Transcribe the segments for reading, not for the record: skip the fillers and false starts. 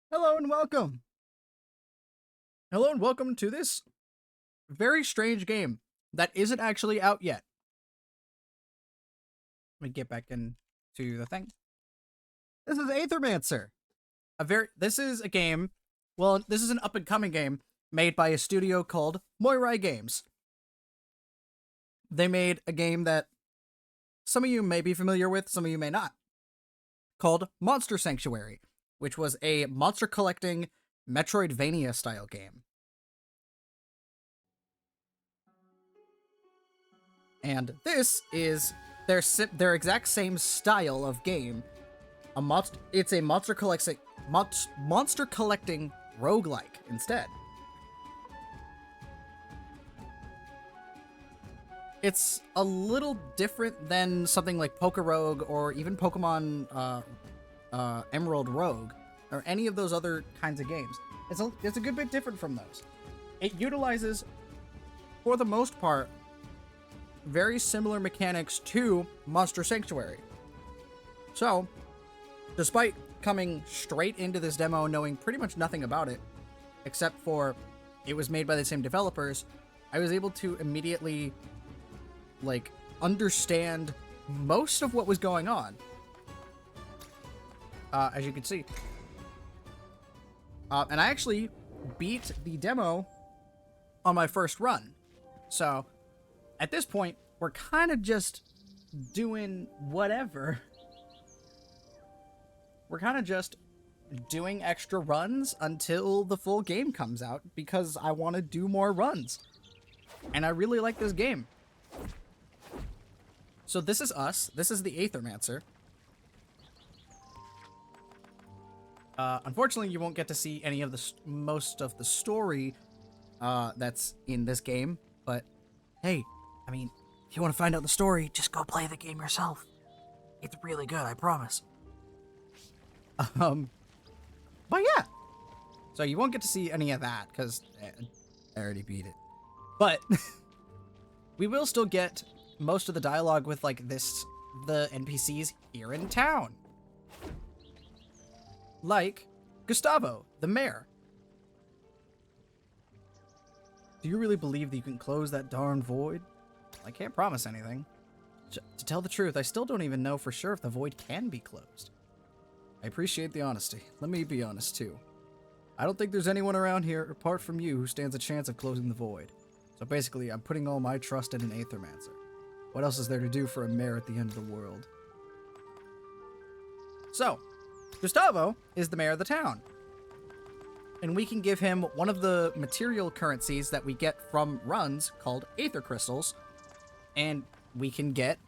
Hello and welcome. Hello and welcome to this very strange game that isn't actually out yet. Let me get back into the thing. This is Aethermancer. This is a game, well, this is an up-and-coming game made by a studio called Moi Rai Games. They made a game that some of you may be familiar with, some of you may not, called Monster Sanctuary, which was a monster collecting Metroidvania style game. And this is their exact same style of game. It's a monster collecting roguelike instead. It's a little different than something like Poké Rogue or even Pokemon Emerald Rogue or any of those other kinds of games. It's a good bit different from those. It utilizes, for the most part, very similar mechanics to Monster Sanctuary. So, despite coming straight into this demo knowing pretty much nothing about it, except for it was made by the same developers, I was able to immediately, understand most of what was going on. As you can see. And I actually beat the demo on my first run. So, at this point, we're kind of just doing whatever. We're kind of just doing extra runs until the full game comes out because I want to do more runs. And I really like this game. So this is us. This is the Aethermancer. Unfortunately, you won't get to see any of the most of the story that's in this game. But hey, I mean, if you want to find out the story, just go play the game yourself. It's really good, I promise. But yeah. So you won't get to see any of that because I already beat it. But we will still get most of the dialogue with like the NPCs here in town. Like Gustavo, the mayor. Do you really believe that you can close that darn void? I can't promise anything. To tell the truth, I still don't even know for sure if the void can be closed. I appreciate the honesty. Let me be honest too. I don't think there's anyone around here, apart from you, who stands a chance of closing the void. So basically, I'm putting all my trust in an Aethermancer. What else is there to do for a mayor at the end of the world? So, Gustavo is the mayor of the town. And we can give him one of the material currencies that we get from runs called Aether Crystals. And we can get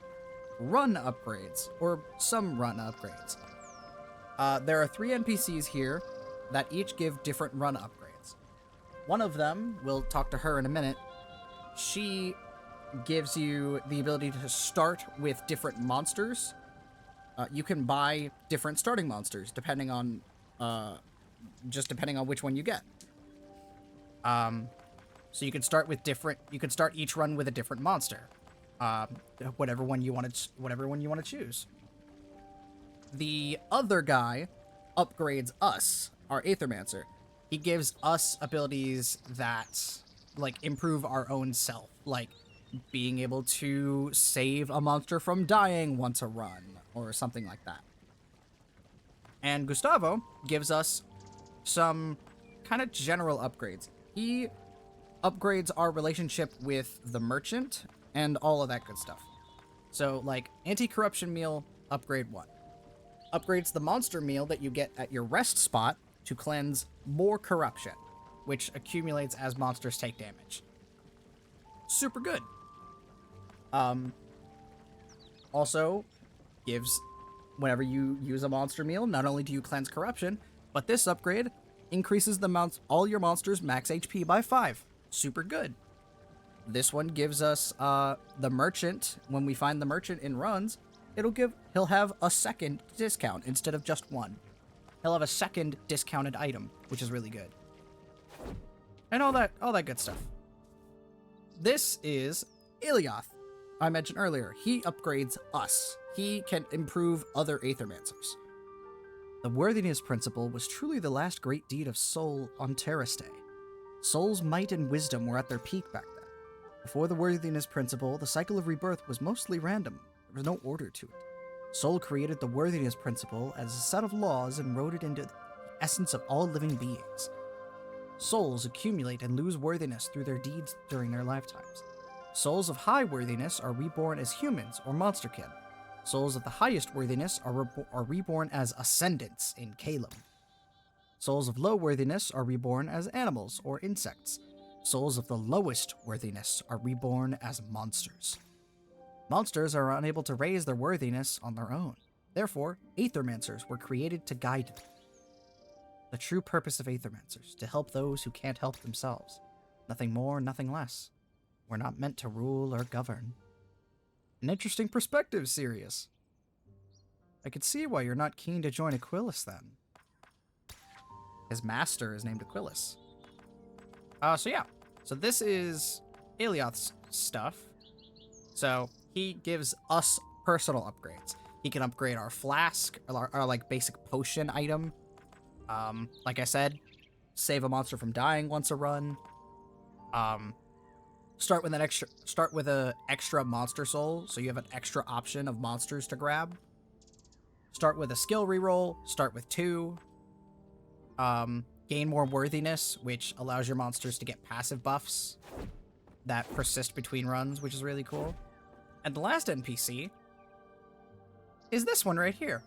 run upgrades, or some run upgrades. There are 3 NPCs here that each give different run upgrades. One of them, we'll talk to her in a minute, she gives you the ability to start with different monsters. You can buy different starting monsters depending on which one you get. So you can start with you can start each run with a different monster. Whatever one you want to choose. The other guy upgrades us, our Aethermancer. He gives us abilities that like improve our own self, like being able to save a monster from dying once a run or something like that. And Gustavo gives us some kind of general upgrades. He upgrades our relationship with the merchant and all of that good stuff. So like anti-corruption meal upgrade 1. Upgrades the monster meal that you get at your rest spot to cleanse more corruption, which accumulates as monsters take damage. Super good. Also gives, whenever you use a monster meal, not only do you cleanse corruption, but this upgrade increases all your monsters' max HP by 5. Super good. This one gives us the merchant. When we find the merchant in runs, he'll have a second discount instead of just one. He'll have a second discounted item, which is really good. And all that good stuff. This is Ilioth. I mentioned earlier, he upgrades us. He can improve other Aethermancers. The worthiness principle was truly the last great deed of Sol on Terraste. Sol's might and wisdom were at their peak back then. Before the worthiness principle, the cycle of rebirth was mostly random. There was no order to it. Sol created the worthiness principle as a set of laws and wrote it into the essence of all living beings. Souls accumulate and lose worthiness through their deeds during their lifetimes. Souls of high worthiness are reborn as humans or monsterkin. Souls of the highest worthiness are reborn as ascendants in Caleb. Souls of low worthiness are reborn as animals or insects. Souls of the lowest worthiness are reborn as monsters. Monsters are unable to raise their worthiness on their own. Therefore, Aethermancers were created to guide them. The true purpose of Aethermancers, to help those who can't help themselves. Nothing more, nothing less. We're not meant to rule or govern. An interesting perspective, Sirius. I could see why you're not keen to join Aquilus then. His master is named Aquilus. So yeah. So this is Ilioth's stuff. So he gives us personal upgrades. He can upgrade our flask, our like basic potion item. Like I said, save a monster from dying once a run. Start with a extra monster soul, so you have an extra option of monsters to grab. Start with a skill reroll. Start with 2. Gain more worthiness, which allows your monsters to get passive buffs that persist between runs, which is really cool. And the last NPC is this one right here.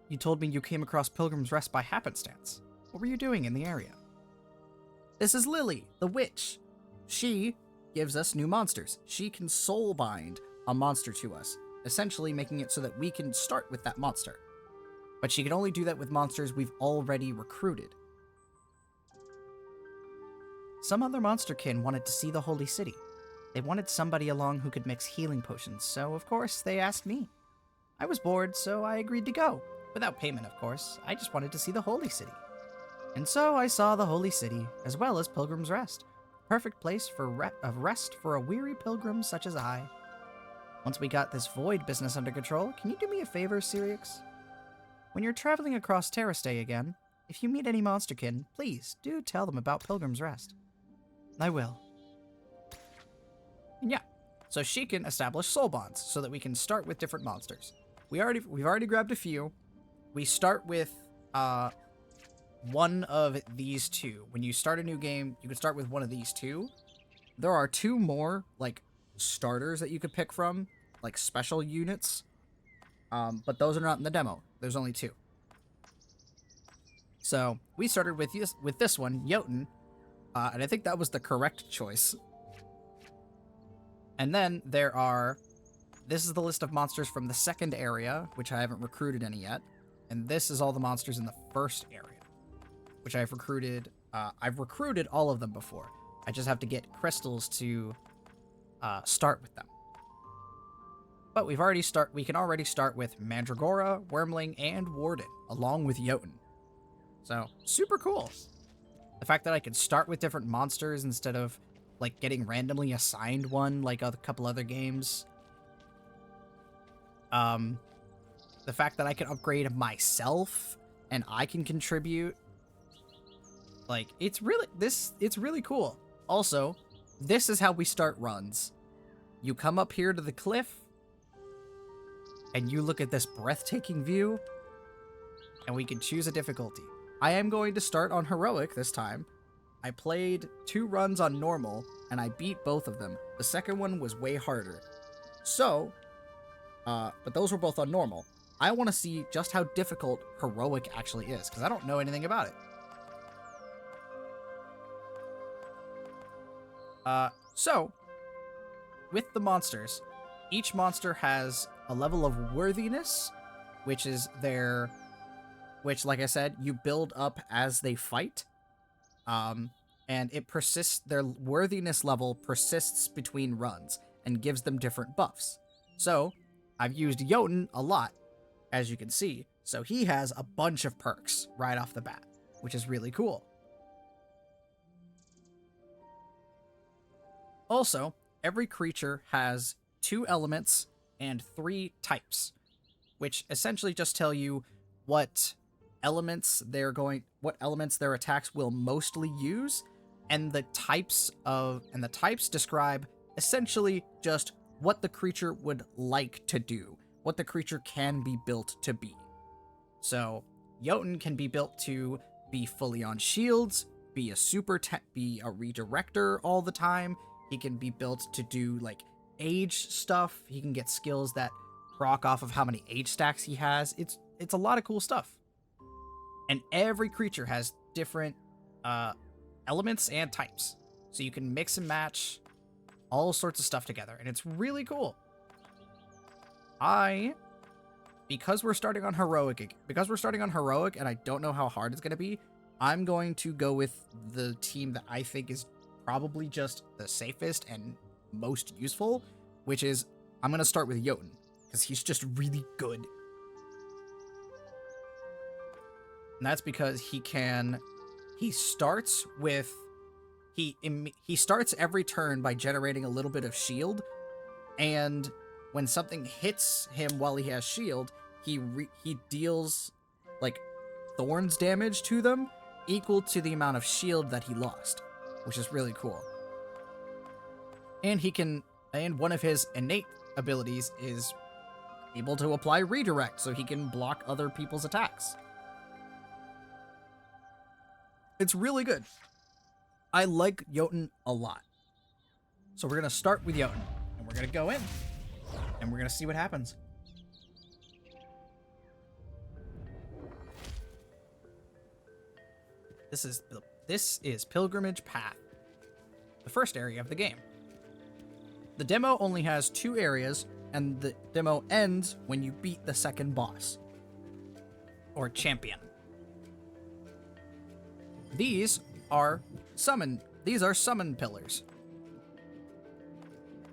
you told me you came across Pilgrim's Rest by happenstance. What were you doing in the area? This is Lily, the witch. She gives us new monsters. She can soul bind a monster to us, essentially making it so that we can start with that monster. But she can only do that with monsters we've already recruited. Some other monsterkin wanted to see the Holy City. They wanted somebody along who could mix healing potions, so of course they asked me. I was bored, so I agreed to go. Without payment, of course. I just wanted to see the Holy City. And so I saw the Holy City, as well as Pilgrim's Rest. Perfect place of rest for a weary pilgrim such as I. Once we got this void business under control, can you do me a favor, Sirix? When you're traveling across Terrastay again, if you meet any monsterkin, please do tell them about Pilgrim's Rest. I will. And yeah, so she can establish soul bonds so that we can start with different monsters. We've already grabbed a few. We start with one of these two. When you start a new game, you can start with one of these two. There are two more like starters that you could pick from, like special units. But those are not in the demo. There's only two. So we started with this one, Jotun, and I think that was the correct choice. And then this is the list of monsters from the second area, which I haven't recruited any yet. And this is all the monsters in the first area, which I've recruited. I've recruited all of them before. I just have to get crystals to start with them. But we can already start with Mandragora, Wormling, and Warden, along with Jotun. So, super cool. The fact that I can start with different monsters instead of, like, getting randomly assigned one like a couple other games. The fact that I can upgrade myself and I can contribute. Like, it's really cool. Also, this is how we start runs. You come up here to the cliff, and you look at this breathtaking view, and we can choose a difficulty. I am going to start on Heroic this time. I played 2 runs on Normal, and I beat both of them. The second one was way harder. So, but those were both on Normal. I want to see just how difficult Heroic actually is, because I don't know anything about it. So, with the monsters, each monster has a level of worthiness, which, like I said, you build up as they fight. And it persists, their worthiness level persists between runs and gives them different buffs. So, I've used Jotun a lot, as you can see, so he has a bunch of perks right off the bat, which is really cool. Also, every creature has 2 elements and 3 types, which essentially just tell you what elements their attacks will mostly use, and the types describe essentially just what the creature would like to do, what the creature can be built to be. So, Jotun can be built to be fully on shields, be a redirector all the time. He can be built to do like age stuff. He can get skills that proc off of how many age stacks he has. It's a lot of cool stuff. And every creature has different elements and types. So you can mix and match all sorts of stuff together, and it's really cool. Because we're starting on Heroic and I don't know how hard it's going to be, I'm going to go with the team that I think is probably just the safest and most useful, which is I'm going to start with Jotun, because he's just really good. And that's because he starts every turn by generating a little bit of shield, and when something hits him while he has shield, he deals like thorns damage to them equal to the amount of shield that he lost, which is really cool. And one of his innate abilities is able to apply redirect, so he can block other people's attacks. It's really good. I like Jotun a lot. So we're going to start with Jotun, and we're going to go in, and we're going to see what happens. This is Pilgrimage Path, the first area of the game. The demo only has 2 areas, and the demo ends when you beat the second boss, or champion. These are summon pillars.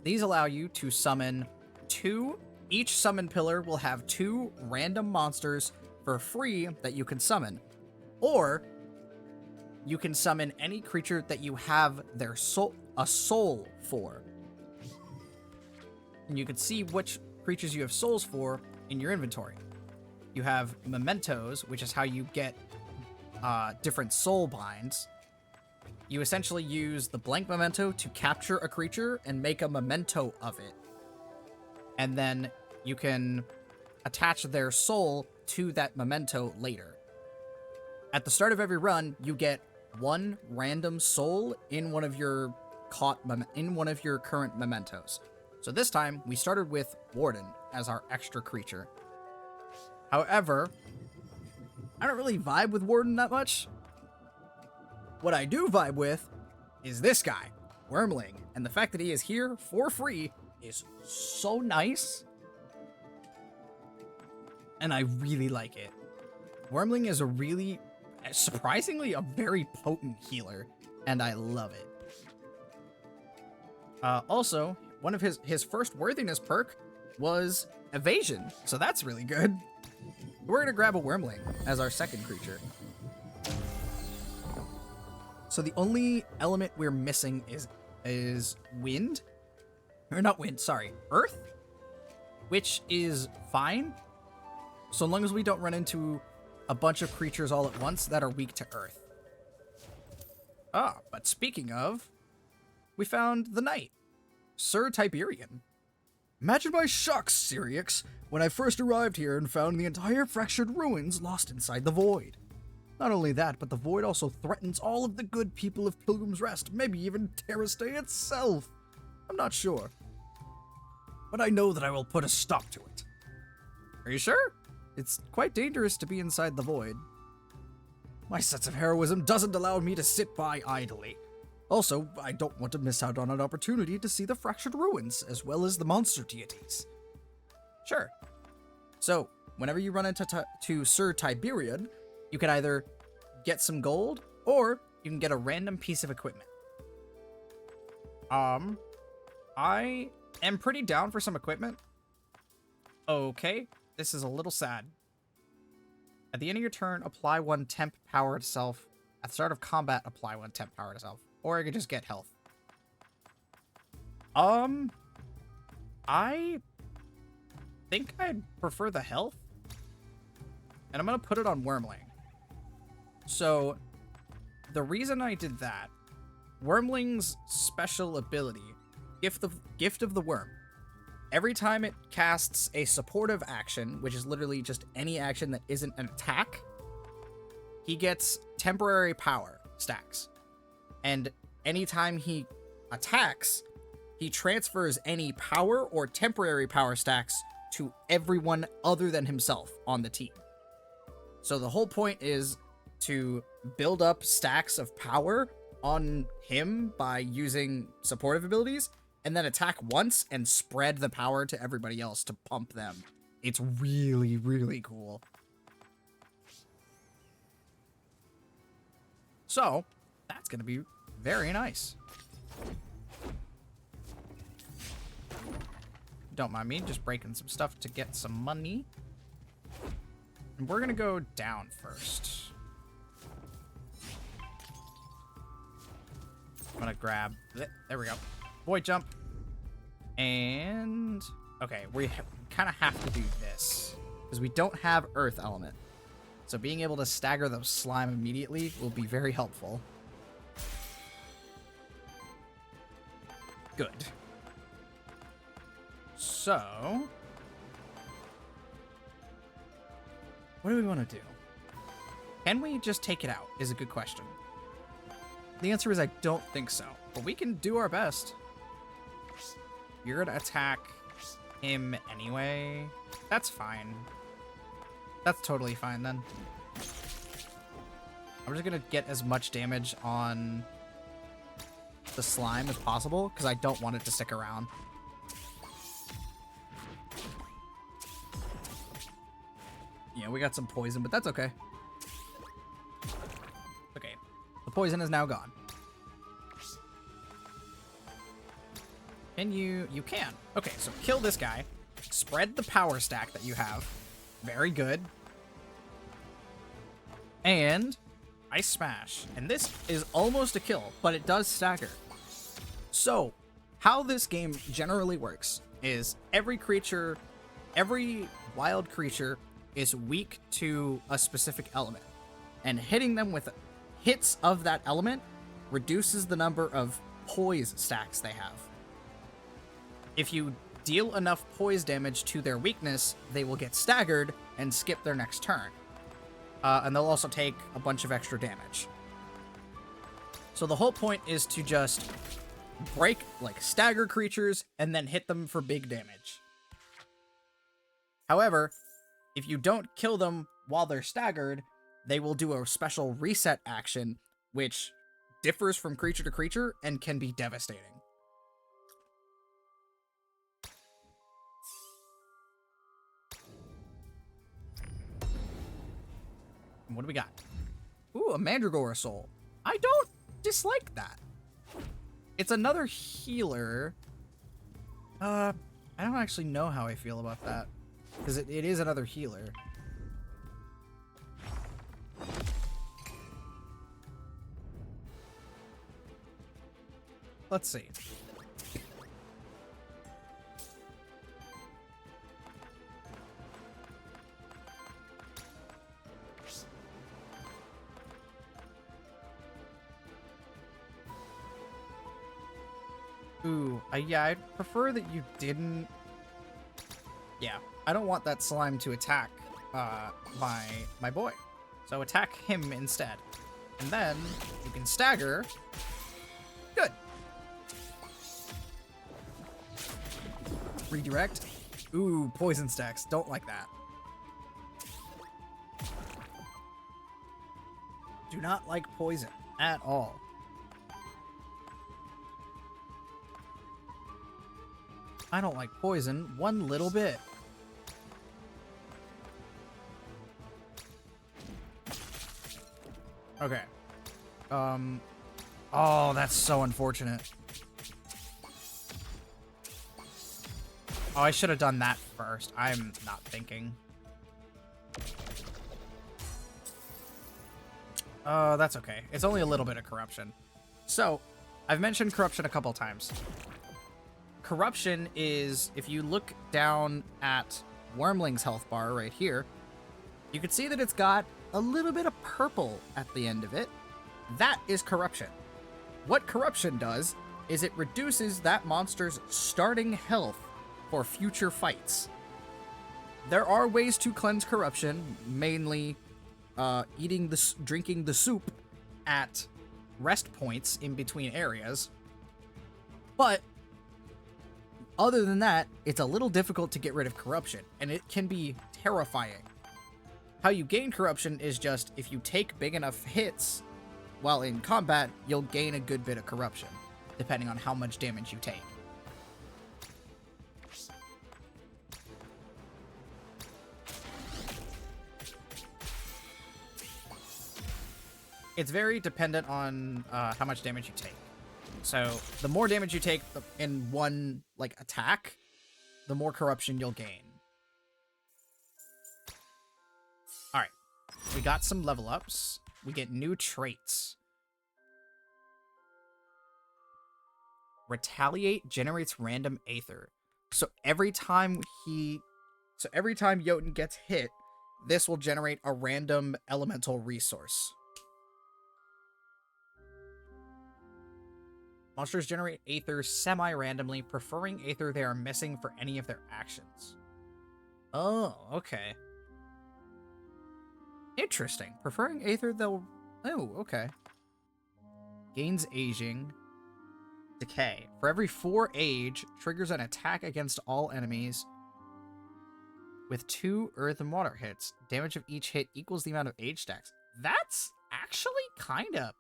These allow you to summon 2. Each summon pillar will have 2 random monsters for free that you can summon, or you can summon any creature that you have a soul for. And you can see which creatures you have souls for in your inventory. You have mementos, which is how you get different soul binds. You essentially use the blank memento to capture a creature and make a memento of it. And then you can attach their soul to that memento later. At the start of every run, you get 1 random soul in one of your current mementos. So this time, we started with Warden as our extra creature. However, I don't really vibe with Warden that much. What I do vibe with is this guy, Wormling, and the fact that he is here for free is so nice. And I really like it. Wormling is surprisingly a very potent healer, and I love it. Also, one of his first worthiness perk was evasion, so that's really good. We're gonna grab a Wormling as our second creature. So the only element we're missing is wind, or not wind, sorry, earth, which is fine, so long as we don't run into a bunch of creatures all at once that are weak to earth. But speaking of, we found the knight, Sir Tiberian. Imagine my shock, Syriax, when I first arrived here and found the entire fractured ruins lost inside the void. Not only that, but the void also threatens all of the good people of Pilgrim's Rest, maybe even Terrastay itself. I'm not sure. But I know that I will put a stop to it. Are you sure? It's quite dangerous to be inside the void. My sense of heroism doesn't allow me to sit by idly. Also, I don't want to miss out on an opportunity to see the fractured ruins, as well as the monster deities. Sure. So, whenever you run into Sir Tiberian, you can either get some gold, or you can get a random piece of equipment. I am pretty down for some equipment. Okay, this is a little sad. At the end of your turn, apply 1 temp power to self. At the start of combat, apply 1 temp power to self. Or I could just get health. I think I'd prefer the health. And I'm gonna put it on Wormling. So, the reason I did that, Wormling's special ability, Gift of the Worm. Every time it casts a supportive action, which is literally just any action that isn't an attack, he gets temporary power stacks. And anytime he attacks, he transfers any power or temporary power stacks to everyone other than himself on the team. So the whole point is to build up stacks of power on him by using supportive abilities, and then attack once and spread the power to everybody else to pump them. It's really, really cool. So, that's going to be very nice. Don't mind me, just breaking some stuff to get some money. And we're going to go down first. I'm going to grab... There we go. Void jump. And... Okay, we kind of have to do this. Because we don't have Earth Element. So being able to stagger the slime immediately will be very helpful. Good. So... what do we want to do? Can we just take it out is a good question. The answer is I don't think so. But we can do our best. You're going to attack him anyway. That's fine. That's totally fine then. I'm just gonna get as much damage on the slime as possible, because I don't want it to stick around. Yeah, we got some poison, but that's okay. Okay, the poison is now gone. And you can. Okay, so kill this guy. Spread the power stack that you have. Very good. And Ice Smash. And this is almost a kill, but it does stagger. So, how this game generally works is every wild creature is weak to a specific element. And hitting them with hits of that element reduces the number of poise stacks they have. If you deal enough poise damage to their weakness, they will get staggered and skip their next turn. And they'll also take a bunch of extra damage. So the whole point is to just break, like, stagger creatures and then hit them for big damage. However, if you don't kill them while they're staggered, they will do a special reset action, which differs from creature to creature and can be devastating. What do we got? Ooh, a Mandragora Soul. I don't dislike that. It's another healer. I don't actually know how I feel about that, because it is another healer. Let's see. Ooh, yeah, I'd prefer that you didn't... Yeah, I don't want that slime to attack my boy. So attack him instead. And then you can stagger. Good. Redirect. Ooh, poison stacks. Don't like that. Do not like poison at all. I don't like poison one little bit. Okay. Oh, that's so unfortunate. Oh, I should have done that first. I'm not thinking. Oh, that's okay. It's only a little bit of corruption. So, I've mentioned corruption a couple times. Corruption is, if you look down at Wormling's health bar right here, you can see that it's got a little bit of purple at the end of it. That is corruption. What corruption does is it reduces that monster's starting health for future fights. There are ways to cleanse corruption, mainly drinking the soup at rest points in between areas. But other than that, it's a little difficult to get rid of corruption, and it can be terrifying. How you gain corruption is just, if you take big enough hits while in combat, you'll gain a good bit of corruption, depending on how much damage you take. It's very dependent on how much damage you take. So the more damage you take in one attack, the more corruption you'll gain. All right, we got some level ups. We get new traits. Retaliate generates random aether. So every time Jotun gets hit, this will generate a random elemental resource. Monsters generate aether semi-randomly, preferring aether they are missing for any of their actions. Oh, okay. Interesting. Preferring aether they'll... Oh, okay. Gains aging. Decay. For every 4 age, triggers an attack against all enemies with 2 earth and water hits. Damage of each hit equals the amount of age stacks. That's actually kind of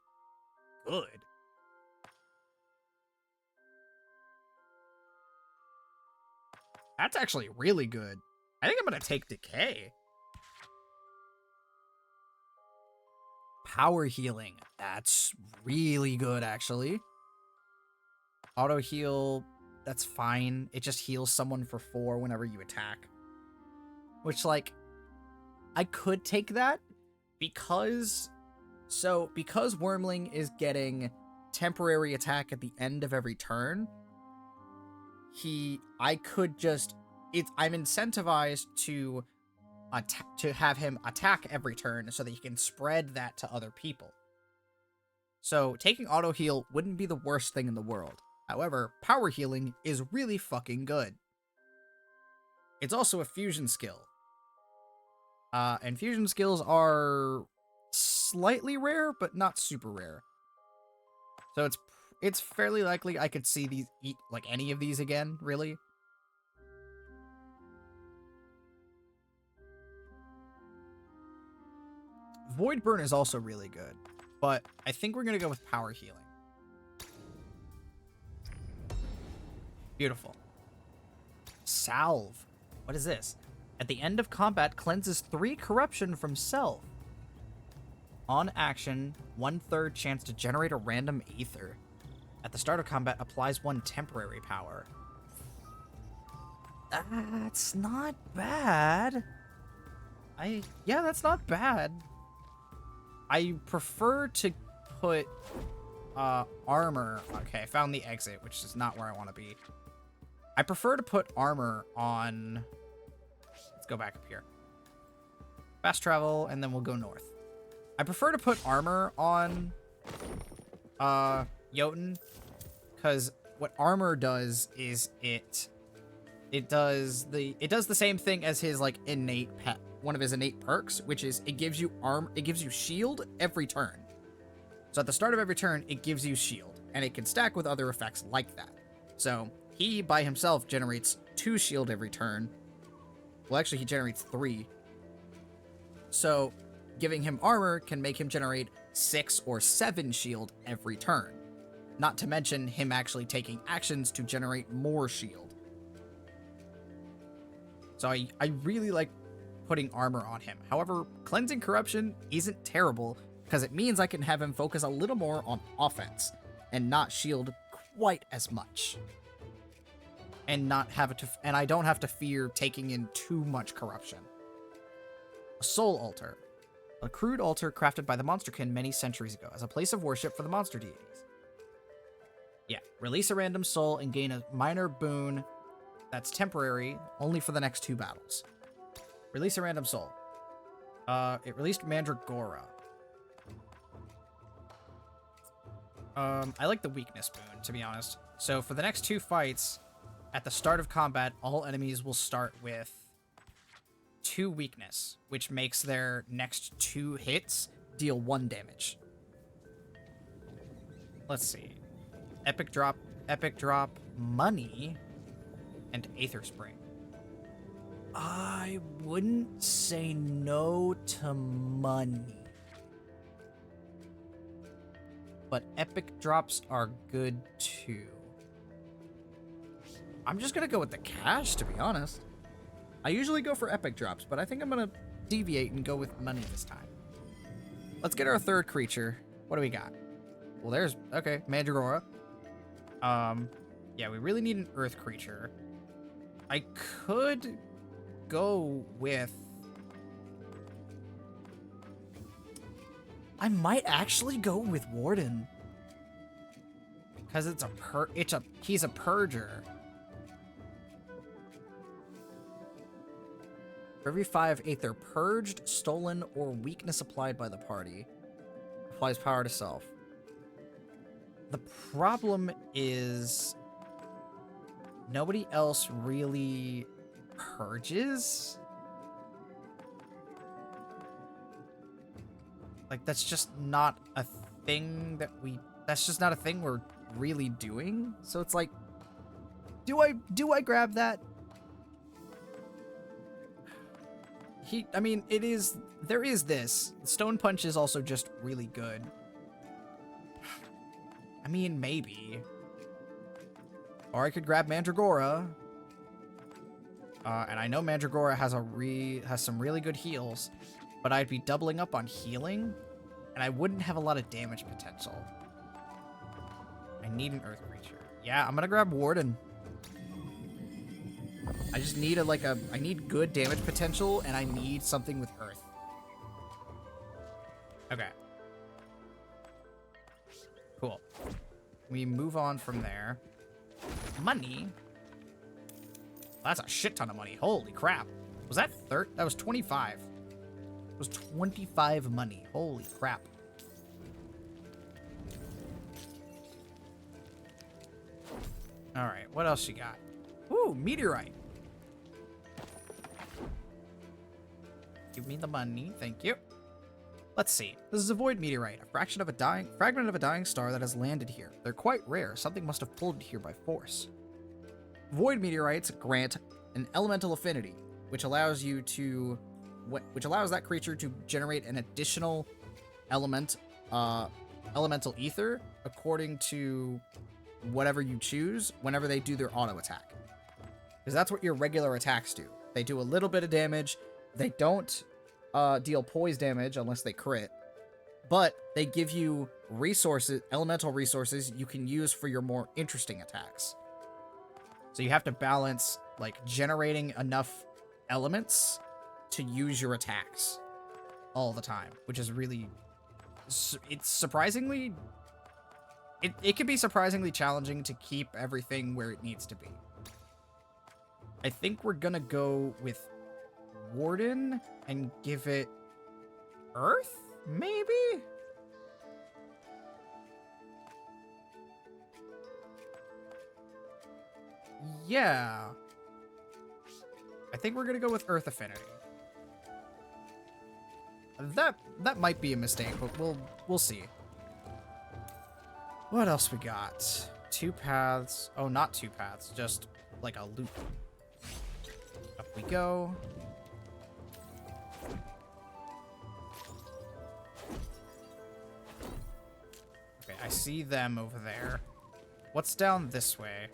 good. That's actually really good. I think I'm going to take Decay. Power healing. That's really good, actually. Auto heal. That's fine. It just heals someone for 4 whenever you attack. Which, like, I could take that because Wormling is getting temporary attack at the end of every turn, I'm incentivized to have him attack every turn so that he can spread that to other people. So taking auto heal wouldn't be the worst thing in the world. However, power healing is really fucking good. It's also a fusion skill. And fusion skills are slightly rare, but not super rare. So it's fairly likely I could see these eat like any of these again, really. Void Burn is also really good, but I think we're gonna go with power healing. Beautiful. Salve. What is this? At the end of combat, cleanses 3 corruption from self. On action, 1/3 chance to generate a random ether. At the start of combat, applies 1 temporary power. That's not bad. Yeah, that's not bad. I prefer to put armor. Okay, I found the exit, which is not where I want to be. I prefer to put armor on. Let's go back up here. Fast travel, and then we'll go north. I prefer to put armor on Jotun, because what armor does is it does the same thing as his like innate pet, one of his innate perks, which is it gives you shield every turn. So at the start of every turn, it gives you shield, and it can stack with other effects like that. So he by himself generates 2 shield every turn. Well, actually, he generates 3. So giving him armor can make him generate 6 or 7 shield every turn. Not to mention him actually taking actions to generate more shield. So I really like putting armor on him. However, cleansing corruption isn't terrible because it means I can have him focus a little more on offense and not shield quite as much. And I don't have to fear taking in too much corruption. A soul altar. A crude altar crafted by the Monsterkin many centuries ago as a place of worship for the monster deities. Yeah, release a random soul and gain a minor boon that's temporary, only for the next 2 battles. Release a random soul. It released Mandragora. I like the weakness boon, to be honest. So for the next 2 fights, at the start of combat, all enemies will start with 2 weakness, which makes their next 2 hits deal 1 damage. Let's see. Epic drop, money, and Aether Spring. I wouldn't say no to money. But epic drops are good too. I'm just gonna go with the cash, to be honest. I usually go for epic drops, but I think I'm gonna deviate and go with money this time. Let's get our 3rd creature. What do we got? Well, there's... Okay, Mandragora. Yeah, we really need an earth creature. I could go with... I might actually go with Warden. Because he's a purger. For every 5 Aether purged, stolen, or weakness applied by the party, applies power to self. The problem is nobody else really purges. Like, that's just not a thing we're really doing. So it's like, do I grab that? I mean, there is this. Stone Punch is also just really good. I mean, maybe. Or I could grab Mandragora. And I know Mandragora has some really good heals, but I'd be doubling up on healing, and I wouldn't have a lot of damage potential. I need an earth creature. Yeah, I'm gonna grab Warden. I just need I need good damage potential, and I need something with earth. Okay. Cool. We move on from there. Money. That's a shit ton of money. Holy crap. Was that That was 25. It was 25 money. Holy crap. Alright, what else you got? Ooh, meteorite. Give me the money, thank you. Let's see. This is a void meteorite, a fragment of a dying star that has landed here. They're quite rare. Something must have pulled it here by force. Void meteorites grant an elemental affinity, which allows that creature to generate an additional elemental ether according to whatever you choose whenever they do their auto attack. Because that's what your regular attacks do. They do a little bit of damage. They don't deal poise damage unless they crit, but they give you resources, elemental resources you can use for your more interesting attacks. So you have to balance like generating enough elements to use your attacks all the time, which is really, it's surprisingly, it can be surprisingly challenging to keep everything where it needs to be. I think we're gonna go with Warden and give it Earth, maybe? Yeah. I think we're gonna go with Earth Affinity. That might be a mistake, but we'll see. What else we got? 2 paths. Oh, not 2 paths, just like a loop. Up we go. Okay, I see them over there. What's down this way?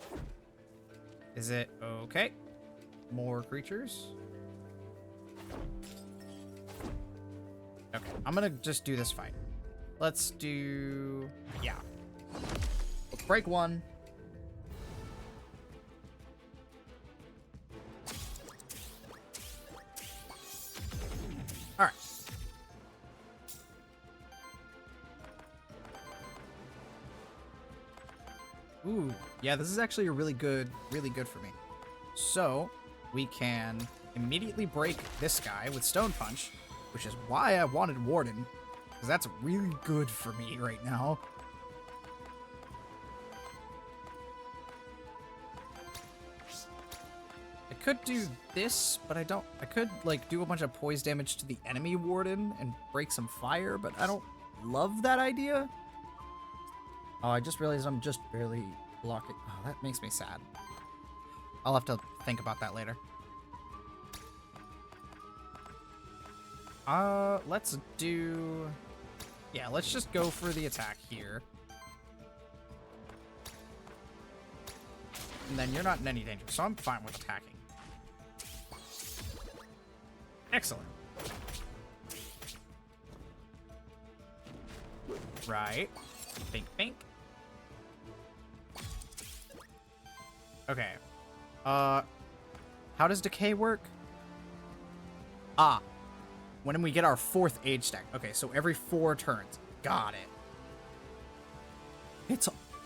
Is it okay? More creatures? Okay, I'm gonna just do this fight. Let's do... yeah. Let's break one. Alright. Ooh, yeah, this is actually really good for me. So, we can immediately break this guy with Stone Punch, which is why I wanted Warden, because that's really good for me right now. I could do this, but I don't. I could, like, do a bunch of poise damage to the enemy Warden and break some fire, but I don't love that idea. Oh, I just realized I'm just barely blocking. Oh, that makes me sad. I'll have to think about that later. Let's do... yeah, let's just go for the attack here. And then you're not in any danger, so I'm fine with attacking. Excellent. Right. Bink, bink. Okay. How does decay work? Ah. When we get our 4th age stack. Okay, so every 4 turns. Got it.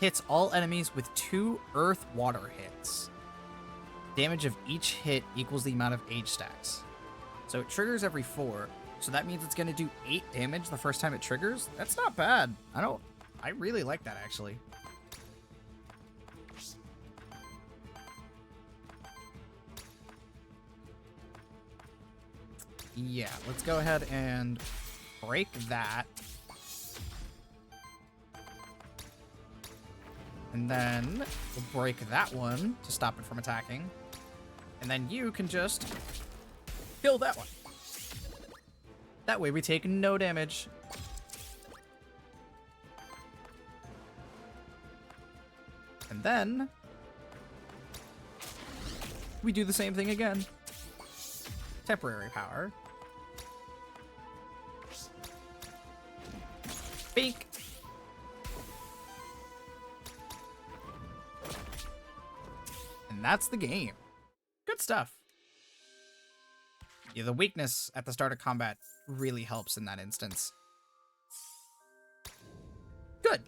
Hits all enemies with 2 earth water hits. Damage of each hit equals the amount of age stacks. So it triggers every 4. So that means it's going to do 8 damage the first time it triggers. That's not bad. I really like that, actually. Yeah, let's go ahead and break that. And then we'll break that one to stop it from attacking. And then you can just kill that one. That way we take no damage. And then we do the same thing again. Temporary power. Bink. And that's the game. Good stuff. Yeah, the weakness at the start of combat really helps in that instance. Good.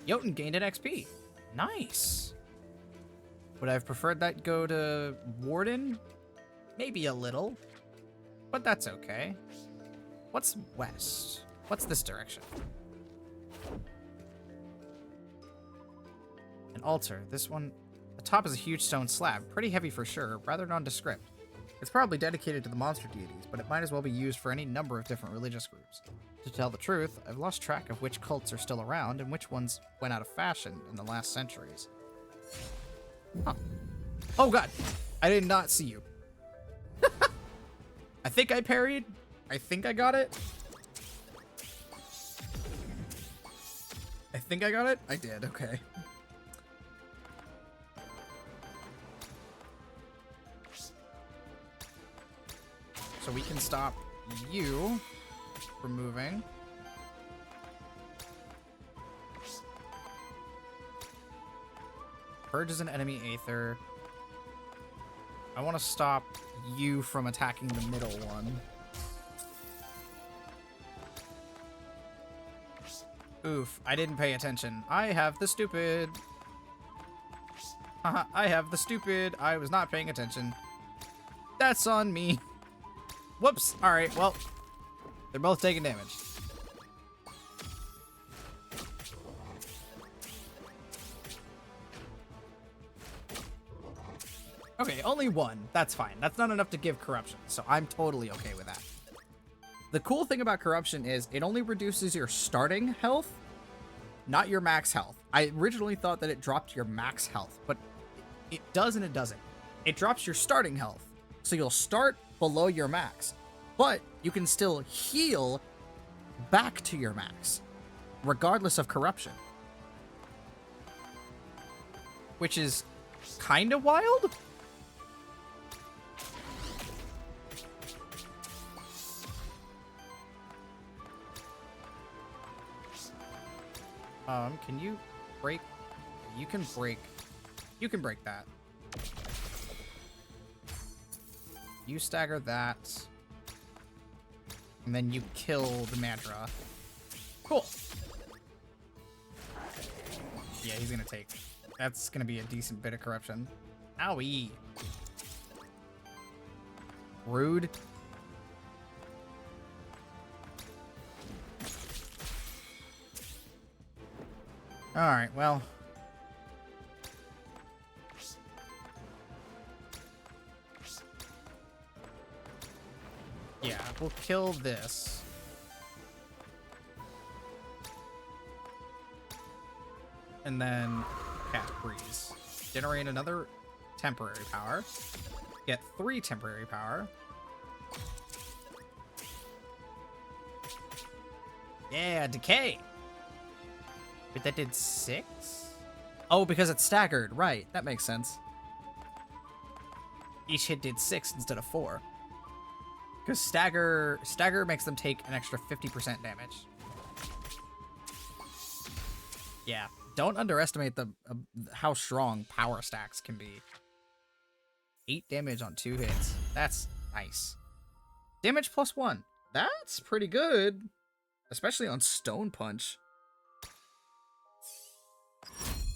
Jotun gained an XP. Nice. Would I have preferred that go to Warden? Maybe a little, but that's okay. What's west? What's this direction? An altar. This one, the top is a huge stone slab. Pretty heavy for sure, rather nondescript. It's probably dedicated to the monster deities, but it might as well be used for any number of different religious groups. To tell the truth, I've lost track of which cults are still around and which ones went out of fashion in the last centuries. Huh. Oh god, I did not see you. I think I parried. I think I got it. I think I got it. I did, okay. So we can stop you from moving. Purge is an enemy Aether. I want to stop you from attacking the middle one. Oof, I didn't pay attention. I have the stupid. Haha, I have the stupid. I was not paying attention. That's on me. Whoops. Alright, well, they're both taking damage. Okay, only one. That's fine. That's not enough to give corruption, so I'm totally okay with that. The cool thing about corruption is it only reduces your starting health, not your max health. I originally thought that it dropped your max health, but it does and it doesn't. It drops your starting health, so you'll start below your max, but you can still heal back to your max, regardless of corruption. Which is kind of wild. Can you break? You can break that. You stagger that. And then you kill the Madra. Cool. Yeah, he's gonna take. That's gonna be a decent bit of corruption. Owie. Rude. Alright, well. Yeah, we'll kill this. And then cast Breeze. Generate another temporary power. Get 3 temporary power. Yeah, decay. Wait, that did 6? Oh, because it's staggered. Right, that makes sense. Each hit did 6 instead of 4. Because stagger makes them take an extra 50% damage. Yeah, don't underestimate the how strong power stacks can be. 8 damage on 2 hits. That's nice. Damage plus 1. That's pretty good. Especially on Stone Punch.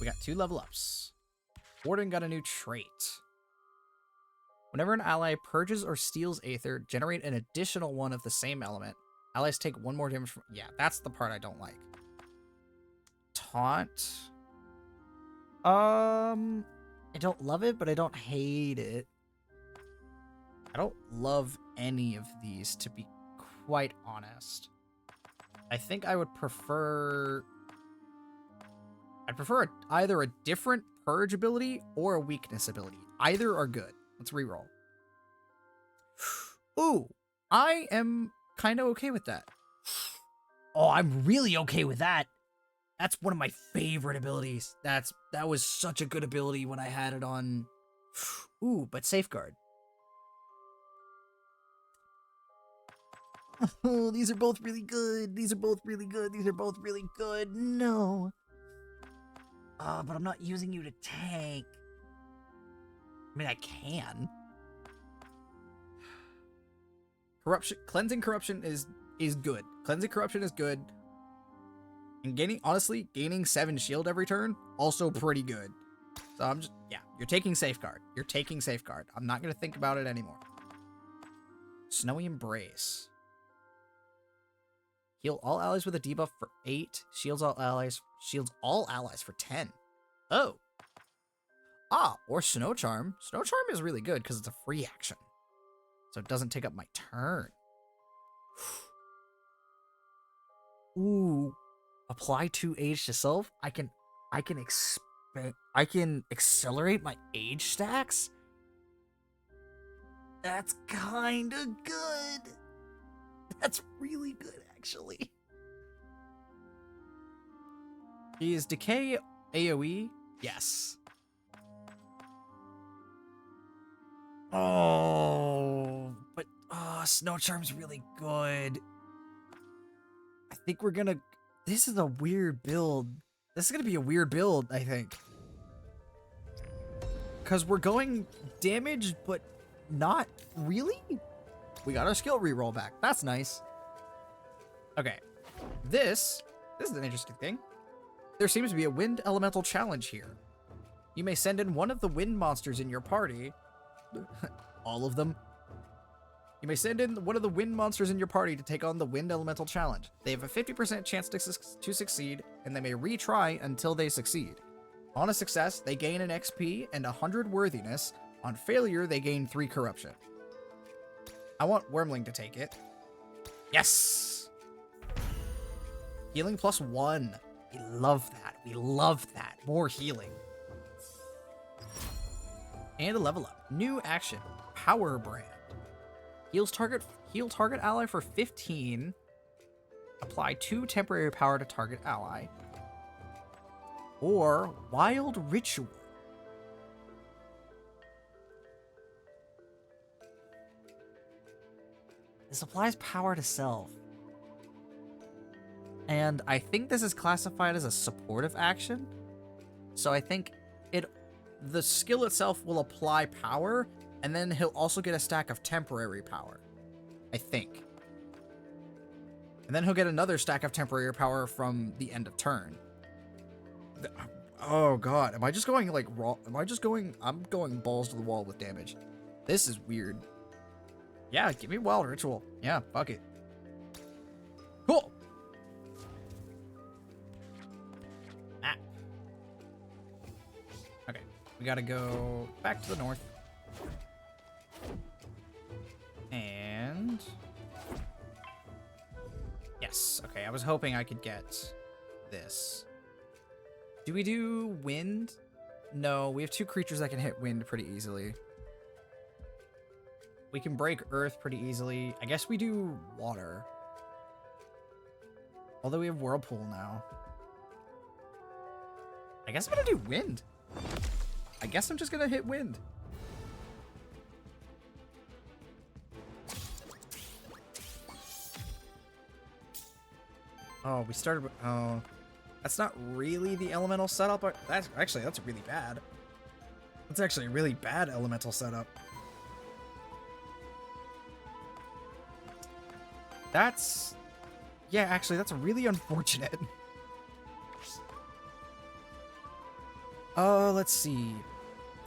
We got 2 level ups. Warden got a new trait. Whenever an ally purges or steals Aether, generate an additional one of the same element. Allies take 1 more damage from... Yeah, that's the part I don't like. Taunt. I don't love it, but I don't hate it. I don't love any of these, to be quite honest. I think I would prefer... I'd prefer either a different purge ability or a weakness ability. Either are good. Let's reroll. Ooh, I am kind of okay with that. Oh, I'm really okay with that. That's one of my favorite abilities. That was such a good ability when I had it on. Ooh, but Safeguard. Oh, these are both really good. These are both really good. These are both really good. No. But I'm not using you to tank. I mean, I can. Cleansing corruption is good. Cleansing corruption is good. And gaining 7 shield every turn, also pretty good. So I'm just, yeah, you're taking Safeguard. You're taking Safeguard. I'm not going to think about it anymore. Snowy Embrace. Heal all allies with a debuff for 8. Shields all allies for 10. Oh. Or Snow Charm. Snow Charm is really good because it's a free action. So it doesn't take up my turn. Ooh. Apply 2 age to self. I can accelerate my age stacks. That's kind of good. That's really good, actually. Is Decay AoE? Yes. Oh, but Snow Charm's really good. I think we're gonna... This is a weird build. This is gonna be a weird build, I think. Because we're going damage, but not really? We got our skill reroll back. That's nice. Okay. This is an interesting thing. There seems to be a wind elemental challenge here. You may send in one of the wind monsters in your party. All of them. You may send in one of the wind monsters in your party to take on the wind elemental challenge. They have a 50% chance to succeed, and they may retry until they succeed. On a success, they gain an XP and 100 worthiness. On failure, they gain 3 corruption. I want Wormling to take it. Yes! Healing +1. We love that. We love that. More healing. And a level up. New action. Power Brand. Heal target ally for 15. Apply 2 temporary power to target ally. Or Wild Ritual. This applies power to self. And I think this is classified as a supportive action. So I think the skill itself will apply power, and then he'll also get a stack of temporary power. I think. And then he'll get another stack of temporary power from the end of turn. Oh god, am I just going like raw? I'm going balls to the wall with damage. This is weird. Yeah, give me Wild Ritual. Yeah, fuck it. Cool. Ah. Okay, we gotta go back to the north. And... yes, okay, I was hoping I could get this. Do we do wind? No, we have 2 creatures that can hit wind pretty easily. We can break earth pretty easily. I guess we do water. Although we have whirlpool now. I guess I'm gonna do wind. I guess I'm just gonna hit wind. Oh, we started with... oh. That's not really the elemental setup. That's really bad. That's actually a really bad elemental setup. That's... yeah, actually, that's really unfortunate. Let's see.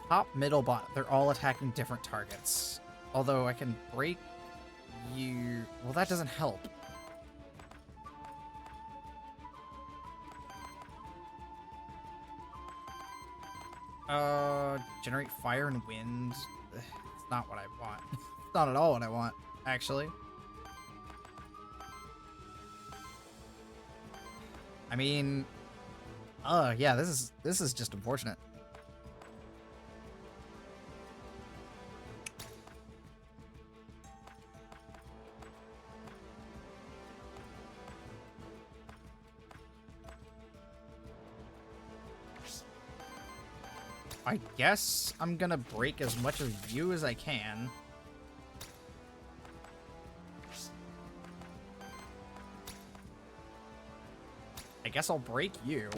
Top, middle, bottom. They're all attacking different targets. Although I can break you... well, that doesn't help. Generate fire and wind. It's not what I want. It's not at all what I want, actually. I mean, yeah, this is just unfortunate. I guess I'm gonna break as much of you as I can. I guess I'll break you,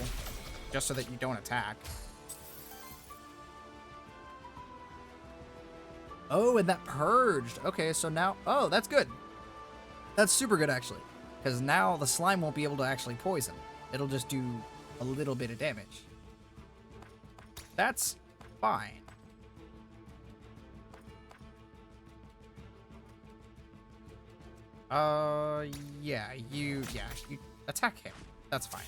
just so that you don't attack. Oh, and that purged. Okay, so now... Oh, that's good. That's super good, actually. Because now the slime won't be able to actually poison. It'll just do a little bit of damage. That's fine. Yeah, you attack him. That's fine.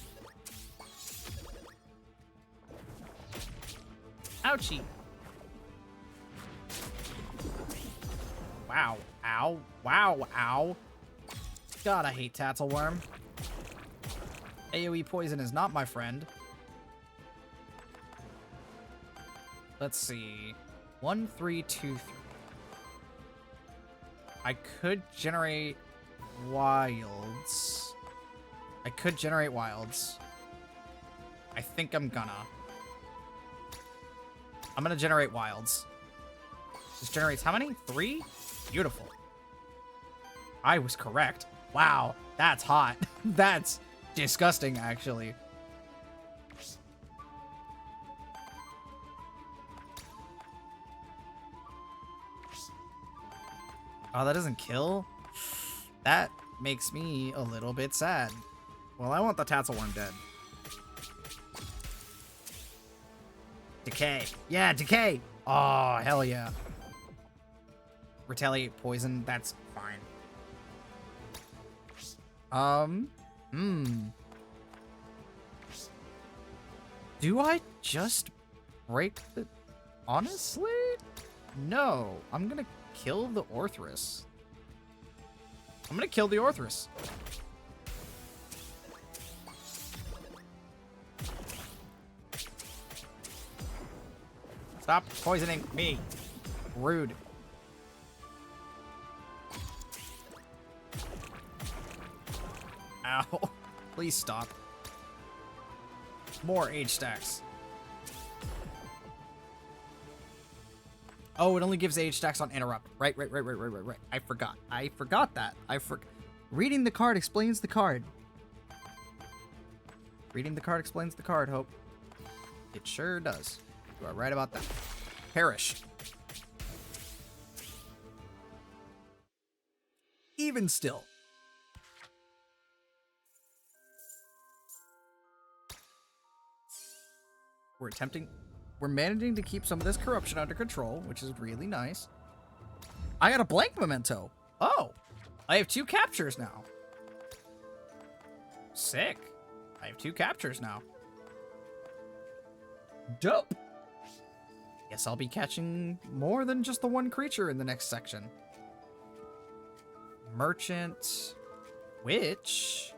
Ouchie. Wow. Ow. Wow. Ow. God, I hate Tattleworm. AoE poison is not my friend. Let's see. 1, 3, 2, 3. I could generate wilds. I think I'm gonna. I'm gonna generate wilds. This generates how many? 3? Beautiful. I was correct. Wow, that's hot. That's disgusting, actually. Oh, that doesn't kill? That makes me a little bit sad. Well, I want the Tattleworm dead. Decay. Yeah, decay! Oh, hell yeah. Retaliate poison, that's fine. Do I just break the... Honestly? No. I'm gonna kill the Orthrus. Stop poisoning me. Rude. Ow. Please stop. More age stacks. Oh, it only gives age stacks on interrupt. Right. I forgot that. Reading the card explains the card. Reading the card explains the card, Hope. It sure does. You are right about that. Perish. Even still. We're managing to keep some of this corruption under control, which is really nice. I got a blank memento. Oh, I have 2 captures now. Sick. I have 2 captures now. Dope. Guess I'll be catching more than just the one creature in the next section. Merchant. Witch.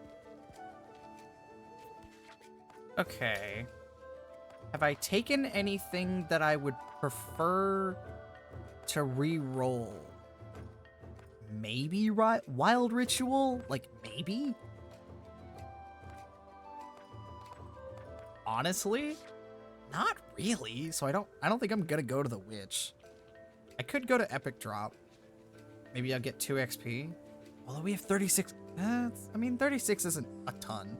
Okay. Have I taken anything that I would prefer to re-roll? Maybe Wild Ritual? Like, maybe? Honestly? Not really. So I don't think I'm gonna go to the Witch. I could go to Epic Drop. Maybe I'll get 2 XP. Although we have 36. I mean, 36 isn't a ton.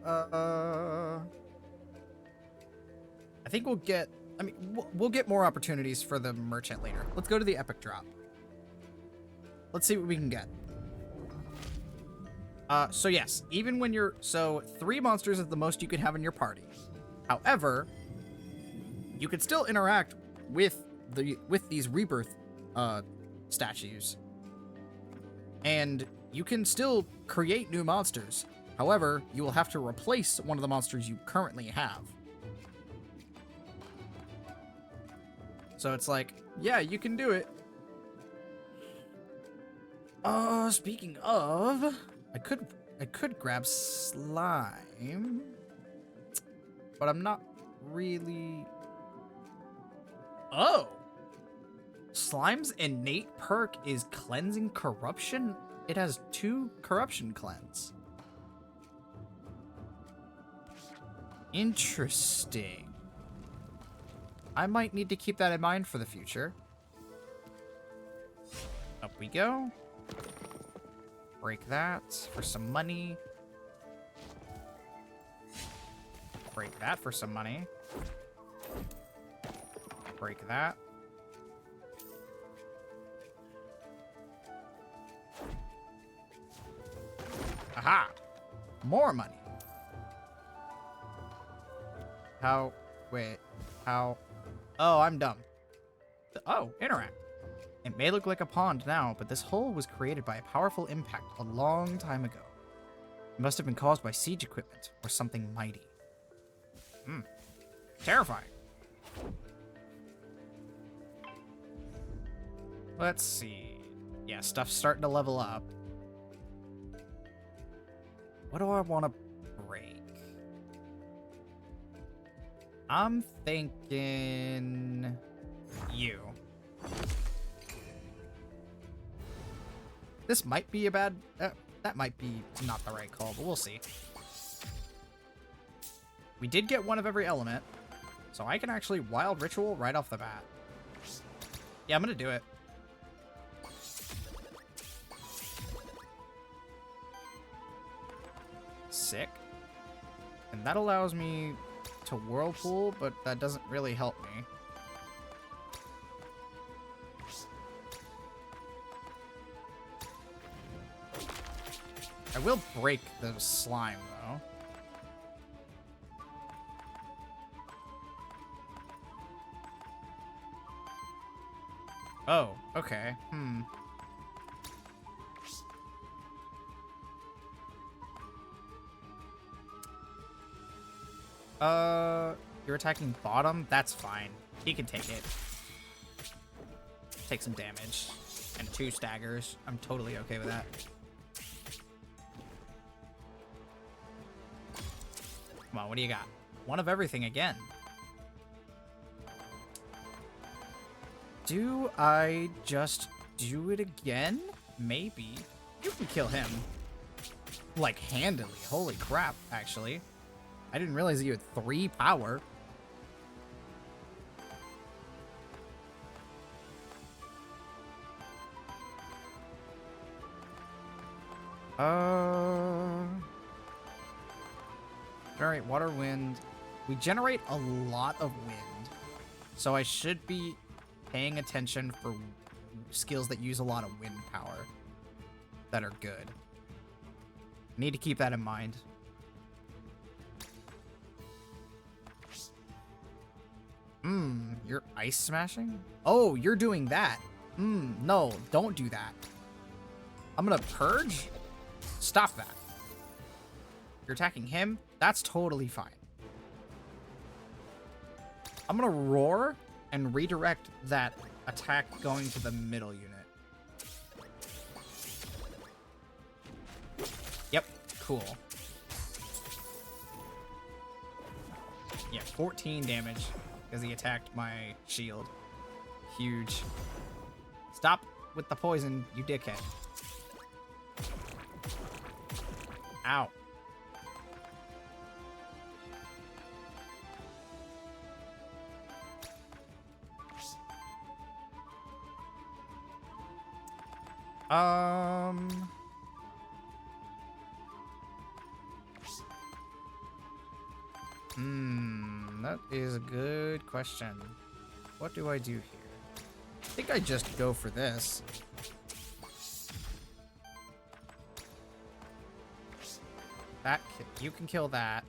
I think we'll get... I mean, we'll get more opportunities for the merchant later. Let's go to the Epic Drop. Let's see what we can get. So yes, even when you're... So, 3 monsters is the most you could have in your party. However, you could still interact with these rebirth statues. And you can still create new monsters. However, you will have to replace one of the monsters you currently have. So it's like, yeah, you can do it. Speaking of, I could grab slime, but I'm not really... Oh! Slime's innate perk is cleansing corruption. It has 2 corruption cleanse. Interesting. I might need to keep that in mind for the future. Up we go. Break that for some money. Break that for some money. Break that. Aha! More money. How? Wait. How? Oh, I'm dumb. Oh, interact. It may look like a pond now, but this hole was created by a powerful impact a long time ago. It must have been caused by siege equipment or something mighty. Terrifying. Let's see. Yeah, stuff's starting to level up. What do I want to break? I'm thinking you. This might be a bad... that might be not the right call, but we'll see. We did get one of every element, so I can actually Wild Ritual right off the bat. Yeah, I'm gonna do it. Sick. And that allows me to Whirlpool, but that doesn't really help me. I will break the slime, though. Oh, okay. You're attacking bottom? That's fine. He can take it. Take some damage. And 2 staggers. I'm totally okay with that. Come on, what do you got? One of everything again. Do I just do it again? Maybe. You can kill him. Like, handily. Holy crap, actually. I didn't realize that you had 3 power. Generate water, wind. We generate a lot of wind. So I should be paying attention for skills that use a lot of wind power that are good. Need to keep that in mind. You're ice smashing? Oh, you're doing that. No, don't do that. I'm gonna purge? Stop that. You're attacking him? That's totally fine. I'm gonna roar and redirect that attack going to the middle unit. Yep, cool. Yeah, 14 damage because he attacked my shield. Huge. Stop with the poison, you dickhead. Ow. That is a good question. What do I do here? I think I just go for this. That you can kill that.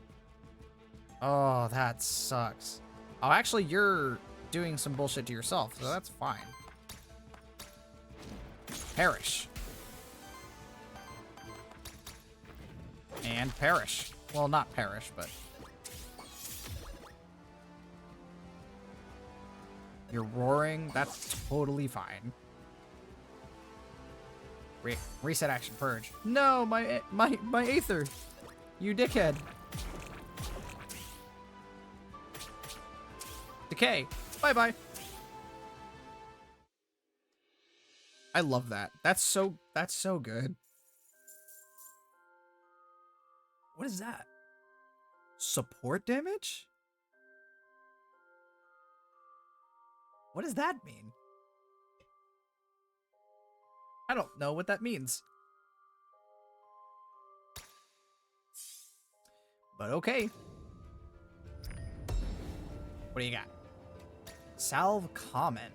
Oh, that sucks. Oh, actually, you're doing some bullshit to yourself, so that's fine. Perish. And perish. Well, not perish, but... You're roaring? That's totally fine. Reset action purge. No, my Aether. You dickhead. Decay. Bye-bye. I love that. That's so good. What is that? Support damage? What does that mean? I don't know what that means. But okay. What do you got? Salve common.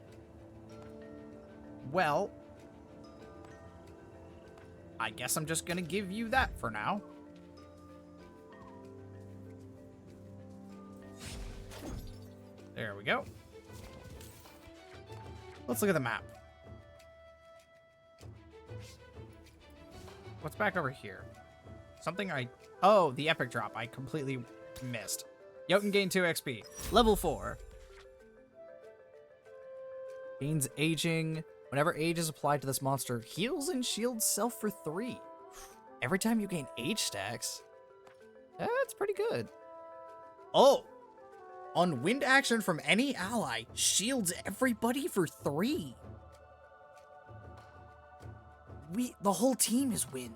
Well, I guess I'm just gonna give you that for now. There we go. Let's look at the map. What's back over here? Something oh, the epic drop. I completely missed. Jotun gain 2 XP. Level 4. Gains aging. Whenever age is applied to this monster, heals and shields self for 3. Every time you gain age stacks. That's pretty good. Oh! On wind action from any ally, shields everybody for 3. The whole team is wind.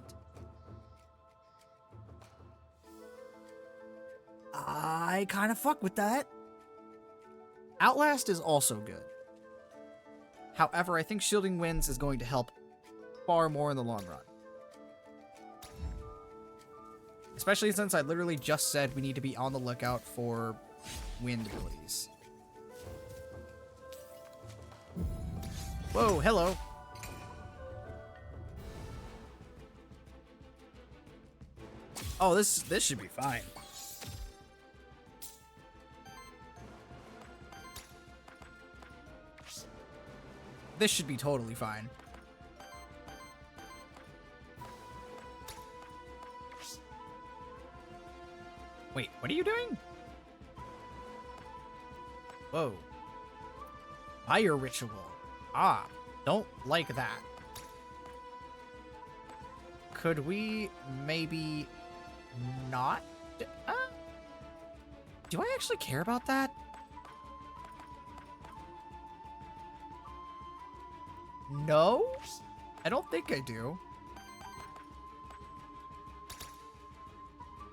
I kind of fuck with that. Outlast is also good. However, I think shielding winds is going to help far more in the long run. Especially since I literally just said we need to be on the lookout for wind abilities. Whoa, hello. Oh, this should be fine. This should be totally fine. Wait, what are you doing? Whoa. Fire ritual. Ah, don't like that. Could we maybe not? Do I actually care about that? No? I don't think I do.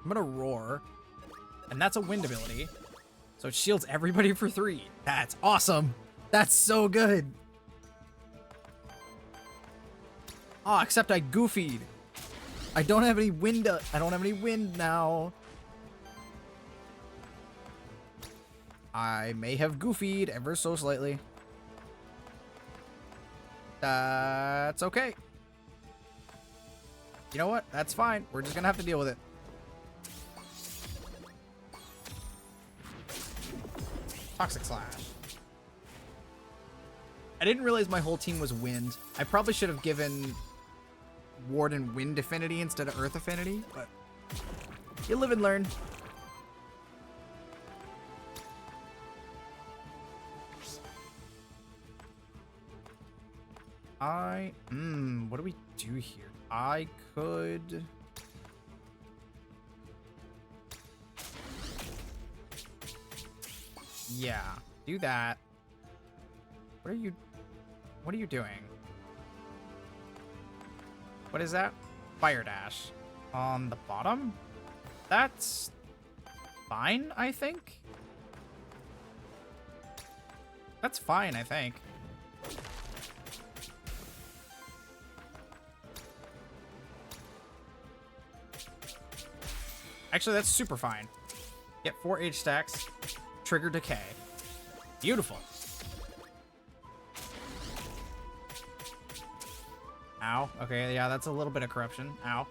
I'm gonna roar. And that's a wind ability. So it shields everybody for 3. That's awesome. That's so good. Ah, except I goofied. I don't have any wind. I don't have any wind now. I may have goofied ever so slightly. That's okay. You know what? That's fine. We're just gonna have to deal with it. Toxic Slash. I didn't realize my whole team was wind. I probably should have given Warden wind affinity instead of earth affinity, but you live and learn. What do we do here? I could... Yeah, do that. What are you doing? What is that? Fire dash. On the bottom? That's fine, I think. That's fine, I think. Actually, that's super fine. Get 4 H stacks. Trigger decay. Beautiful. Ow. Okay, yeah, that's a little bit of corruption. Ow.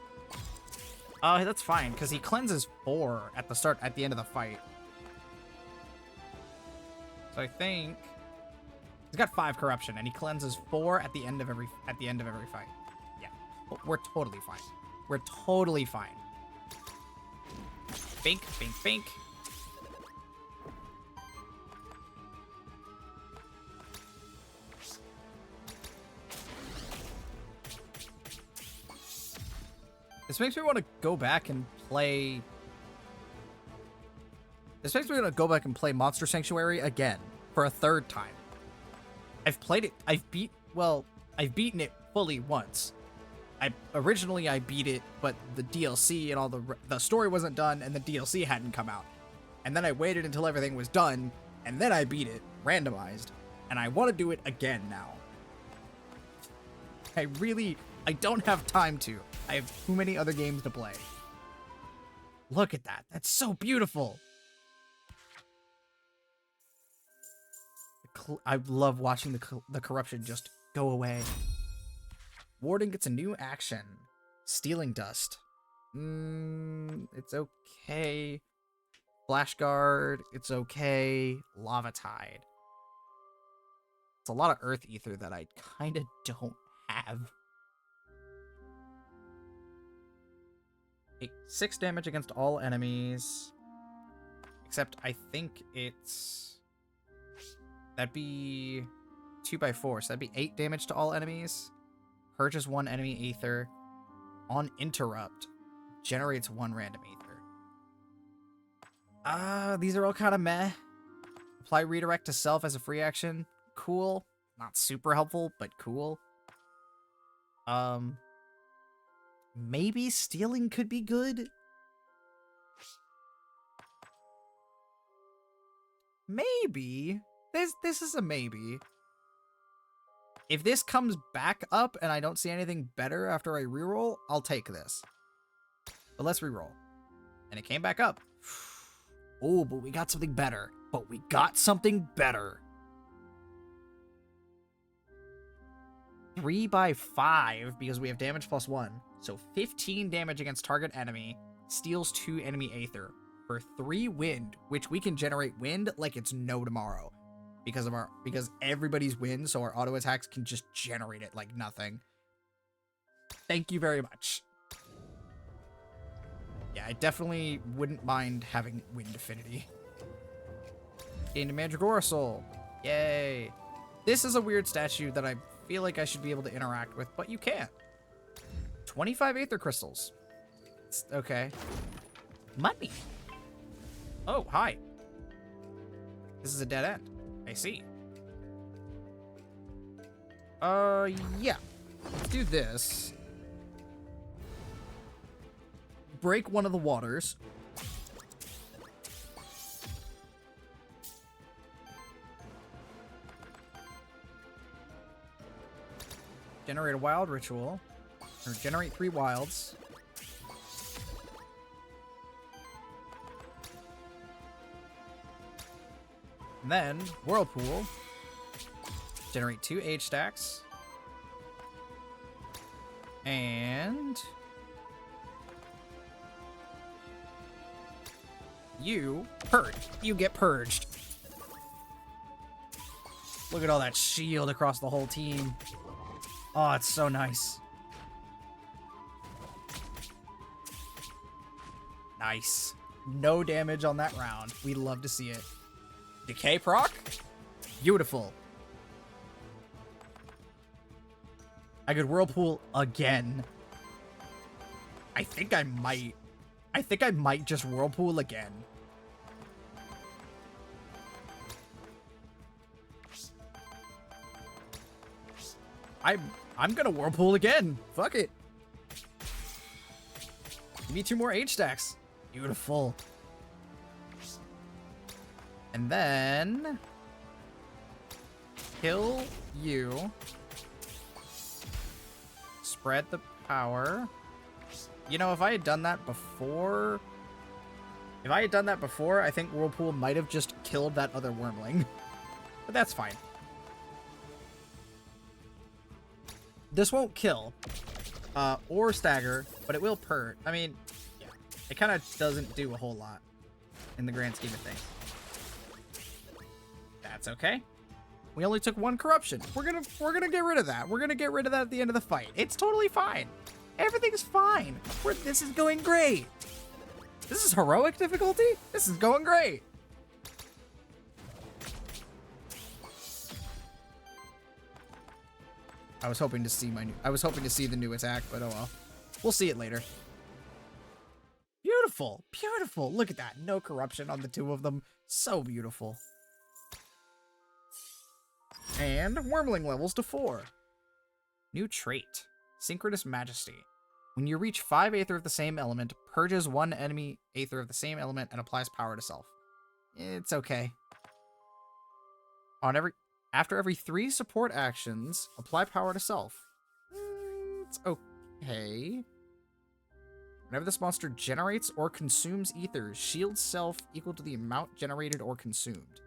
That's fine, because he cleanses 4 at the end of the fight. So I think he's got 5 corruption, and he cleanses 4 at the end of every fight. Yeah, we're totally fine. We're totally fine. Bink, bink, bink. This makes me want to go back and play... This makes me want to go back and play Monster Sanctuary again for a 3rd time. I've played it. I've beaten it fully once. originally I beat it, but the DLC and all the story wasn't done, and the DLC hadn't come out. And then I waited until everything was done, and then I beat it, randomized, and I want to do it again now. I don't have time to. I have too many other games to play. Look at that. That's so beautiful. I love watching the corruption just go away. Warden gets a new action. Stealing dust. It's okay. Flash guard. It's okay. Lava tide. It's a lot of earth ether that I kind of don't have. 6 damage against all enemies. Except I think it's... That'd be 2x4, so that'd be 8 damage to all enemies. Purges 1 enemy ether. On interrupt, generates 1 random ether. These are all kind of meh. Apply redirect to self as a free action. Cool. Not super helpful, but cool. Maybe stealing could be good. Maybe. This is a maybe. If this comes back up and I don't see anything better after I reroll, I'll take this. But let's reroll. And it came back up. Oh, but we got something better. 3x5 because we have damage +1. So 15 damage against target enemy. Steals 2 enemy aether. For 3 wind, which we can generate wind like it's no tomorrow. Because everybody's wind, so our auto attacks can just generate it like nothing. Thank you very much. Yeah, I definitely wouldn't mind having wind affinity. Gained a Mandragora Soul. Yay. This is a weird statue that I feel like I should be able to interact with, but you can't. 25 Aether Crystals. Okay. Money. Oh, hi. This is a dead end. I see. Yeah. Let's do this. Break one of the waters. Generate a wild ritual. Or generate 3 wilds. And then, Whirlpool. Generate 2 age stacks. And... You get purged. Look at all that shield across the whole team. Oh, it's so nice. Nice. No damage on that round. We love to see it. Decay proc? Beautiful. I could Whirlpool again. I think I might just Whirlpool again. I'm gonna Whirlpool again. Fuck it. Give me 2 more H stacks. Beautiful. And then kill you. Spread the power. You know, if I had done that before, I think Whirlpool might have just killed that other wormling. But that's fine. This won't kill or stagger, but it will purge. I mean, yeah, it kind of doesn't do a whole lot in the grand scheme of things. That's okay. We only took 1 corruption. We're gonna get rid of that. We're gonna get rid of that at the end of the fight. It's totally fine. Everything's fine. This is going great. This is heroic difficulty? This is going great. I was hoping to see the new attack, but oh well. We'll see it later. Beautiful. Beautiful. Look at that. No corruption on the 2 of them. So beautiful. And Wormling levels to 4. New trait. Synchronous Majesty. When you reach 5 Aether of the same element, purges 1 enemy Aether of the same element and applies power to self. It's okay. After every 3 support actions, apply power to self. It's okay. Whenever this monster generates or consumes ether, shield self equal to the amount generated or consumed.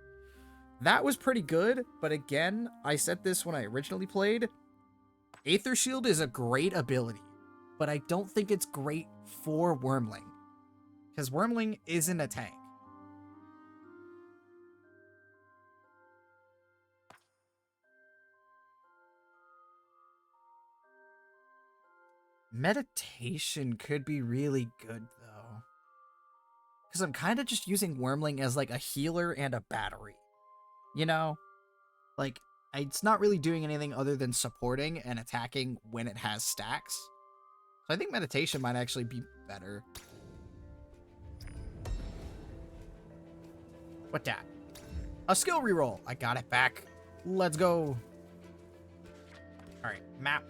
That was pretty good, but again, I said this when I originally played. Aether Shield is a great ability, but I don't think it's great for Wormling, because Wormling isn't a tank. Meditation could be really good, though. Because I'm kind of just using Wormling as, like, a healer and a battery. You know? Like, it's not really doing anything other than supporting and attacking when it has stacks. So I think Meditation might actually be better. What that? A skill reroll. I got it back. Let's go. Alright, map.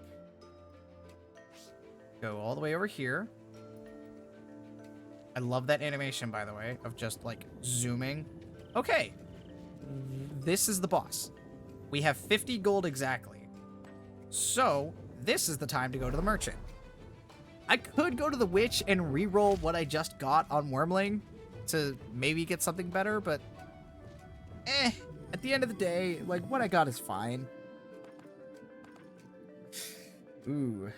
Go all the way over here. I love that animation, by the way, of just, like, zooming. Okay. This is the boss. We have 50 gold exactly. So, this is the time to go to the merchant. I could go to the witch and re-roll what I just got on Wormling to maybe get something better, but at the end of the day, like, what I got is fine. Ooh.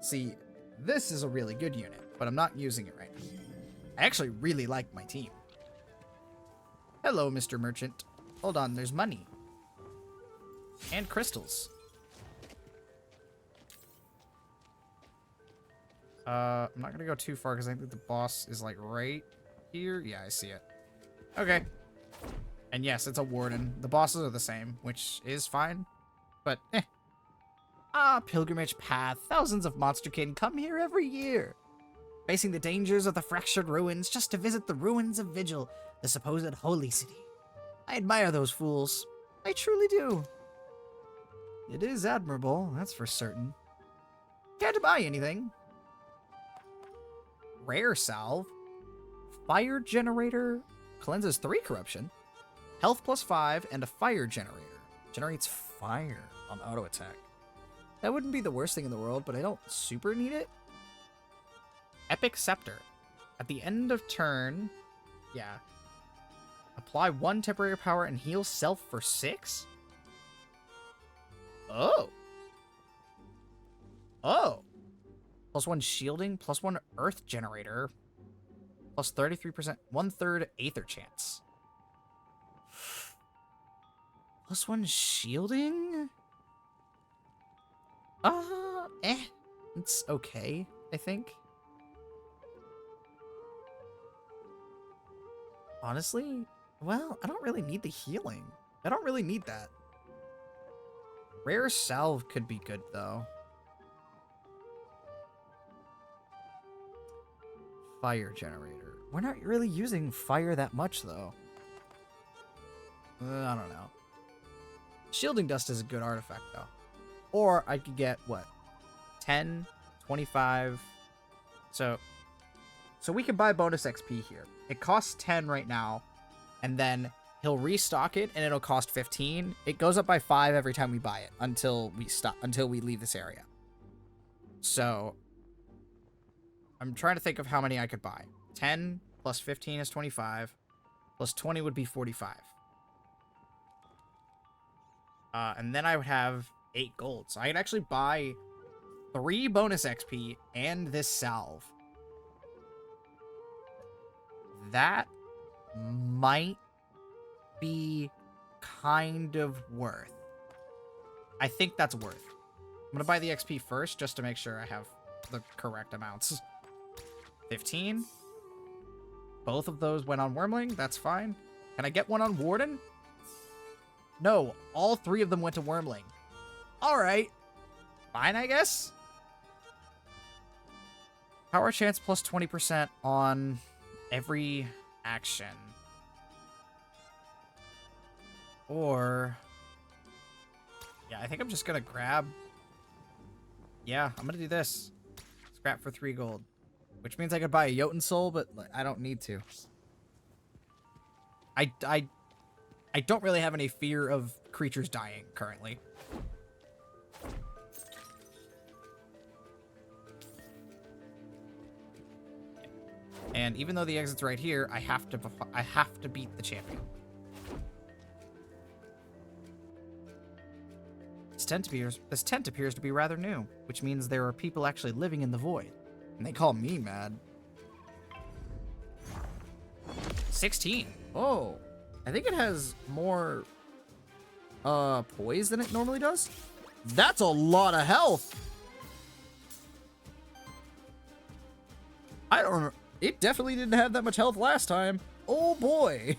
See, this is a really good unit, but I'm not using it right now. I actually really like my team. Hello, Mr. Merchant. Hold on, there's money. And crystals. I'm not gonna go too far because I think the boss is, like, right here. Yeah, I see it. Okay. And yes, it's a warden. The bosses are the same, which is fine. But, pilgrimage path. Thousands of monsterkin come here every year. Facing the dangers of the fractured ruins just to visit the ruins of Vigil, the supposed holy city. I admire those fools. I truly do. It is admirable, that's for certain. Care to buy anything? Rare salve. Fire generator. Cleanses 3 corruption. Health plus 5 and a fire generator. Generates fire on auto attack. That wouldn't be the worst thing in the world, but I don't super need it. Epic Scepter. At the end of turn, yeah. Apply 1 temporary power and heal self for 6? Oh. Oh. Plus 1 shielding, plus 1 earth generator, plus 33%, 1/3 Aether chance. Plus 1 shielding? It's okay, I think. Honestly, well, I don't really need the healing. I don't really need that. Rare salve could be good, though. Fire generator. We're not really using fire that much, though. I don't know. Shielding dust is a good artifact, though. Or I could get, what? 10, 25. So we can buy bonus XP here. It costs 10 right now, and then he'll restock it, and it'll cost 15. It goes up by 5 every time we buy it until we leave this area. So I'm trying to think of how many I could buy. 10 plus 15 is 25. Plus 20 would be 45. And then I would have 8 gold. So I could actually buy 3 bonus XP and this salve. That might be kind of worth. I think that's worth. I'm going to buy the XP first just to make sure I have the correct amounts. 15. Both of those went on Wormling. That's fine. Can I get one on Warden? No, all 3 of them went to Wormling. All right. Fine, I guess. Power chance plus 20% on every action. Or... yeah, I think I'm just going to grab Yeah, I'm gonna do this. Scrap for 3 gold. Which means I could buy a Jotun soul, but I don't need to. I don't really have any fear of creatures dying currently. And even though the exit's right here, I have to beat the champion. This tent appears to be rather new, which means there are people actually living in the void. And they call me mad. 16. Oh, I think it has more poise than it normally does. That's a lot of health. I don't know. It definitely didn't have that much health last time. Oh boy.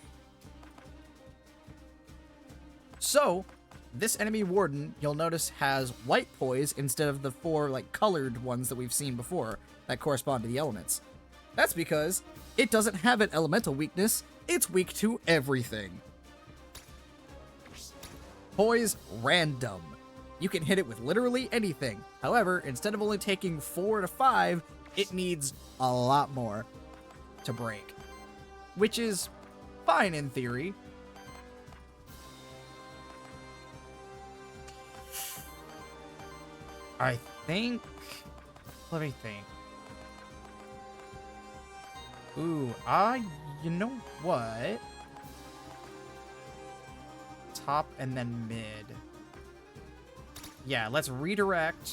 So, this enemy warden, you'll notice, has white poise instead of the 4 like colored ones that we've seen before that correspond to the elements. That's because it doesn't have an elemental weakness. It's weak to everything. Poise random. You can hit it with literally anything. However, instead of only taking 4 to 5, it needs a lot more to break, which is fine in theory. I think, let me think. Ooh, you know what? Top and then mid. Yeah, let's redirect.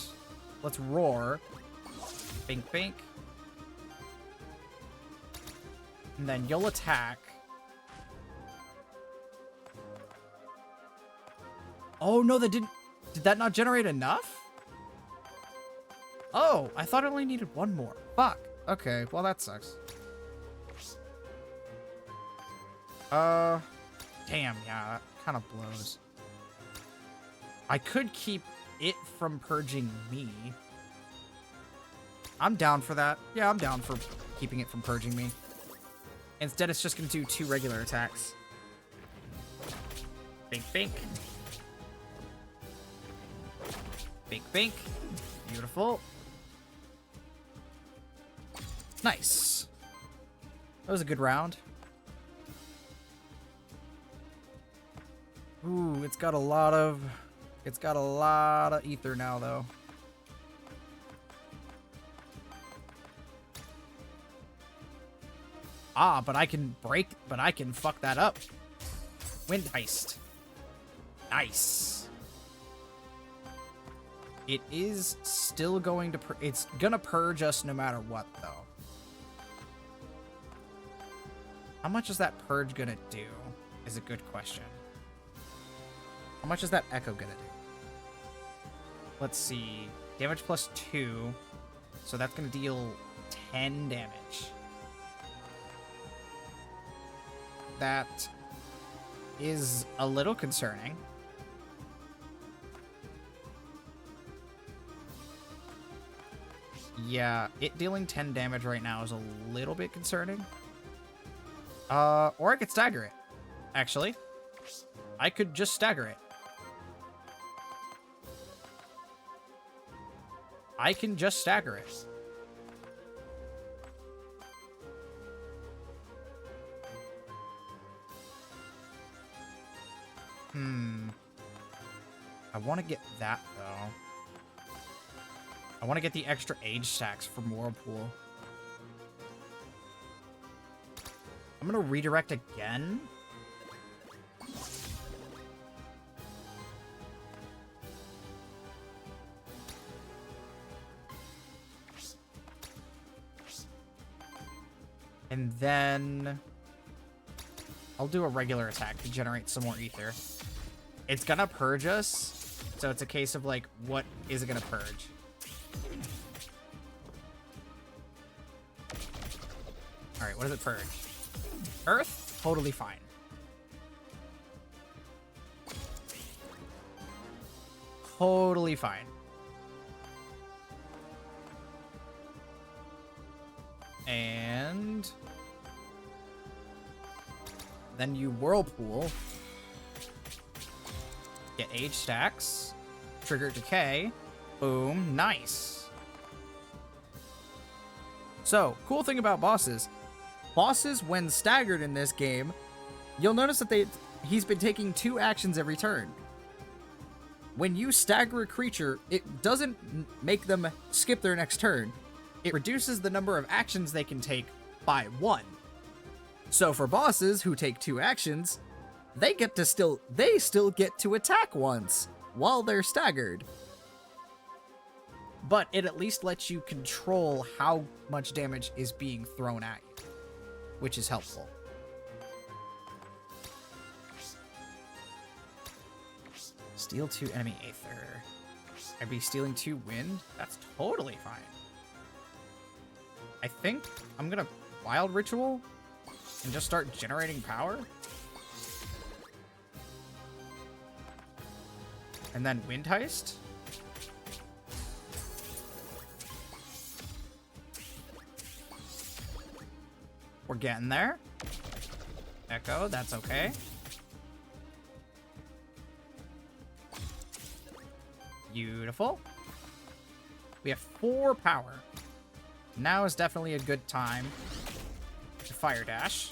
Let's roar. Bink, bink. And then you'll attack. Oh, no, that didn't... Did that not generate enough? Oh, I thought it only needed 1 more. Fuck. Okay, well, that sucks. Damn, yeah, that kind of blows. I could keep it from purging me. I'm down for that. Yeah, I'm down for keeping it from purging me. Instead, it's just going to do 2 regular attacks. Bink, bink. Bink, bink. Beautiful. Nice. That was a good round. Ooh, it's got a lot of ether now, though. Ah, but I can fuck that up. Wind Heist. Nice. It is still going to, it's gonna purge us no matter what, though. How much is that purge gonna do, is a good question. How much is that echo gonna do? Let's see. Damage plus 2. So that's gonna deal 10 damage. That is a little concerning. Yeah, it dealing 10 damage right now is a little bit concerning. Or I could stagger it, actually. I could just stagger it. I can just stagger it. I want to get that, though. I want to get the extra age stacks from Whirlpool. I'm going to redirect again. And then I'll do a regular attack to generate some more ether. It's gonna purge us, so it's a case of like, what is it gonna purge? All right, what does it purge? Earth? Totally fine. Totally fine. And then you Whirlpool, get age stacks, trigger decay, Boom. Nice. So, cool thing about bosses, when staggered in this game, you'll notice that he's been taking 2 actions every turn. When you stagger a creature, it doesn't make them skip their next turn. It reduces the number of actions they can take by 1. So for bosses who take 2 actions, they still get to attack once while they're staggered. But it at least lets you control how much damage is being thrown at you, which is helpful. Steal 2 enemy Aether. I'd be stealing 2 wind? That's totally fine. I think I'm gonna Wild Ritual and just start generating power. And then Wind Heist. We're getting there. Echo, that's okay. Beautiful. We have 4 power. Now is definitely a good time to Fire Dash.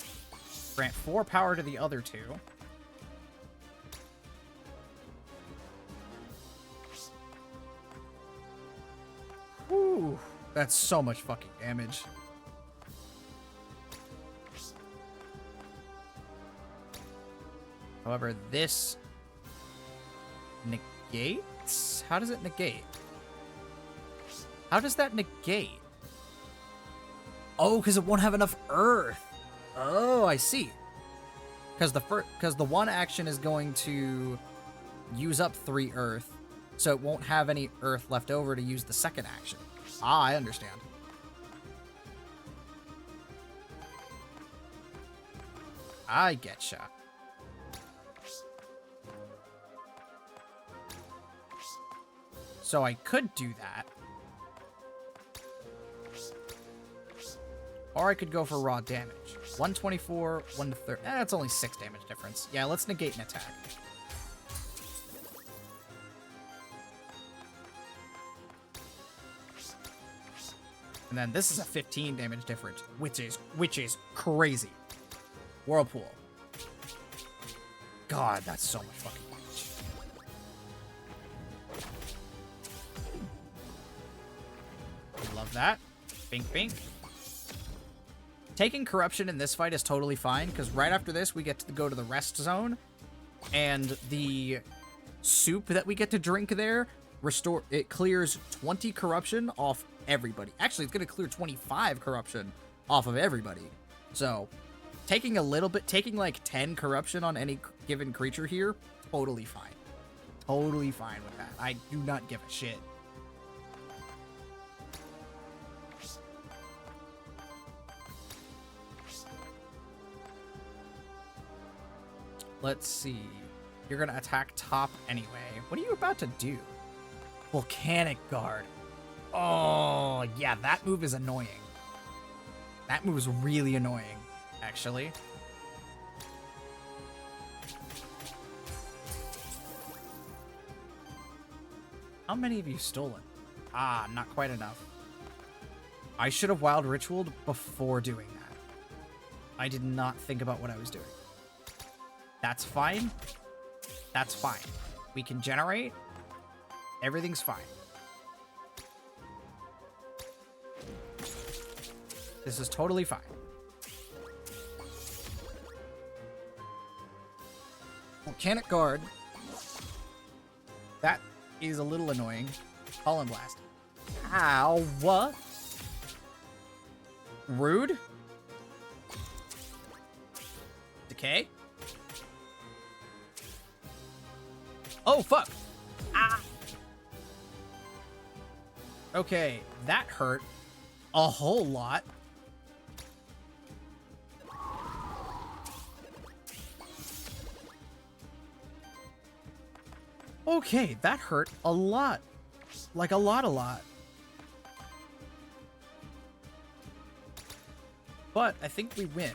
Grant 4 power to the other 2. Whew. That's so much fucking damage. However, this negates? How does it negate? How does that negate? Oh, because it won't have enough earth. Oh, I see. Because the one action is going to use up 3 earth, so it won't have any earth left over to use the second action. Ah, I understand. I getcha. So I could do that. Or I could go for raw damage. 124, 1 to 30. That's only 6 damage difference. Yeah, let's negate an attack. And then this is a 15 damage difference, which is crazy. Whirlpool. God, that's so much fucking damage. Love that. Bink, bink. Taking Corruption in this fight is totally fine, because right after this, we get to go to the rest zone, and the soup that we get to drink there, it clears 20 Corruption off everybody. Actually, it's going to clear 25 Corruption off of everybody. So, taking a little bit, taking like 10 Corruption on any given creature here, totally fine. Totally fine with that. I do not give a shit. Let's see. You're going to attack top anyway. What are you about to do? Volcanic Guard. Oh, yeah, that move is annoying. That move is really annoying, actually. How many have you stolen? Ah, not quite enough. I should have Wild Ritualed before doing that. I did not think about what I was doing. That's fine. That's fine. We can generate. Everything's fine. This is totally fine. Volcanic Guard. That is a little annoying. Pollen Blast. Ow, what? Rude? Decay? Oh, fuck. Ah. Okay, that hurt a whole lot. Okay, that hurt a lot. Like a lot. But I think we win.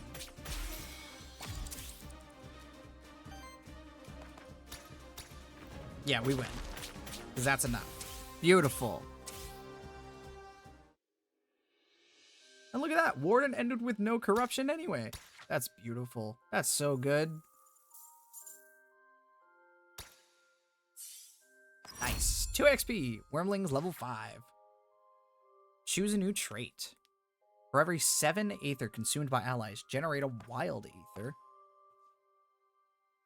Yeah, we win. Because that's enough. Beautiful. And look at that. Warden ended with no corruption anyway. That's beautiful. That's so good. Nice. 2 XP. Wormlings level 5. Choose a new trait. For every 7 Aether consumed by allies, generate a wild Aether.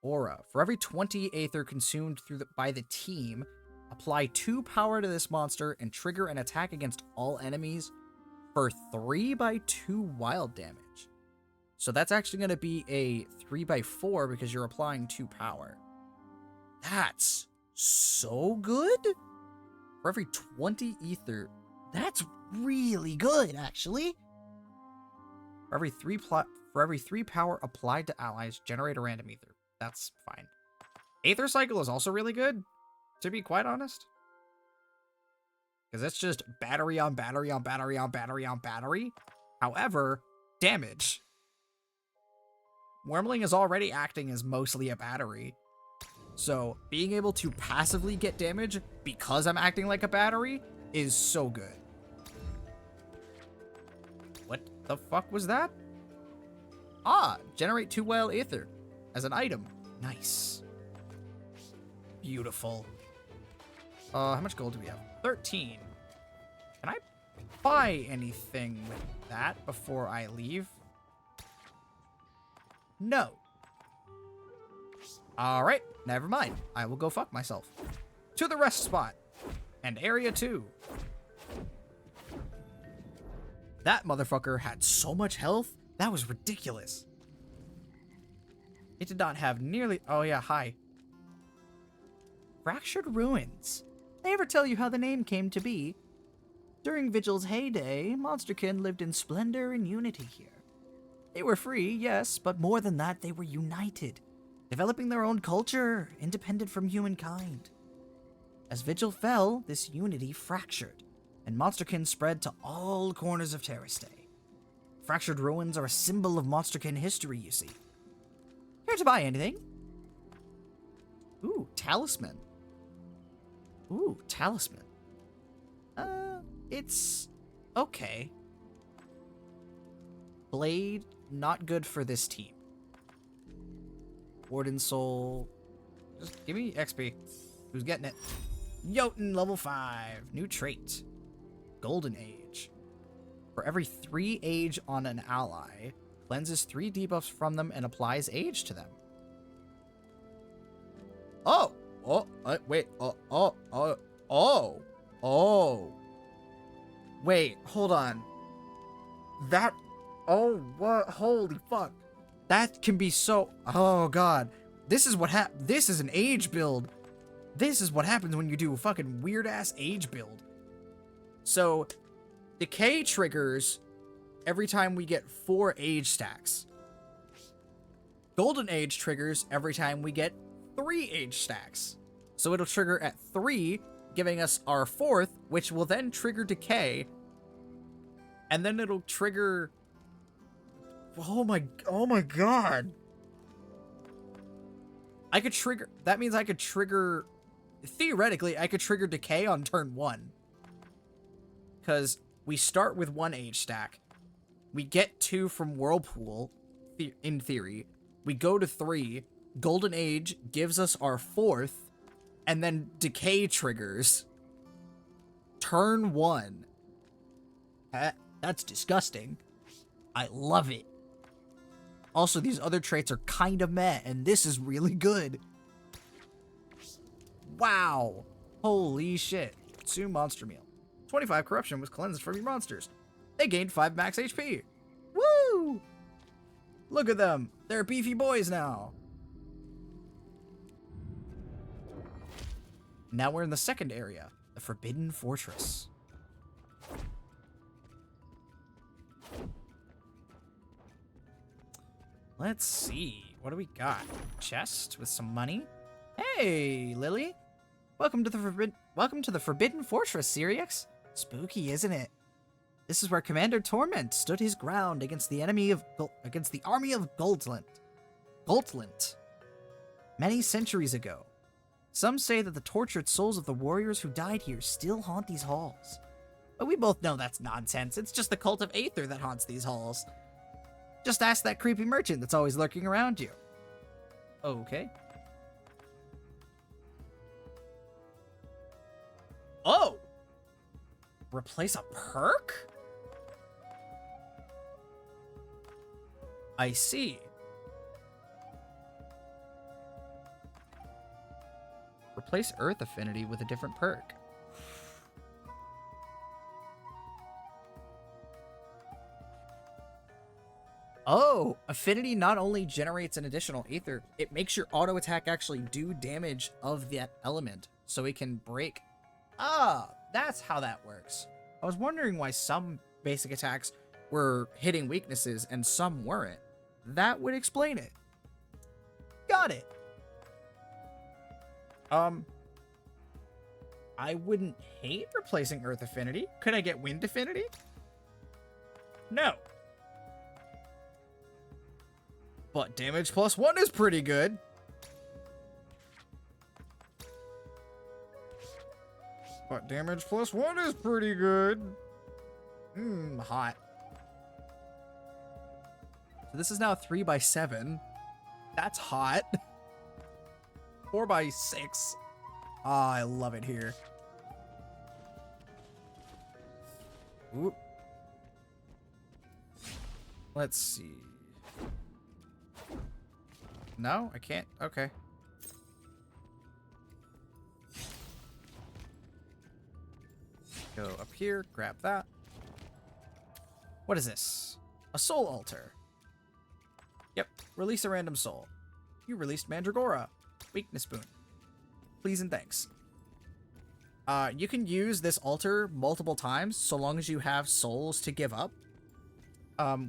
Aura. For every 20 Aether consumed by the team, apply 2 power to this monster and trigger an attack against all enemies for 3/2 wild damage. So that's actually going to be a 3/4 because you're applying 2 power. That's so good. For every 20 Aether, that's really good, actually. For every 3 power applied to allies, generate a random Aether. That's fine. Aether Cycle is also really good, to be quite honest. Because it's just battery on battery on battery on battery on battery. However, damage. Wormling is already acting as mostly a battery. So being able to passively get damage because I'm acting like a battery is so good. What the fuck was that? Ah, generate 2 wild Aether as an item. Nice. Beautiful. How much gold do we have? 13. Can I buy anything with that before I leave? No. Alright, never mind. I will go fuck myself. To the rest spot. And area 2. That motherfucker had so much health. That was ridiculous. It did not have nearly... Oh yeah, hi. Fractured Ruins. They ever tell you how the name came to be? During Vigil's heyday, Monsterkin lived in splendor and unity here. They were free, yes, but more than that, they were united, developing their own culture, independent from humankind. As Vigil fell, this unity fractured, and Monsterkin spread to all corners of Terrastay. Fractured Ruins are a symbol of Monsterkin history, you see. Care to buy anything? Ooh, Talisman. Ooh, Talisman. It's okay. Blade, not good for this team. Warden Soul. Just give me XP. Who's getting it? Jotun, level 5. New trait. Golden Age. For every 3 age on an ally, cleanses 3 debuffs from them and applies age to them. Oh! Wait. Wait, hold on. That... Oh, what? Holy fuck. That can be so... Oh, God. This is what This is an age build. This is what happens when you do a fucking weird-ass age build. So, decay triggers every time we get 4 age stacks. Golden Age triggers every time we get 3 age stacks. So it'll trigger at 3, giving us our 4th, which will then trigger decay. And then it'll trigger... Oh my god. I could trigger... That means I could trigger... Theoretically, I could trigger decay on turn 1. Because we start with 1 age stack. We get 2 from Whirlpool, in theory. We go to 3. Golden Age gives us our 4th. And then decay triggers. Turn 1. That's disgusting. I love it. Also, these other traits are kind of meh, and this is really good. Wow. Holy shit. Consume monster meal. 25 corruption was cleansed from your monsters. They gained 5 max HP. Woo! Look at them. They're beefy boys now. Now we're in the second area, the Forbidden Fortress. Let's see. What do we got? Chest with some money. Hey, Lily. Welcome to the Forbidden Fortress, Syriax. Spooky, isn't it? This is where Commander Torment stood his ground against the army of Gultlint. Many centuries ago. Some say that the tortured souls of the warriors who died here still haunt these halls. But we both know that's nonsense. It's just the cult of Aether that haunts these halls. Just ask that creepy merchant that's always lurking around you. Okay. Oh! Replace a perk? I see. Replace Earth Affinity with a different perk. Oh, Affinity not only generates an additional Aether, it makes your auto attack actually do damage of that element, so it can break. Ah, that's how that works. I was wondering why some basic attacks were hitting weaknesses and some weren't. That would explain it. Got it. I wouldn't hate replacing Earth Affinity. Could I get Wind Affinity? No. But damage +1 is pretty good. But damage +1 is pretty good. Hot. So this is now 3x7. That's hot. 4x6. Ah, I love it here. Oop. Let's see. No, I can't. Okay. Go up here, grab that. What is this? A soul altar. Yep, release a random soul. You released Mandragora. Weakness boon. Please and thanks. You can use this altar multiple times so long as you have souls to give up.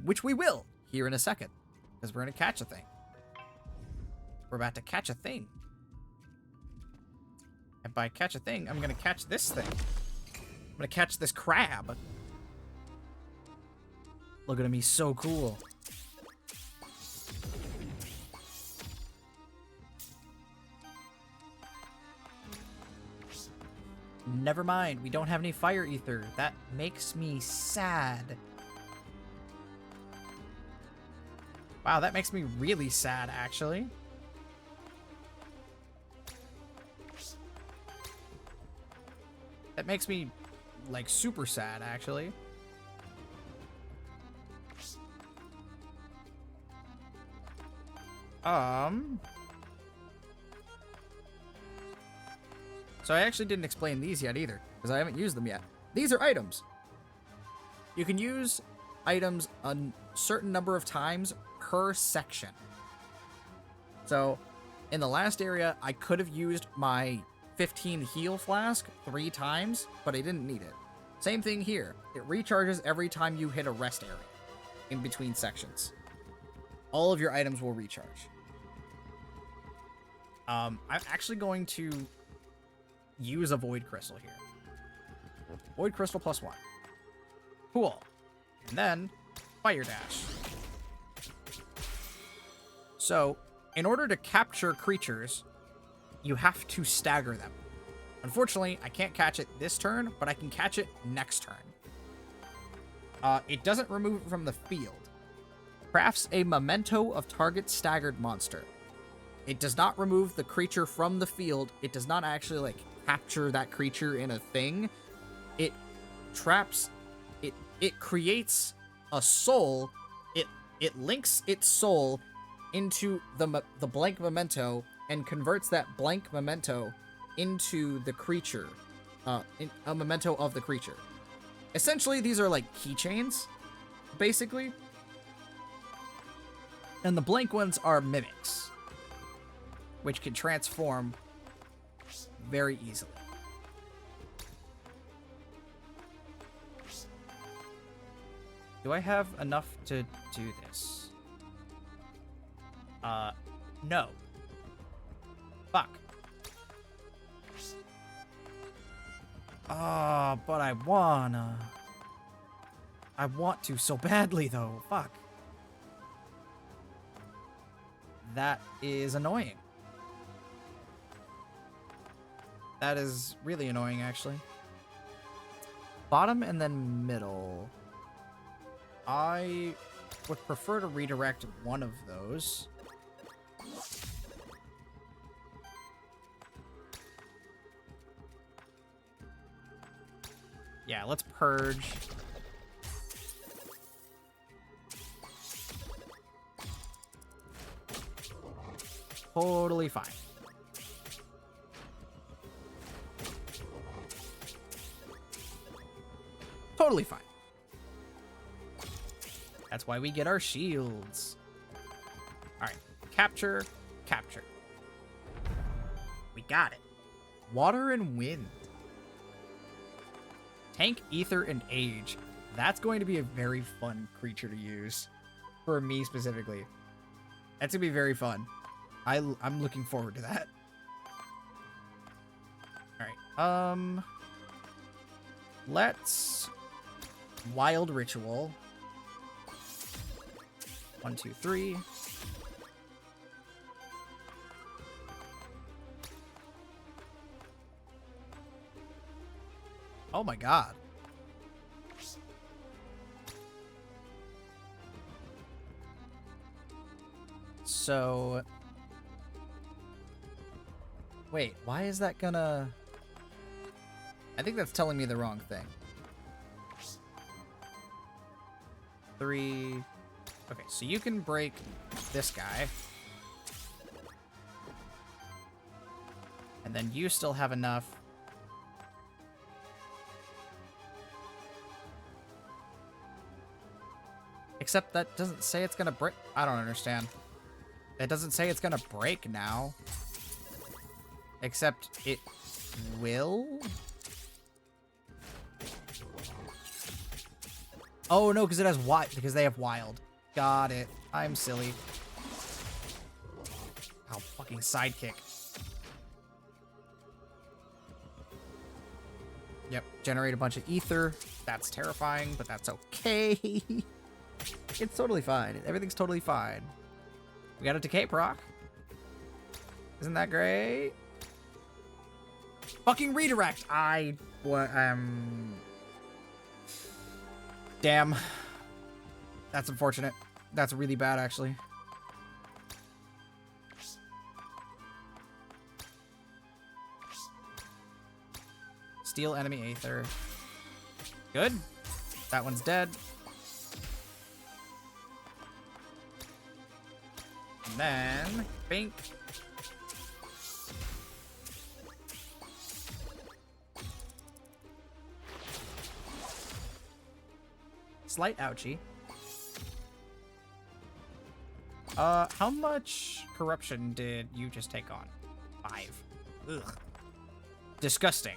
Which we will here in a second. Because we're going to catch a thing. We're about to catch a thing. And by catch a thing, I'm going to catch this thing. I'm going to catch this crab. Look at him, he's so cool. Never mind, we don't have any fire ether. That makes me sad. Wow, that makes me really sad, actually. That makes me, like, super sad, actually. So I actually didn't explain these yet either, because I haven't used them yet. These are items. You can use items a certain number of times per section. So in the last area, I could have used my 15 heal flask 3 times, but I didn't need it. Same thing here. It recharges every time you hit a rest area in between sections. All of your items will recharge. I'm actually going to use a Void Crystal here. Void Crystal +1. Cool. And then Fire Dash. So, in order to capture creatures, you have to stagger them. Unfortunately, I can't catch it this turn, but I can catch it next turn. It doesn't remove it from the field. Crafts a memento of target staggered monster. It does not remove the creature from the field. It does not actually, like, capture that creature in a thing. It traps... It creates a soul. It links its soul into the blank memento and converts that blank memento into the creature. A memento of the creature. Essentially, these are like keychains, basically. And the blank ones are mimics, which can transform very easily. Do I have enough to do this? No. Fuck. Oh, but I wanna. I want to so badly, though. Fuck. That is annoying. That is really annoying, actually. Bottom and then middle. I would prefer to redirect one of those. Yeah, let's purge. Totally fine. Totally fine. That's why we get our shields. Alright. Capture. Capture. We got it. Water and wind. Tank, ether, and age. That's going to be a very fun creature to use. For me specifically. That's going to be very fun. I'm looking forward to that. Alright. Let's... Wild Ritual. 1, 2, 3. Oh my god. So... Wait, why is that gonna... I think that's telling me the wrong thing. 3... Okay, so you can break this guy. And then you still have enough. Except that doesn't say it's gonna break. I don't understand. It doesn't say it's gonna break now. Except it will? Oh no, because it has because they have wild. Got it. I'm silly. Oh, fucking sidekick. Yep, generate a bunch of ether. That's terrifying, but that's okay. It's totally fine. Everything's totally fine. We got a decay proc. Isn't that great? Fucking redirect. Damn. That's unfortunate. That's really bad, actually. Steal enemy Aether. Good. That one's dead. And then, bink. Slight ouchie. How much corruption did you just take on? 5. Ugh. Disgusting.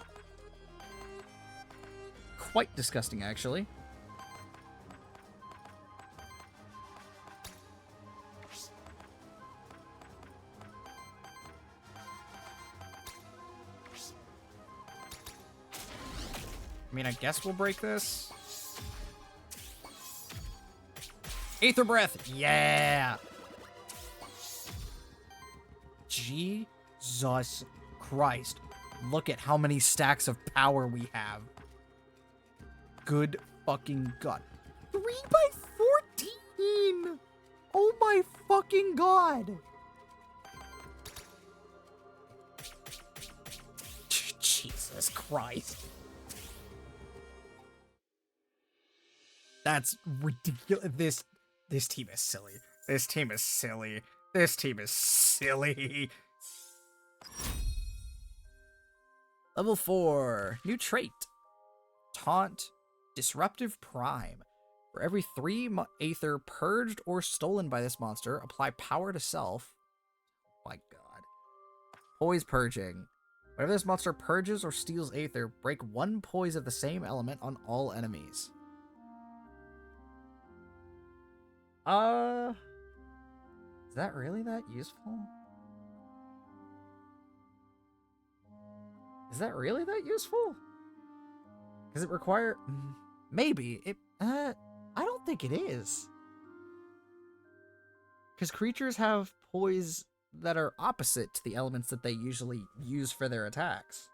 Quite disgusting, actually. I mean, I guess we'll break this. Aether Breath! Yeah! Jesus Christ. Look at how many stacks of power we have. Good fucking god. 3 by 14! Oh my fucking god! Jesus Christ. That's ridiculous. This team is silly. This team is silly. This team is silly. Level 4. New trait. Taunt. Disruptive Prime. For every 3 Aether purged or stolen by this monster, apply power to self. Oh my god. Poise Purging. Whenever this monster purges or steals Aether, break 1 poise of the same element on all enemies. Is that really that useful? Is that really that useful? Does it require... Maybe. I don't think it is. Because creatures have poise that are opposite to the elements that they usually use for their attacks.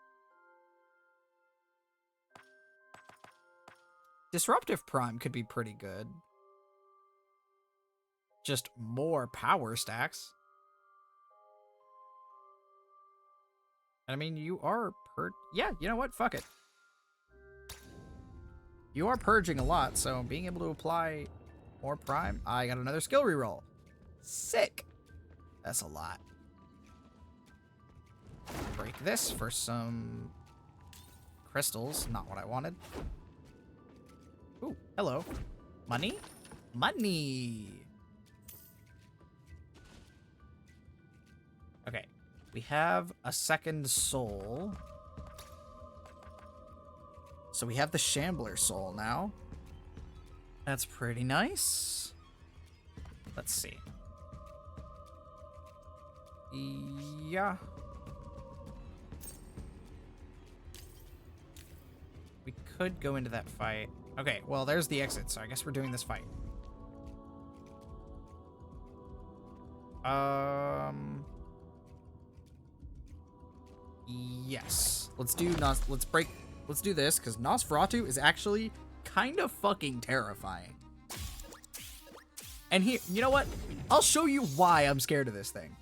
Disruptive Prime could be pretty good. Just more power stacks. I mean, you are yeah, you know what? Fuck it. You are purging a lot, so being able to apply more Prime... I got another skill reroll. Sick. That's a lot. Break this for some crystals. Not what I wanted. Ooh, hello. Money? Money! Okay. We have a second soul. So we have the Shambler soul now. That's pretty nice. Let's see. Yeah. We could go into that fight. Okay, well, there's the exit, so I guess we're doing this fight. Yes. Let's do this, because Nosferatu is actually kind of fucking terrifying. And here, you know what? I'll show you why I'm scared of this thing.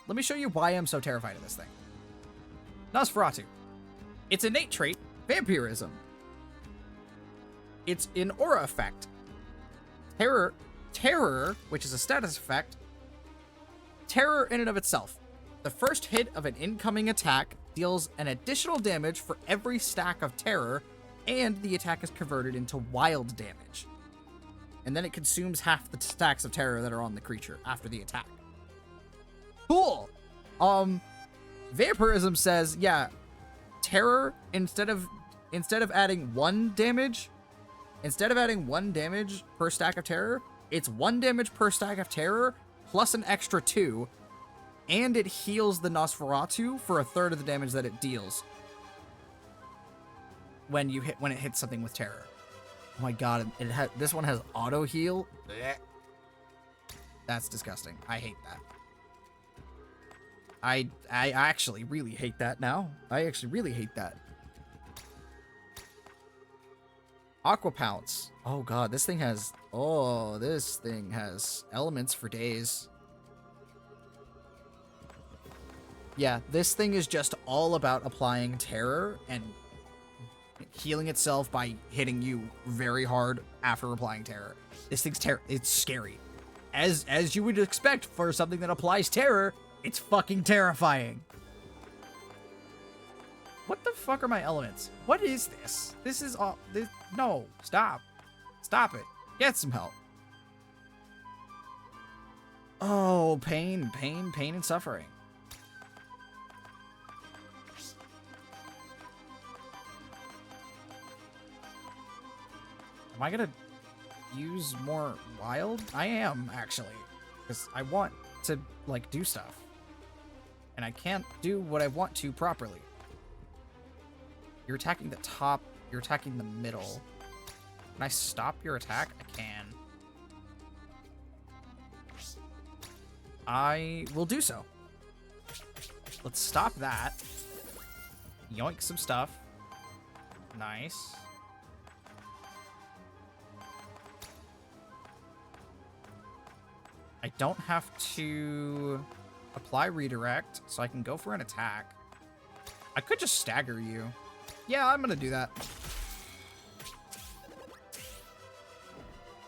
Let me show you why I'm so terrified of this thing. Nosferatu. Its innate trait, vampirism. It's an aura effect. Terror, which is a status effect. Terror in and of itself. The first hit of an incoming attack deals an additional damage for every stack of terror, and the attack is converted into wild damage. And then it consumes half the stacks of terror that are on the creature after the attack. Cool! Vampirism says, yeah, terror, instead of adding 1 damage per stack of terror, it's 1 damage per stack of terror, plus an extra 2, and it heals the Nosferatu for 1/3 of the damage that it deals when it hits something with terror. Oh my god, this one has auto heal. Blech. That's disgusting. I hate that. I actually really hate that now. I actually really hate that. Aqua Pounce. Oh god, this thing has elements for days. Yeah, this thing is just all about applying terror and healing itself by hitting you very hard after applying terror. This thing's it's scary. As you would expect for something that applies terror, it's fucking terrifying. What the fuck are my elements? What is this? This is all... no, stop. Stop it. Get some help. Oh, pain and suffering. Am I gonna use more wild? I am, actually. Because I want to, like, do stuff. And I can't do what I want to properly. You're attacking the top. You're attacking the middle. Can I stop your attack? I can. I will do so. Let's stop that. Yoink some stuff. Nice. I don't have to apply redirect, so I can go for an attack. I could just stagger you. Yeah, I'm gonna do that.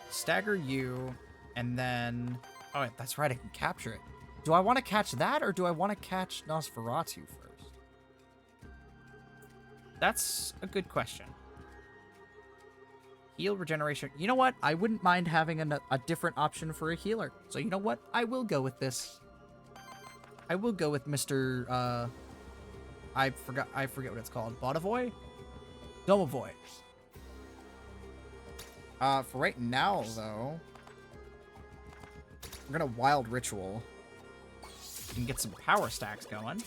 Stagger you, and then... oh, that's right, I can capture it. Do I want to catch that, or do I want to catch Nosferatu first? That's a good question. Heal regeneration. You know what? I wouldn't mind having a different option for a healer. So you know what? I will go with this. I will go with Mr. I forget what it's called. Bodavoy? Domovoy. For right now, though, we're gonna Wild Ritual. We can get some power stacks going.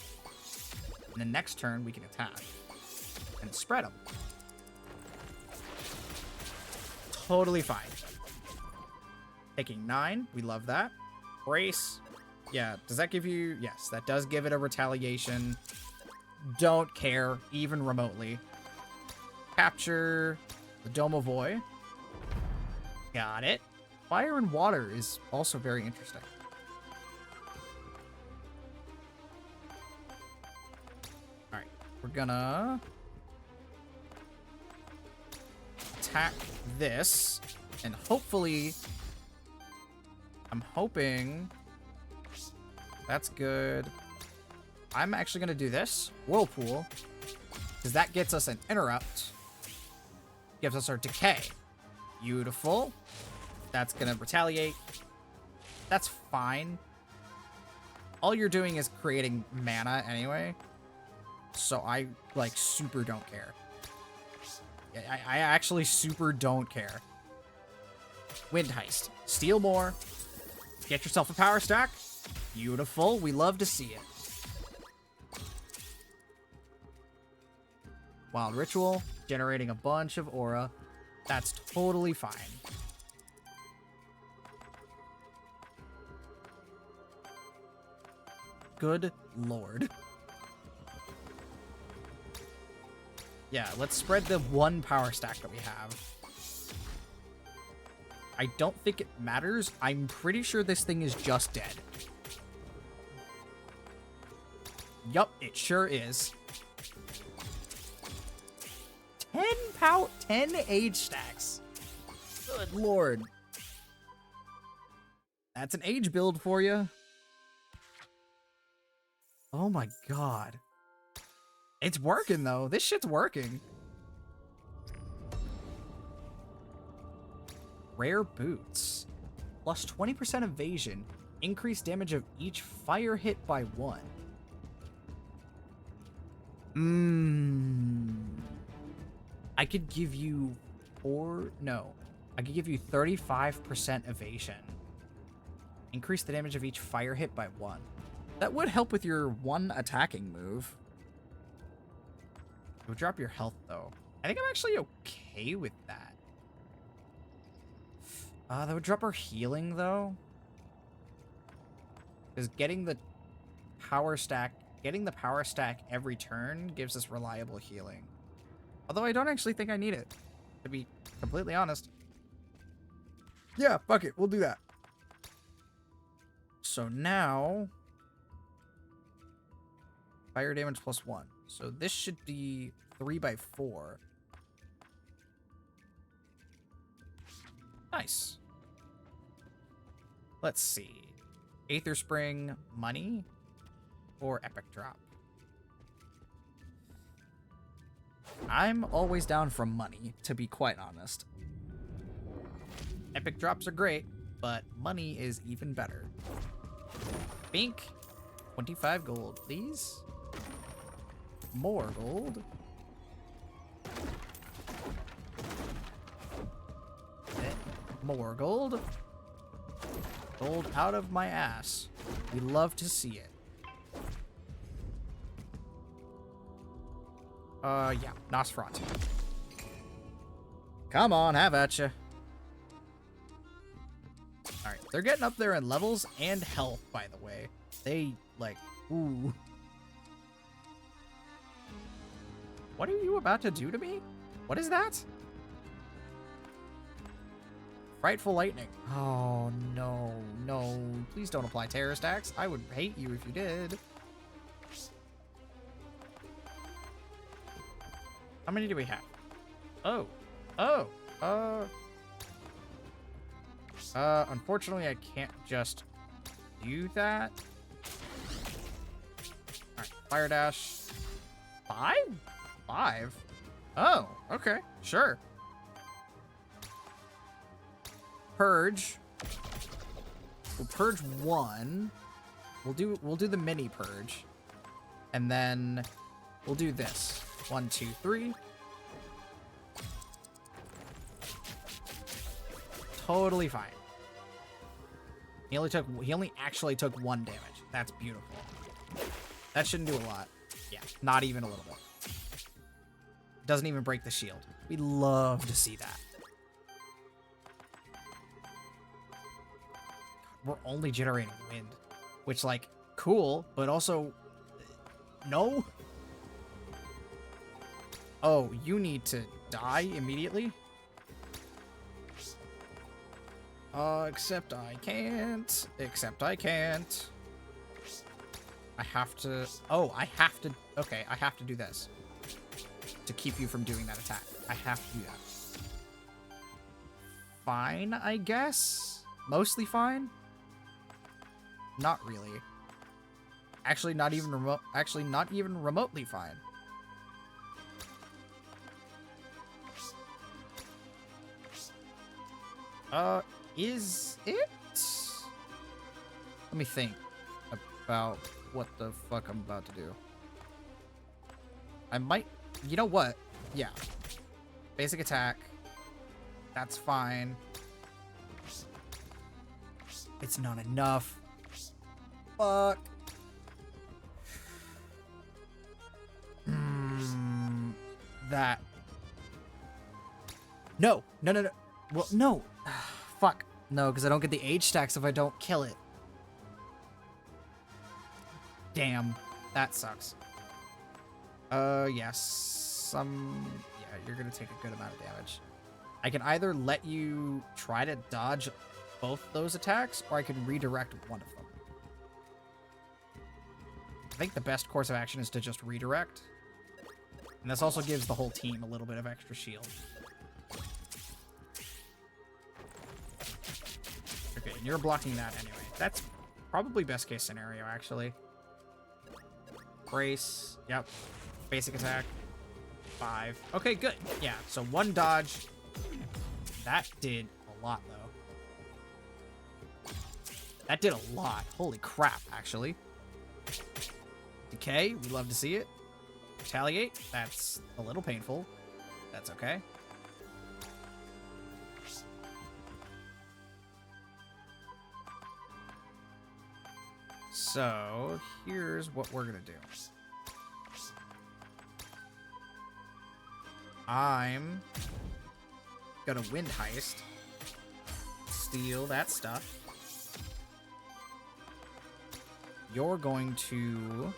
And then next turn, we can attack. And spread them. Totally fine. Taking 9. We love that. Brace. Yeah, does that give you... yes, that does give it a retaliation. Don't care, even remotely. Capture. The Domovoy. Got it. Fire and water is also very interesting. Alright, we're gonna attack this, and hopefully, I'm hoping that's good. I'm actually gonna do this, Whirlpool, because that gets us an interrupt, gives us our decay. Beautiful. That's gonna retaliate. That's fine. All you're doing is creating mana anyway, so I, like, super don't care. I actually super don't care. Wind Heist. Steal more. Get yourself a power stack. Beautiful. We love to see it. Wild Ritual. Generating a bunch of aura. That's totally fine. Good lord. Yeah, let's spread the one power stack that we have. I don't think it matters. I'm pretty sure this thing is just dead. Yup, it sure is. 10 age stacks. Good lord. That's an age build for you. Oh my god. It's working though. This shit's working. Rare boots. Plus 20% evasion. Increased damage of each fire hit by 1. I could give you I could give you 35% evasion. Increase the damage of each fire hit by 1. That would help with your one attacking move. It would drop your health though. I think I'm actually okay with that. That would drop our healing though. Because getting the power stack every turn gives us reliable healing. Although I don't actually think I need it, to be completely honest. Yeah, fuck it, we'll do that. So now, fire damage plus 1. So this should be 3x4. Nice. Let's see. Aether Spring, money, or epic drop? I'm always down for money, to be quite honest. Epic drops are great, but money is even better. Bink. 25 gold, please. More gold. More gold. Gold out of my ass. We love to see it. Yeah, Nosferatu. Come on, have at ya. Alright, they're getting up there in levels and health, by the way. They, like, ooh. What are you about to do to me? What is that? Frightful Lightning. Oh, no, no. Please don't apply terror stacks. I would hate you if you did. How many do we have? Unfortunately, I can't just do that. Alright, Fire Dash. 5? 5? Oh, okay, sure. Purge. We'll purge 1. We'll do the mini purge. And then we'll do this. 1, 2, 3. Totally fine. He only actually took 1 damage. That's beautiful. That shouldn't do a lot. Yeah, not even a little bit. Doesn't even break the shield. We love to see that. We're only generating wind, which, like, cool, but also no. Oh, you need to die immediately? Except I can't. Except I can't. I have to... Oh, I have to... Okay, I have to do this. To keep you from doing that attack. I have to do that. Fine, I guess? Mostly fine? Not really. Actually, not even remote. Actually, not even remotely fine. Is it? Let me think about what the fuck I'm about to do. I might... You know what? Yeah. Basic attack. That's fine. It's not enough. Fuck. That. No. No, no, no. Well, no. Fuck. No, because I don't get the age stacks if I don't kill it. Damn. That sucks. Yes. Yeah, you're gonna take a good amount of damage. I can either let you try to dodge both those attacks, or I can redirect one of them. I think the best course of action is to just redirect. And this also gives the whole team a little bit of extra shield. Okay, and you're blocking that anyway. That's probably best case scenario, actually. Brace. Yep. Basic attack. 5. Okay, good. Yeah, so 1 dodge. That did a lot, though. That did a lot. Holy crap, actually. Decay. We love to see it. Retaliate. That's a little painful. That's okay. So, here's what we're gonna do. I'm gonna wind heist. Steal that stuff. You're going to...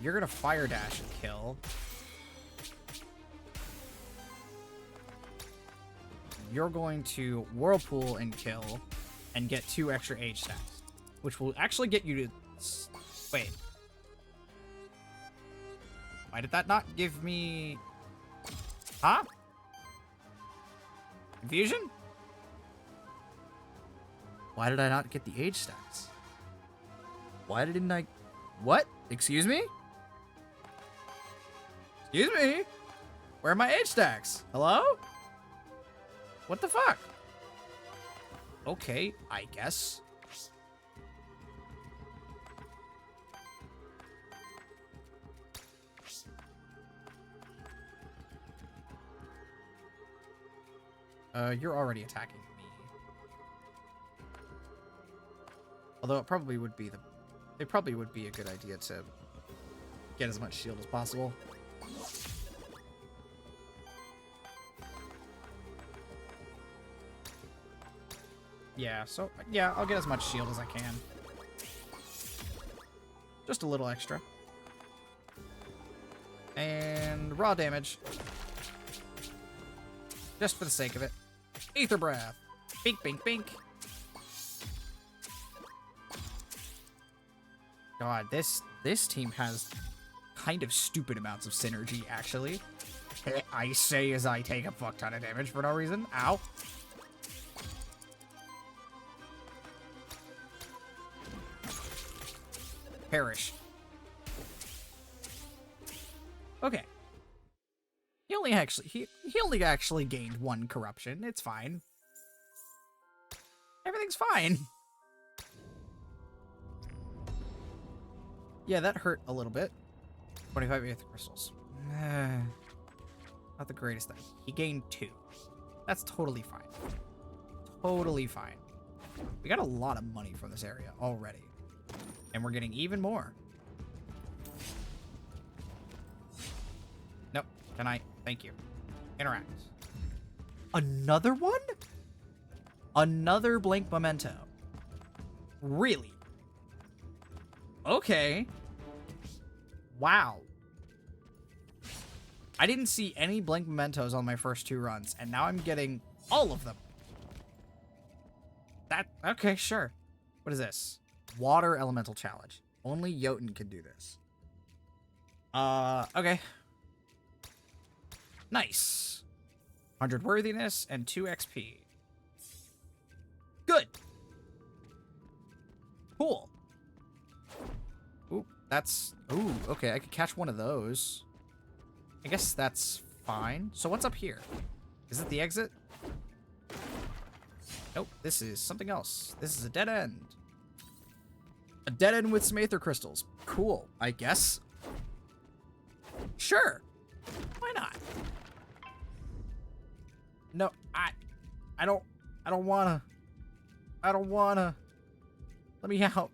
You're gonna fire dash and kill. You're going to whirlpool and kill and get 2 extra age stacks, which will actually get you to... Wait. Why did that not give me... Huh? Confusion? Why did I not get the age stacks? Why didn't I... What? Excuse me? Excuse me? Where are my age stacks? Hello? What the fuck? Okay, I guess. You're already attacking me. Although it probably would be a good idea to get as much shield as possible. Yeah, so, yeah, I'll get as much shield as I can. Just a little extra. And raw damage. Just for the sake of it. Aether Breath. Bink, bink, bink. God, this team has kind of stupid amounts of synergy, actually. I say as I take a fuck ton of damage for no reason. Ow. Perish. Okay. He only actually gained 1 corruption. It's fine. Everything's fine. Yeah, that hurt a little bit. 25 Aether Crystals. Not the greatest thing. He gained 2. That's totally fine. Totally fine. We got a lot of money from this area already. And we're getting even more. Nope. Can I? Thank you. Interact. Another one? Another blank memento. Really? Okay. Wow. I didn't see any blink mementos on my first 2 runs, and now I'm getting all of them. Okay, sure. What is this? Water Elemental Challenge. Only Jotun can do this. Okay. Nice. 100 worthiness and 2 XP. Good. Cool. Ooh, that's... Ooh, okay, I could catch one of those. I guess that's fine. So what's up here? Is it the exit? Nope, this is something else. This is a dead end. A dead end with some Aether crystals. Cool, I guess. Sure. Why not? No, I don't wanna. I don't wanna. Let me out.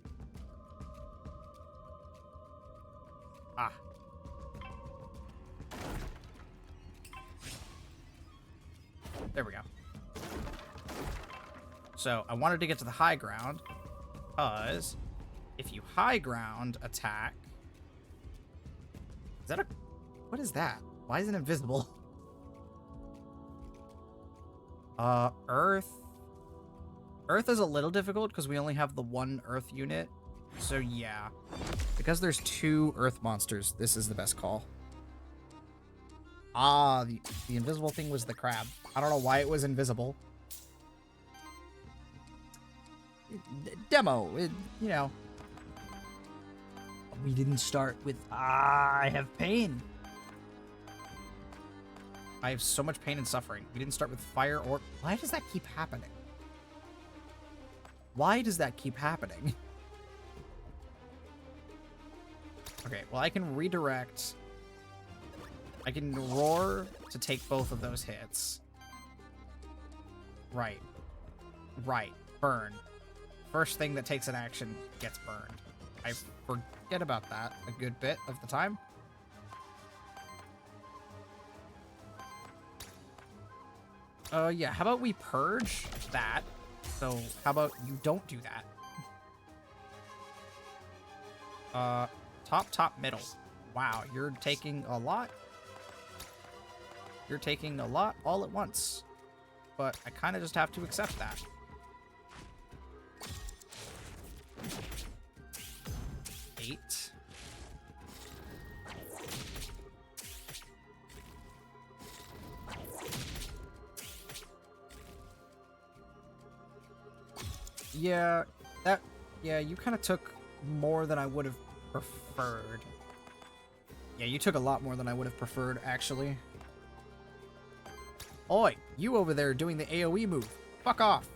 Ah. There we go. So, I wanted to get to the high ground, because if you high ground attack... Is that a... What is that? Why is it invisible? Earth. Earth is a little difficult because we only have the 1 Earth unit. So, yeah. Because there's 2 Earth monsters, this is the best call. Ah, the invisible thing was the crab. I don't know why it was invisible. Demo, you know. We didn't start with, I have pain. I have so much pain and suffering. We didn't start with fire or... Why does that keep happening? Why does that keep happening? Okay, well, I can redirect. I can roar to take both of those hits. Right. Right. Burn. First thing that takes an action gets burned. I forget about that a good bit of the time. Yeah, how about we purge that? So, how about you don't do that? Top, middle. Wow, you're taking a lot. You're taking a lot all at once. But I kind of just have to accept that. Eight. Yeah, you kind of took more than I would have preferred. Yeah, you took a lot more than I would have preferred, actually. Oi, you over there doing the AoE move. Fuck off.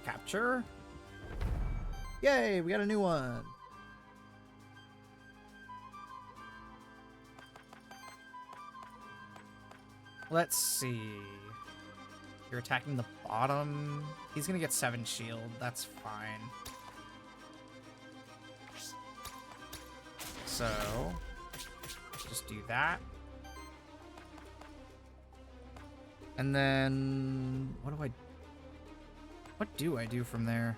Capture. Yay, we got a new one. Let's see. You're attacking the bottom. He's gonna get 7 shield. That's fine. So, just do that. And then, what do I do from there?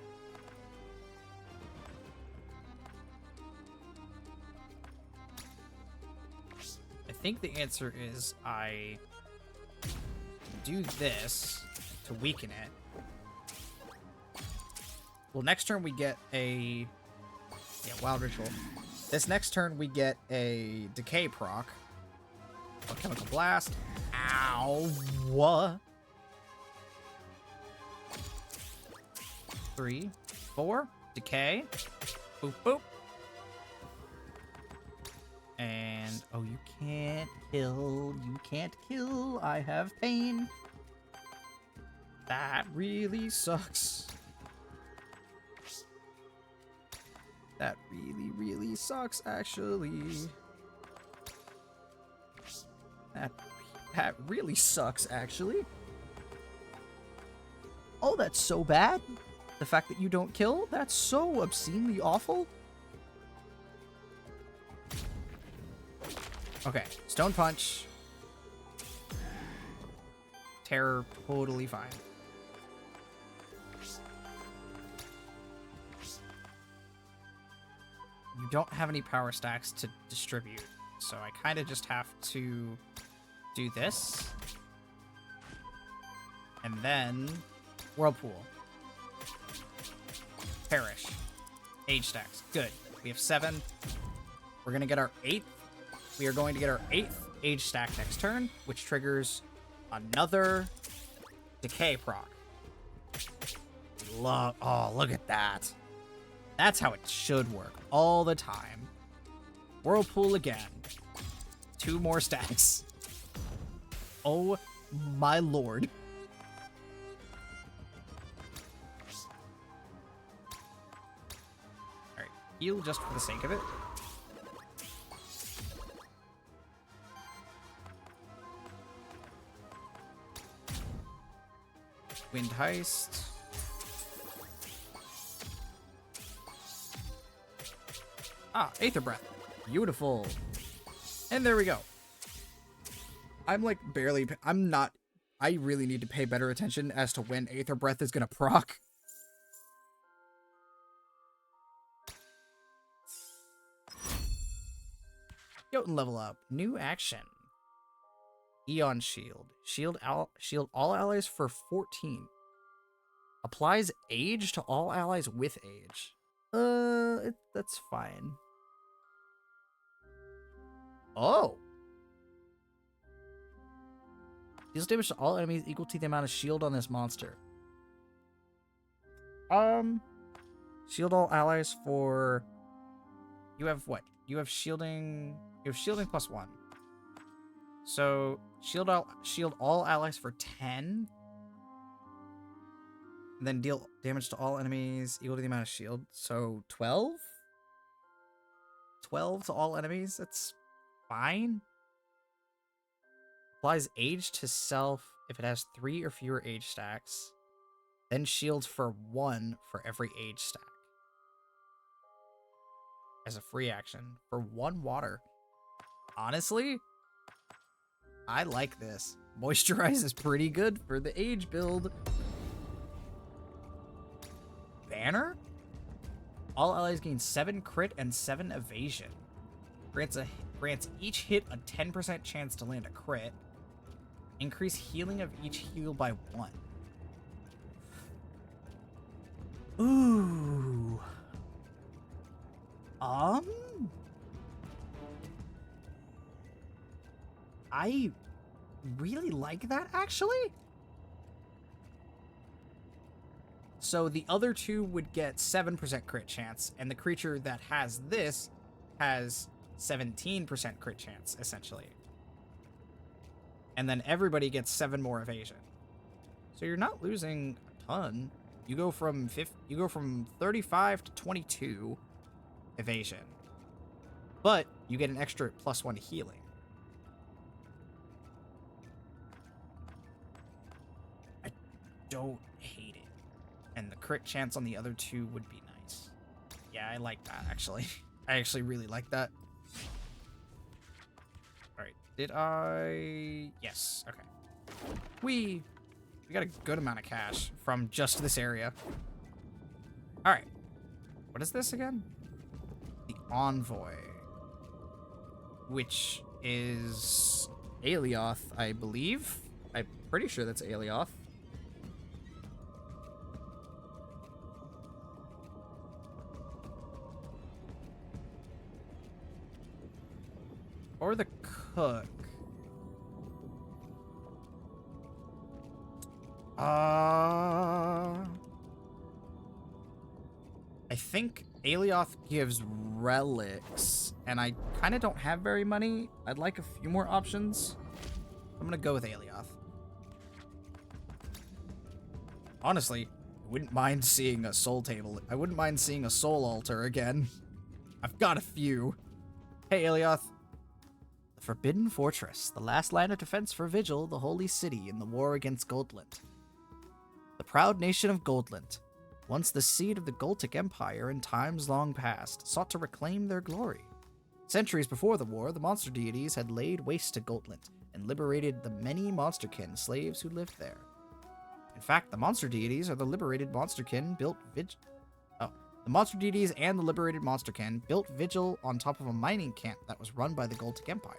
I think the answer is I do this to weaken it. Well, next turn we get a... Yeah, Wild Ritual. This next turn we get a Decay proc. Chemical Blast. Ow. What? 3, 4. Decay. Boop, boop. And, oh, you can't kill. You can't kill. I have pain. That really sucks. That really, really sucks, actually. That really sucks, actually. Oh, that's so bad. The fact that you don't kill, that's so obscenely awful. Okay, Stone Punch. Terror, totally fine. you don't have any power stacks to distribute. So I kind of just have to do this. And then Whirlpool. Perish. Age stacks. Good. We have 7. We're going to get our 8th. We are going to get our 8th age stack next turn, which triggers another decay proc. Oh, look at that. That's how it should work all the time. Whirlpool again. 2 more stacks. Oh my lord. Alright, heal just for the sake of it. Wind Heist. Ah, Aether Breath. Beautiful. And there we go. I'm like barely... I'm not... I really need to pay better attention as to when Aether Breath is going to proc. Jotun level up. New action. Eon Shield. Shield all allies for 14. Applies age to all allies with age. That's fine. Oh. Deals damage to all enemies equal to the amount of shield on this monster. Shield all allies for... You have what? You have shielding... You have shielding +1. So, shield all allies for 10. And then deal damage to all enemies equal to the amount of shield. So, 12? 12 to all enemies? That's fine. Applies age to self if it has 3 or fewer age stacks. Then shields for 1 for every age stack. As a free action for 1 water. Honestly, I like this. Moisturize is pretty good for the age build. Banner? All allies gain 7 crit and 7 evasion. Grants each hit a 10% chance to land a crit. Increase healing of each heal by 1. Ooh. I really like that, actually. So the other 2 would get 7% crit chance, and the creature that has this has 17% crit chance, essentially. And then everybody gets 7 more evasion. So you're not losing a ton. You go from 35 to 22 evasion. But you get an extra +1 healing. I don't hate it. And the crit chance on the other 2 would be nice. Yeah, I like that, actually. I actually really like that. Alright, did I... Yes, okay. We got a good amount of cash from just this area. Alright. What is this again? The Envoy. Which is Aelioth, I believe. I'm pretty sure that's Aelioth. Or the cook. I think Aelioth gives relics, and I kind of don't have very many. I'd like a few more options. I'm gonna go with Aelioth. Honestly, I wouldn't mind seeing a soul table. I wouldn't mind seeing a soul altar again. I've got a few. Hey, Aelioth. The Forbidden Fortress, the last line of defense for Vigil, the holy city in the war against Goldlint. The proud nation of Goldlint, once the seat of the Goltic Empire in times long past, sought to reclaim their glory. Centuries before the war, the monster deities had laid waste to Goldlint and liberated the many monsterkin slaves who lived there. In fact, the monster deities are the liberated monsterkin built The monster deities and the liberated monsterkin built vigil on top of a mining camp that was run by the Goldic Empire.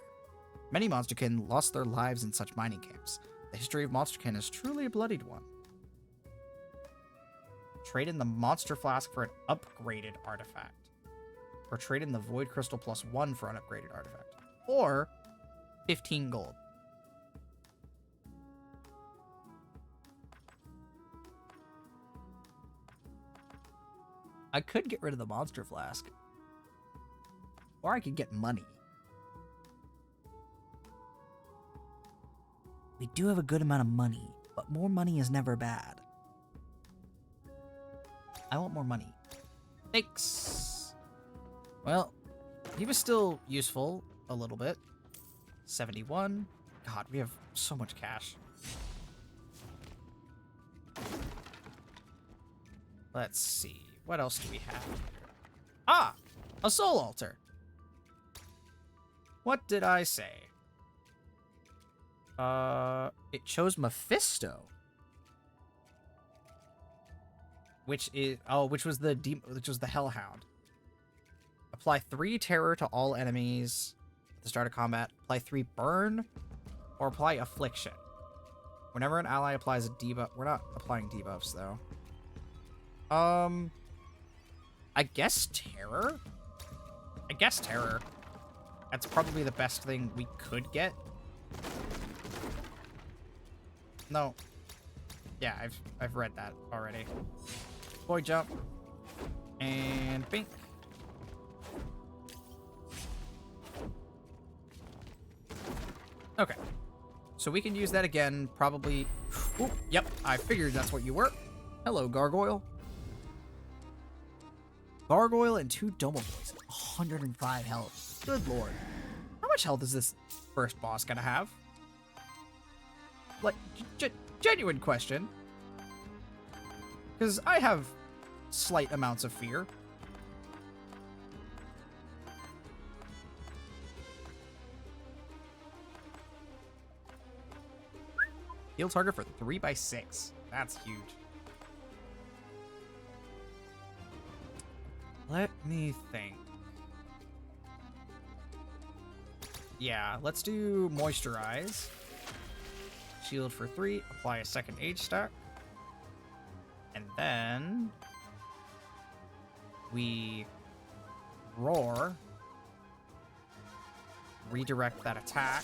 Many monsterkin lost their lives in such mining camps. The history of monsterkin is truly a bloodied one. Trade in the monster flask for an upgraded artifact. Or trade in the void crystal +1 for an upgraded artifact. Or 15 gold. I could get rid of the monster flask. Or I could get money. We do have a good amount of money, but more money is never bad. I want more money. Thanks. Well, he was still useful a little bit. 71. God, we have so much cash. Let's see. What else do we have here? Ah! A soul altar. What did I say? It chose Mephisto. Which was the Hellhound. Apply 3 terror to all enemies at the start of combat. Apply 3 burn, or apply affliction. Whenever an ally applies a debuff, we're not applying debuffs though. I guess terror? I guess terror. That's probably the best thing we could get. No. Yeah, I've read that already. Boy jump. And bink. Okay. So we can use that again, probably. Oop, yep, I figured that's what you were. Hello, Gargoyle. Gargoyle and 2 Domo Boys. 105 health. Good lord. How much health is this first boss gonna have? Like, genuine question. Because I have slight amounts of fear. Heal target for 3x6. That's huge. Let me think. Yeah, let's do Moisturize. Shield for 3. Apply a second age stack. And then we roar. Redirect that attack.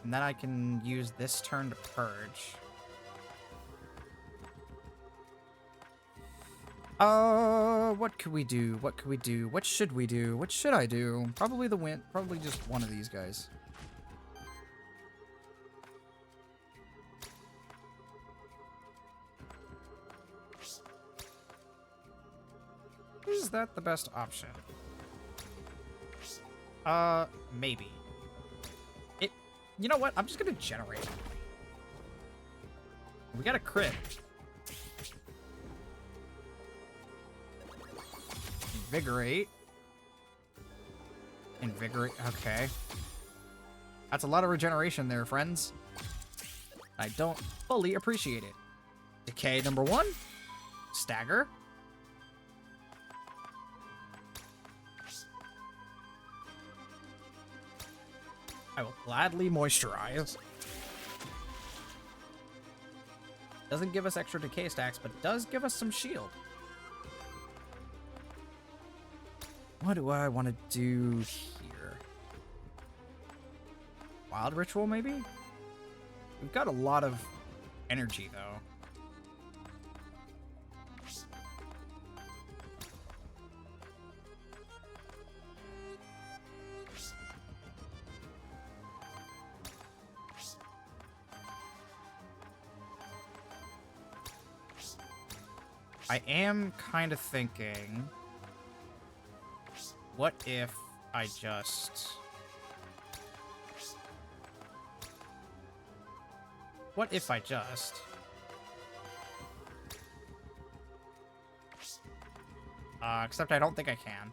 And then I can use this turn to purge. What could we do? What could we do? What should we do? What should I do? Probably the wind. Probably just one of these guys. Is that the best option? Maybe. You know what? I'm just gonna generate. We got a crit. Invigorate. Invigorate. Okay. That's a lot of regeneration there, friends. I don't fully appreciate it. Decay number 1. Stagger. I will gladly moisturize. Doesn't give us extra decay stacks, but does give us some shield. What do I want to do here? Wild Ritual, maybe? We've got a lot of energy, though. I am kind of thinking, what if I just... What if I just... except I don't think I can.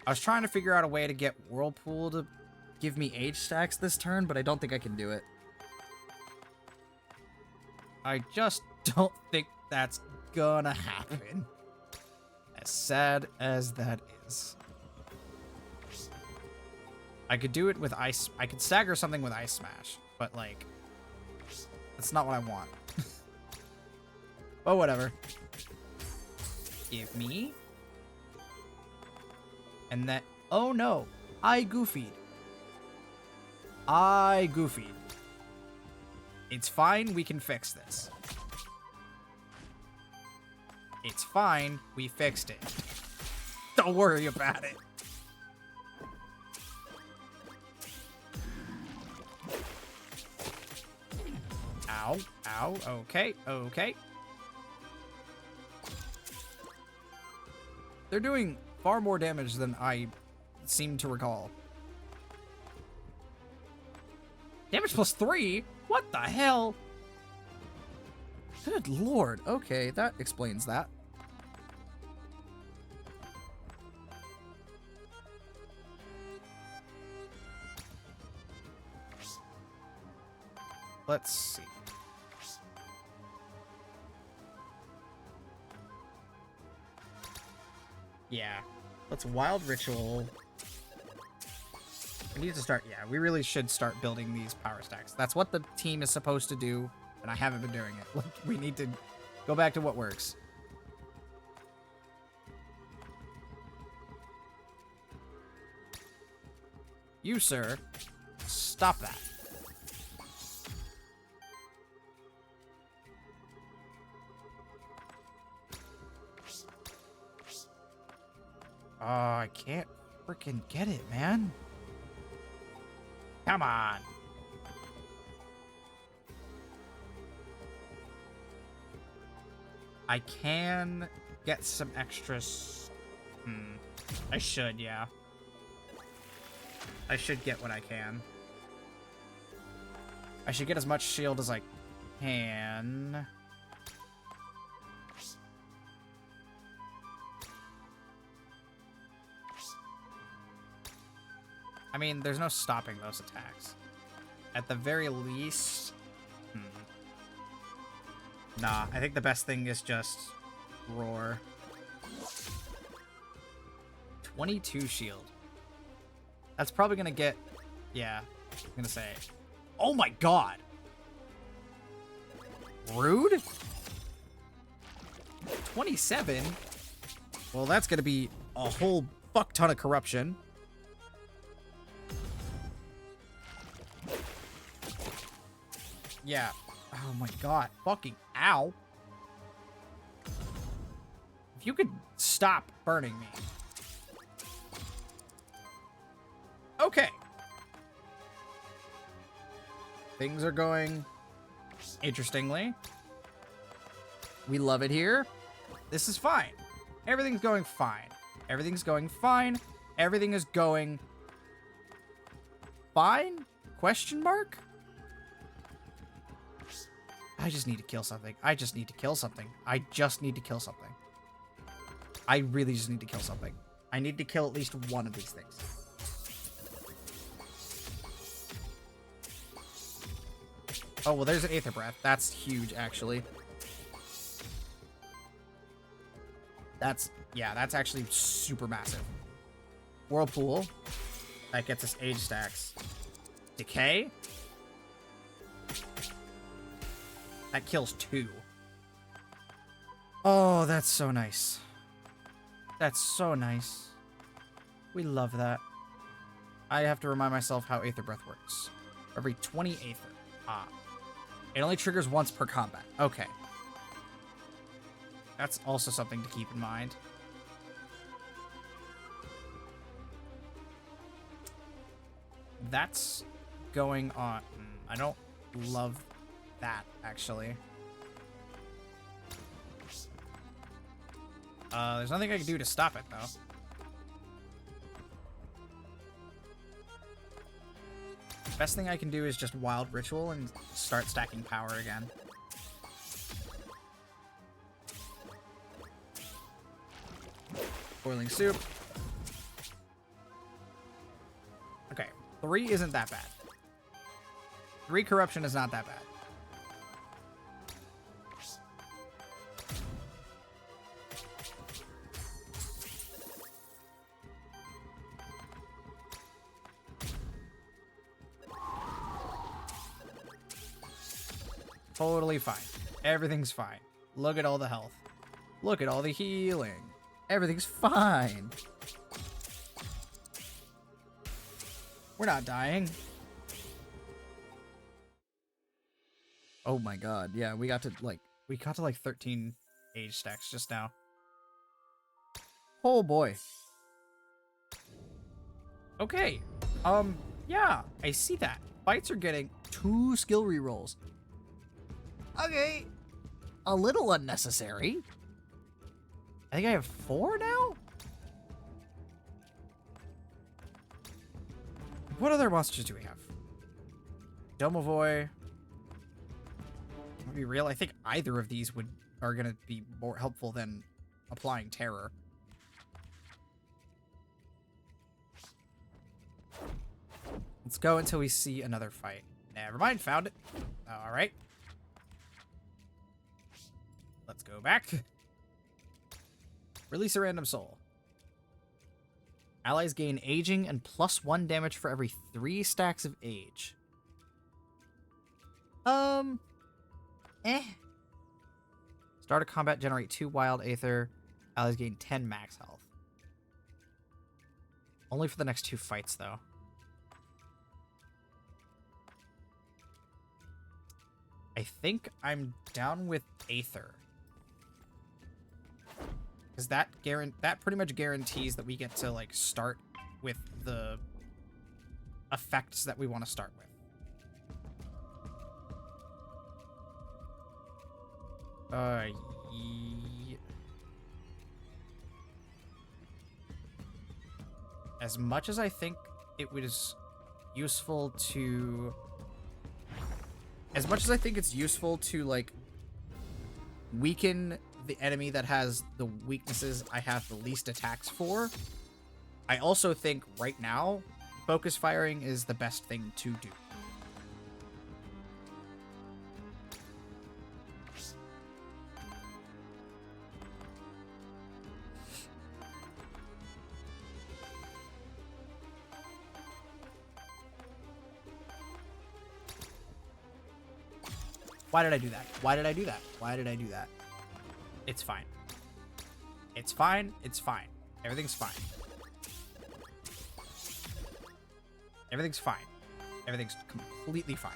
I was trying to figure out a way to get Whirlpool to give me age stacks this turn, but I don't think I can do it. I just don't think that's gonna happen. As sad as that is. I could do it with ice. I could stagger something with Ice Smash, but like, that's not what I want. But whatever. Give me. And that. Oh no. I goofied. It's fine. We can fix this. It's fine. We fixed it. Don't worry about it. Ow. Ow. Okay. Okay. They're doing far more damage than I seem to recall. Damage plus 3? What the hell? Good lord. Okay, that explains that. Let's see. Yeah. Let's Wild Ritual. We need to start, yeah, we really should start building these power stacks. That's what the team is supposed to do, and I haven't been doing it. Like, we need to go back to what works. You, sir, stop that. Oh, I can't freaking get it, man. Come on. I can get some extras. I should, yeah. I should get what I can. I should get as much shield as I can. I mean, there's no stopping those attacks. At the very least... Nah, I think the best thing is just roar. 22 shield. That's probably gonna get... Yeah, I'm gonna say... Oh my god! Rude? 27? Well, that's gonna be a whole fuck ton of corruption. Yeah. Oh my god. Fucking ow. If you could stop burning me. Okay. Things are going interestingly. We love it here. This is fine. Everything's going fine. Everything's going fine. Everything is going fine? Question mark? I just need to kill something. I just need to kill something. I just need to kill something. I really just need to kill something. I need to kill at least one of these things. Oh, well, there's an Aether Breath. That's huge, actually. Yeah, that's actually super massive. Whirlpool. That gets us age stacks. Decay. That kills 2. Oh, that's so nice. That's so nice. We love that. I have to remind myself how Aether Breath works. Every 20 Aether. Ah. It only triggers once per combat. Okay. That's also something to keep in mind. That's going on. I don't love that, actually. There's nothing I can do to stop it, though. Best thing I can do is just Wild Ritual and start stacking power again. Boiling Soup. Okay, 3 isn't that bad. 3 corruption is not that bad. Totally fine. Everything's fine. Look at all the health. Look at all the healing. Everything's fine. We're not dying. Oh my god. Yeah, we got to like 13 age stacks just now. Oh boy. Okay. Yeah, I see that. Fights are getting 2 skill rerolls. Okay. A little unnecessary. I think I have 4 now? What other monsters do we have? Domovoy. To be real, I think either of these are gonna be more helpful than applying terror. Let's go until we see another fight. Never mind, found it. Alright. Let's go back. Release a random soul. Allies gain aging and +1 damage for every 3 stacks of age. Start a combat, generate 2 wild aether. Allies gain 10 max health. Only for the next 2 fights, though. I think I'm down with Aether. Because that pretty much guarantees that we get to, like, start with the effects that we want to start with. As much as I think it was useful to... As much as I think it's useful to, like, weaken the enemy that has the weaknesses I have the least attacks for, I also think right now, focus firing is the best thing to do. Why did I do that? Why did I do that? Why did I do that? It's fine. It's fine. It's fine. Everything's fine. Everything's fine. Everything's completely fine.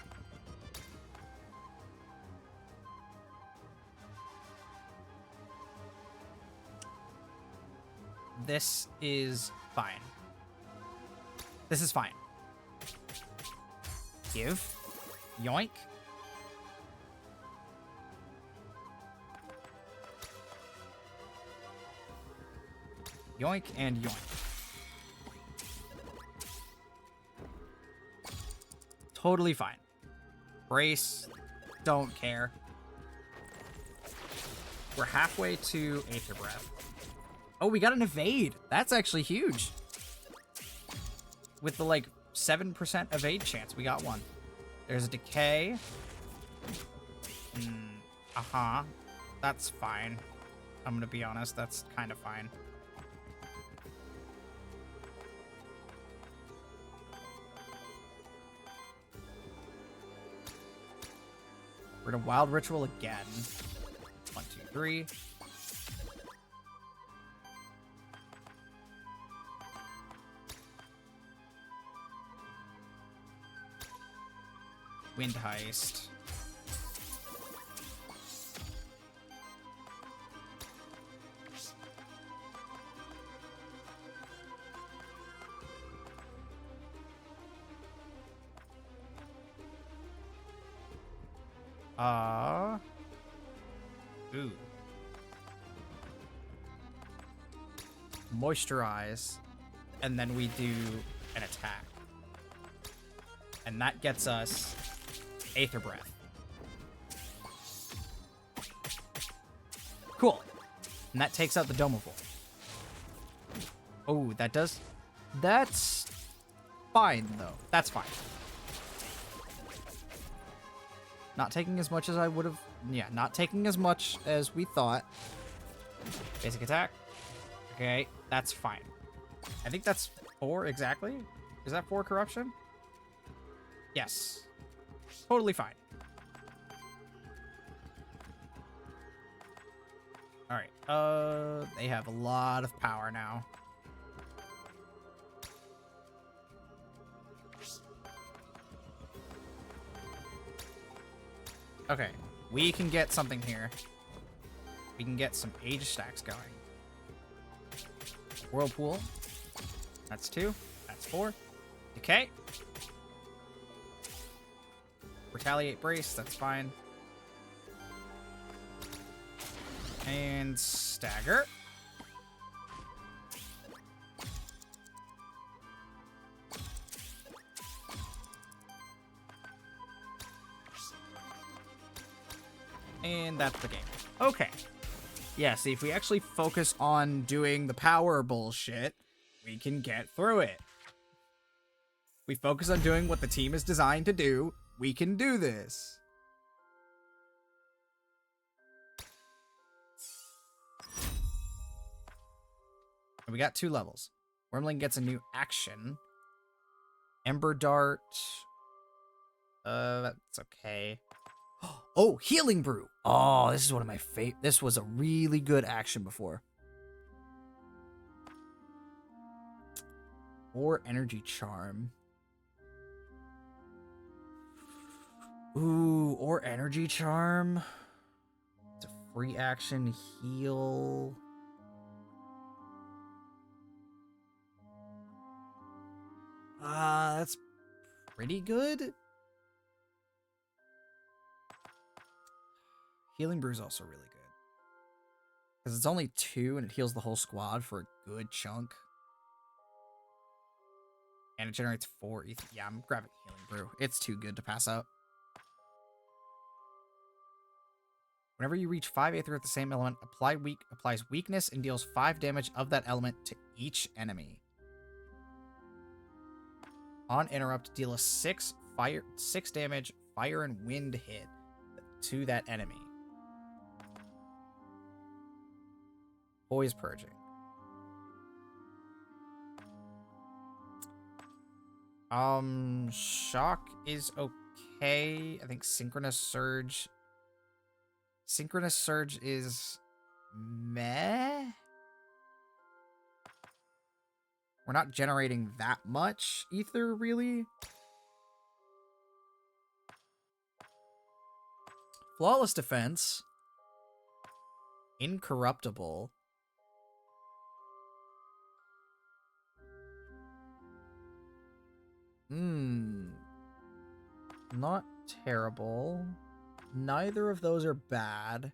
This is fine. This is fine. Give. Yoink. Yoink and yoink. Totally fine. Brace. Don't care. We're halfway to Aether Breath. Oh, we got an evade. That's actually huge. With the, like, 7% evade chance, we got one. There's a decay. That's fine. I'm gonna be honest, that's kind of fine. We're gonna Wild Ritual again. 1, 2, 3. Wind Heist. Ooh. Moisturize. And then we do an attack. And that gets us Aether Breath. Cool. And that takes out the Domovoy. Oh, that does... That's fine, though. That's fine. Not taking as much as I would have... Yeah, not taking as much as we thought. Basic attack. Okay, that's fine. I think that's 4 exactly. Is that 4 corruption? Yes. Totally fine. Alright, they have a lot of power now. Okay, we can get something here. We can get some age stacks going. Whirlpool. That's 2. That's 4. Decay. Retaliate brace, that's fine. And stagger. And that's the game. Okay. Yeah, see, if we actually focus on doing the power bullshit, we can get through it. We focus on doing what the team is designed to do, we can do this. And we got 2 levels. Wormling gets a new action. Ember Dart. That's okay. Oh, Healing Brew. Oh, this is one of my favorite. This was a really good action before. Or Energy Charm. Ooh, or Energy Charm. It's a free action heal. That's pretty good. Healing Brew is also really good. Because it's only 2 and it heals the whole squad for a good chunk. And it generates 4 ether. Yeah, I'm grabbing Healing Brew. It's too good to pass up. Whenever you reach 5 Aether with the same element, applies weakness and deals 5 damage of that element to each enemy. On interrupt, deal a 6 damage fire and wind hit to that enemy. Poise Purging. Shock is okay. I think Synchronous Surge. Synchronous Surge is meh. We're not generating that much ether, really. Flawless Defense. Incorruptible. Not terrible. Neither of those are bad.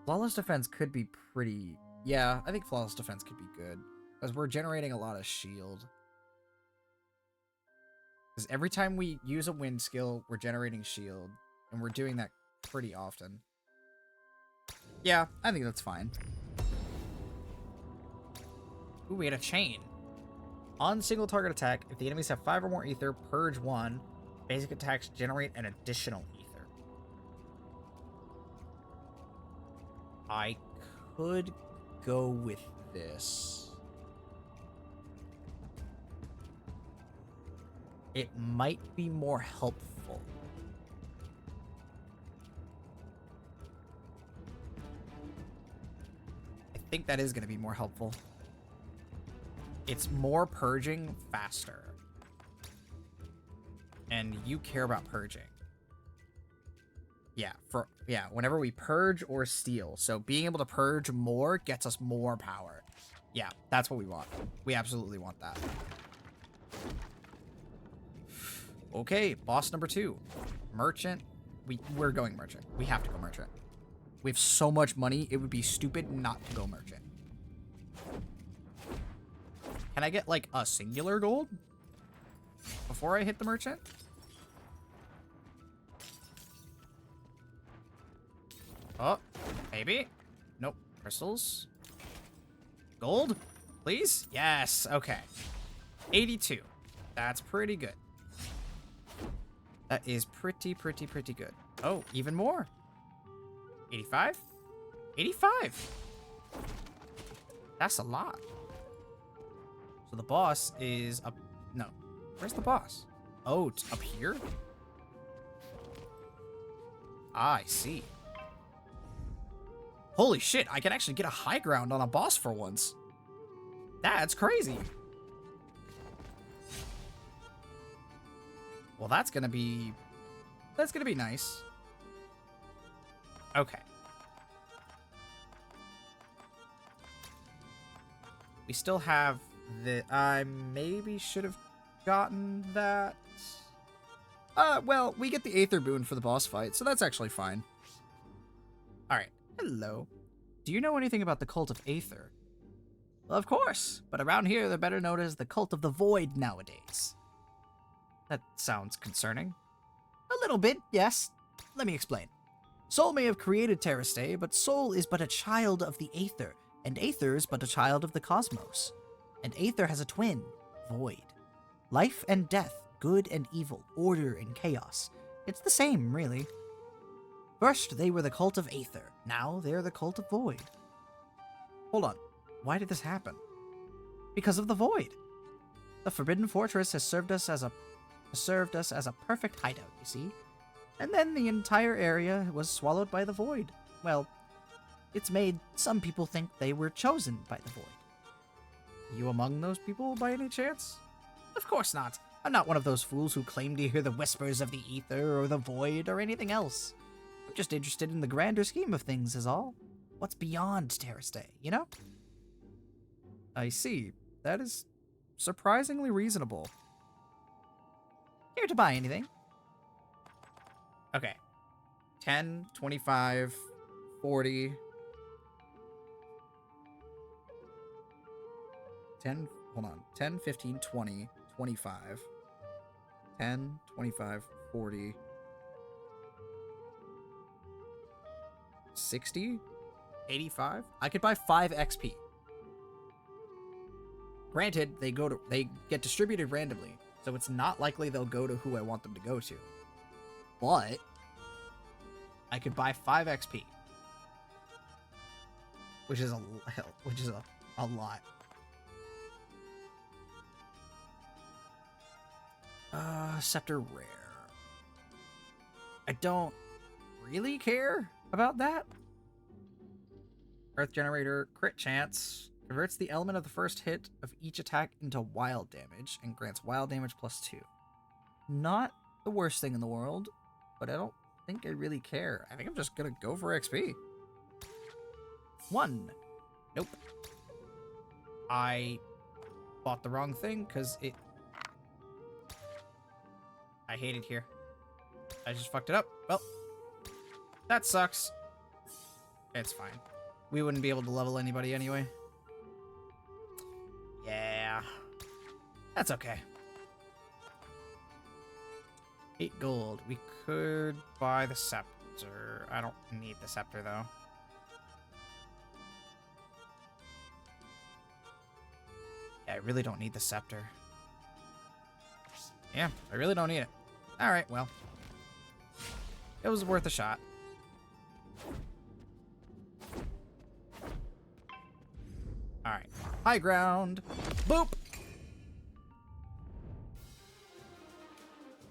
Flawless Defense could be pretty... Yeah, I think Flawless Defense could be good. Because we're generating a lot of shield. Because every time we use a wind skill, we're generating shield. And we're doing that pretty often. Yeah, I think that's fine. Ooh, we had a chain. On single target attack, if the enemies have 5 or more ether, purge 1. Basic attacks generate an additional ether. I could go with this. It might be more helpful. I think that is going to be more helpful. It's more purging faster. And you care about purging. Yeah, whenever we purge or steal. So being able to purge more gets us more power. Yeah, that's what we want. We absolutely want that. Okay, boss number 2. Merchant. We're going merchant. We have to go merchant. We have so much money, it would be stupid not to go merchant. Can I get, like, a singular gold before I hit the merchant? Oh, maybe. Nope. Crystals. Gold? Please? Yes. Okay. 82. That's pretty good. That is pretty good. Oh, even more. 85? 85. That's a lot. So the boss is No. Where's the boss? Oh, it's up here? Ah, I see. Holy shit, I can actually get a high ground on a boss for once. That's crazy. Well, that's gonna be nice. Okay. We still have the... I maybe should have gotten that. Well, we get the Aether boon for the boss fight, so that's actually fine. Alright. Hello. Do you know anything about the Cult of Aether? Well, of course, but around here they're better known as the Cult of the Void nowadays. That sounds concerning. A little bit, yes. Let me explain. Sol may have created Terrastay, but Sol is but a child of the Aether, and Aether is but a child of the cosmos. And Aether has a twin, Void. Life and death, good and evil, order and chaos. It's the same, really. First, they were the Cult of Aether. Now, they're the Cult of Void. Hold on. Why did this happen? Because of the Void. The Forbidden Fortress has served us as a perfect hideout, you see? And then the entire area was swallowed by the Void. Well, it's made some people think they were chosen by the Void. You among those people, by any chance? Of course not. I'm not one of those fools who claim to hear the whispers of the Aether or the Void or anything else. I'm just interested in the grander scheme of things is all. What's beyond Terrastay, you know? I see. That is surprisingly reasonable. Here to buy anything? Okay. 10, 25, 40. 10, hold on. 10, 15, 20, 25. 10, 25, 40. 60? 85? I could buy 5 XP. Granted, they get distributed randomly, so it's not likely they'll go to who I want them to go to. But I could buy 5 XP, which is a lot. Scepter rare. I don't really care about that. Earth Generator, crit chance, converts the element of the first hit of each attack into wild damage and grants wild damage +2. Not the worst thing in the world, but I don't think I really care. I think I'm just gonna go for XP. 1. Nope. I bought the wrong thing because I hate it here. I just fucked it up. Well, that sucks. It's fine. We wouldn't be able to level anybody anyway. Yeah. That's okay. 8 gold. We could buy the scepter. I don't need the scepter, though. Yeah, I really don't need the scepter. Yeah, I really don't need it. Alright, well. It was worth a shot. Alright. High ground. Boop!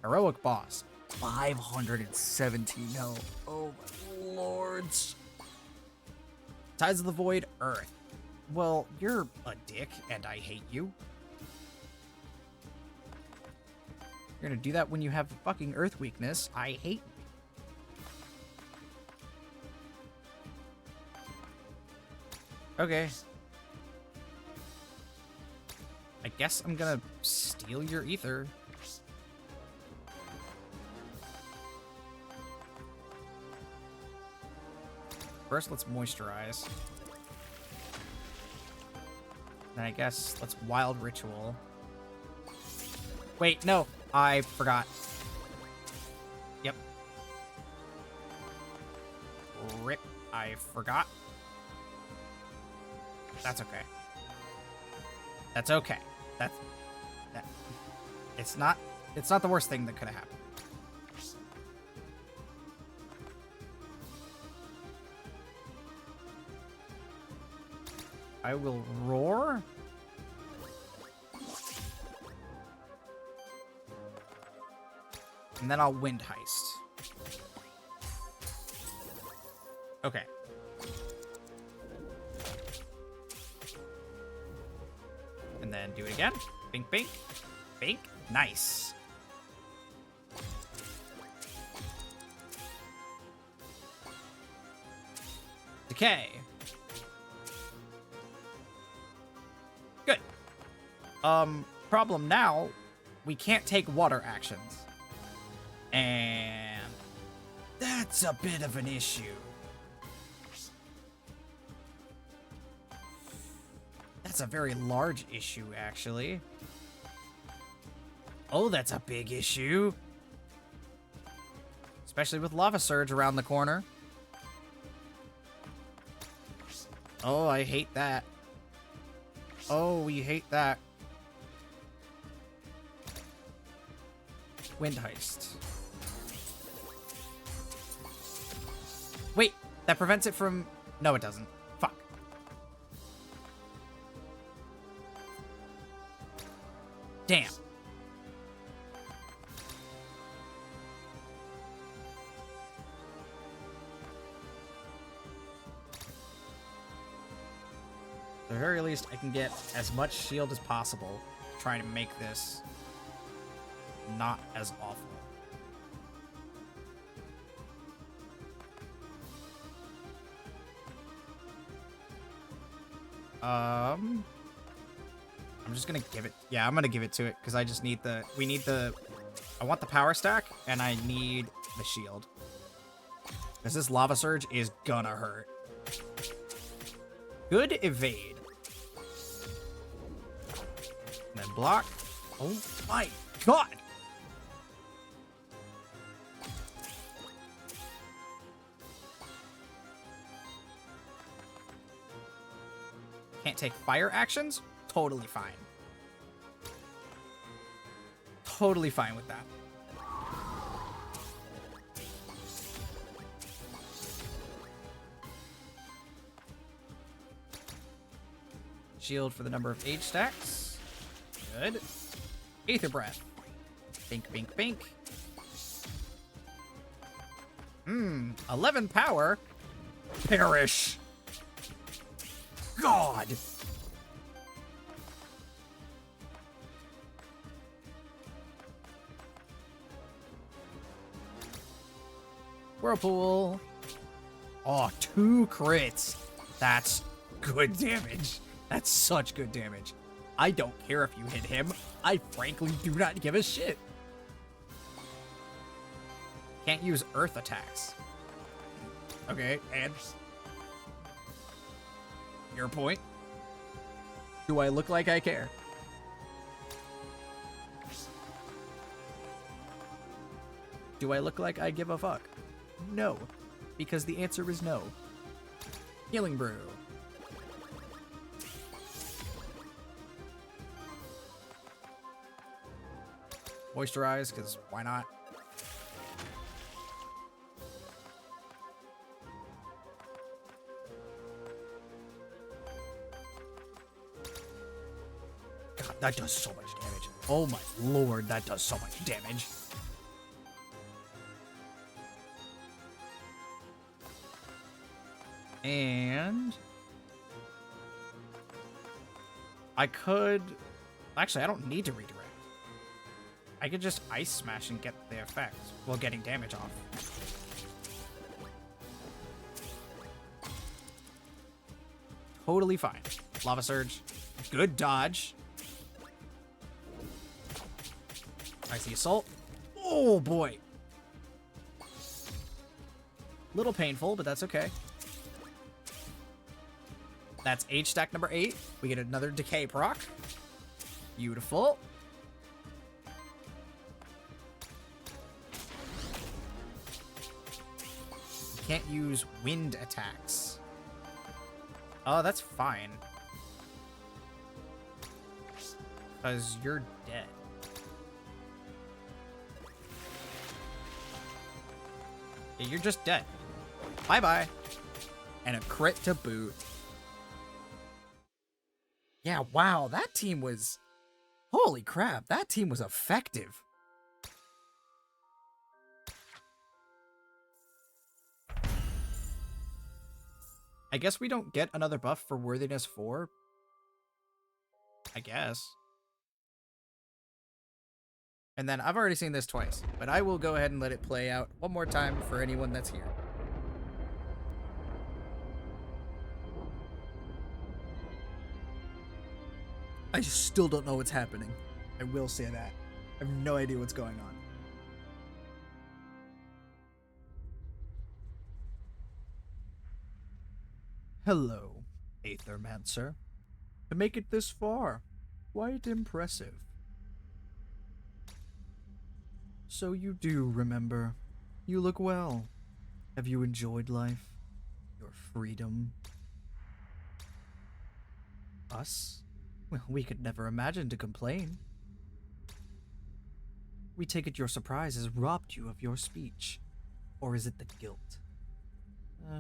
Heroic boss. 517 health. Oh my lords. Tides of the Void, Earth. Well, you're a dick, and I hate you. You're gonna do that when you have fucking Earth weakness. I hate you. Okay. I guess I'm gonna steal your ether. First, let's moisturize. Then I guess let's wild ritual. Wait, no, I forgot. Yep. Rip, I forgot. That's okay. That's okay. That. It's not the worst thing that could have happened. I will roar. And then I'll Wind Heist. Okay. And then do it again. Bink, bink. Bink. Nice. Decay. Good. Problem now, we can't take water actions. And that's a bit of an issue. That's a very large issue, actually. Oh, that's a big issue. Especially with Lava Surge around the corner. Oh, I hate that. Oh, we hate that. Wind Heist. Wait, that prevents it from... No, it doesn't. Fuck. Damn. At the very least, I can get as much shield as possible, trying to make this not as awful. I'm just gonna give it. Yeah, I'm gonna give it to it because I just need the. We need the. I want the power stack and I need the shield. Because this Lava Surge is gonna hurt. Good evade. And then block. Oh my god! Can't take fire actions? Totally fine. Totally fine with that. Shield for the number of age stacks. Good. Aether Breath. Bink, bink, bink. 11 power. Perish. God. Whirlpool. Oh, 2 crits. That's good damage. That's such good damage. I don't care if you hit him. I frankly do not give a shit. Can't use earth attacks. Okay, and your point. Do I look like I care? Do I look like I give a fuck? No, because the answer is no. Healing Brew. Moisturize, because why not? God, that does so much damage. Oh my lord, that does so much damage. And I could... Actually, I don't need to redirect. I could just Ice Smash and get the effect while getting damage off. Totally fine. Lava Surge. Good dodge. Icy Assault. Oh boy. Little painful, but that's okay. That's Age stack number 8. We get another Decay proc. Beautiful. Can't use wind attacks. Oh, that's fine. Because you're dead. Yeah, you're just dead. Bye-bye. And a crit to boot. Yeah, wow, that team was... Holy crap, that team was effective. I guess we don't get another buff for worthiness 4. I guess. And then I've already seen this twice, but I will go ahead and let it play out one more time for anyone that's here. I still don't know what's happening. I will say that. I have no idea what's going on. Hello, Aethermancer. To make it this far, quite impressive. So you do remember. You look well. Have you enjoyed life? Your freedom? Us? Well, we could never imagine to complain. We take it your surprise has robbed you of your speech. Or is it the guilt?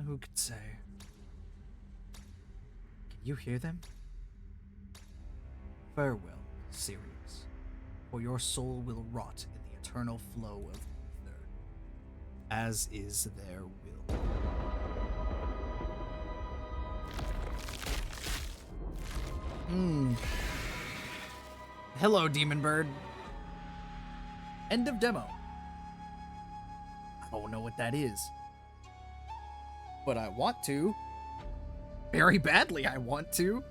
Who could say? Can you hear them? Farewell, Sirius, for your soul will rot in the eternal flow of ether, as is their will. Hello, Demon Bird. End of demo. I don't know what that is. But I want to. Very badly, I want to.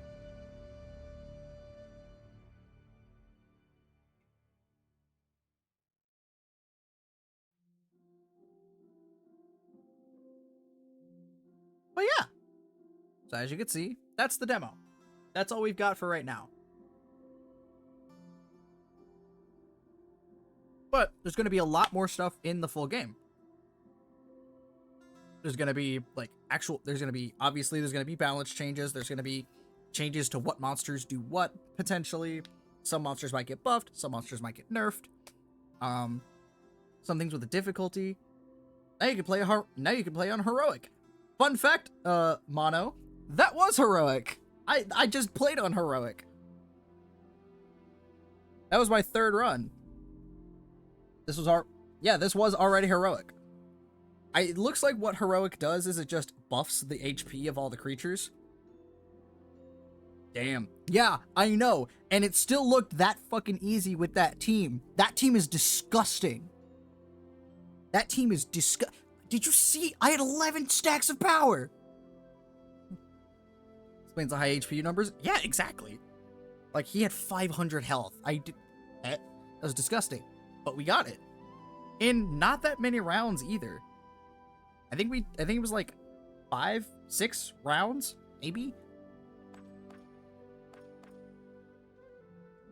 But yeah. So as you can see, that's the demo. That's all we've got for right now. But there's going to be a lot more stuff in the full game. There's going to be, like, obviously there's going to be balance changes. There's going to be changes to what monsters do what, potentially. Some monsters might get buffed. Some monsters might get nerfed. Some things with the difficulty. Now you can play on heroic. Fun fact, Mono, that was heroic. I just played on heroic. That was my 3rd run. This was already heroic. It looks like what heroic does is it just buffs the HP of all the creatures. Damn. Yeah, I know. And it still looked that fucking easy with that team. That team is disgusting. That team is Did you see? I had 11 stacks of power. Explains the high HP numbers. Yeah, exactly. Like, he had 500 health. That was disgusting. But we got it. In not that many rounds either. I think it was like 5, 6 rounds, maybe.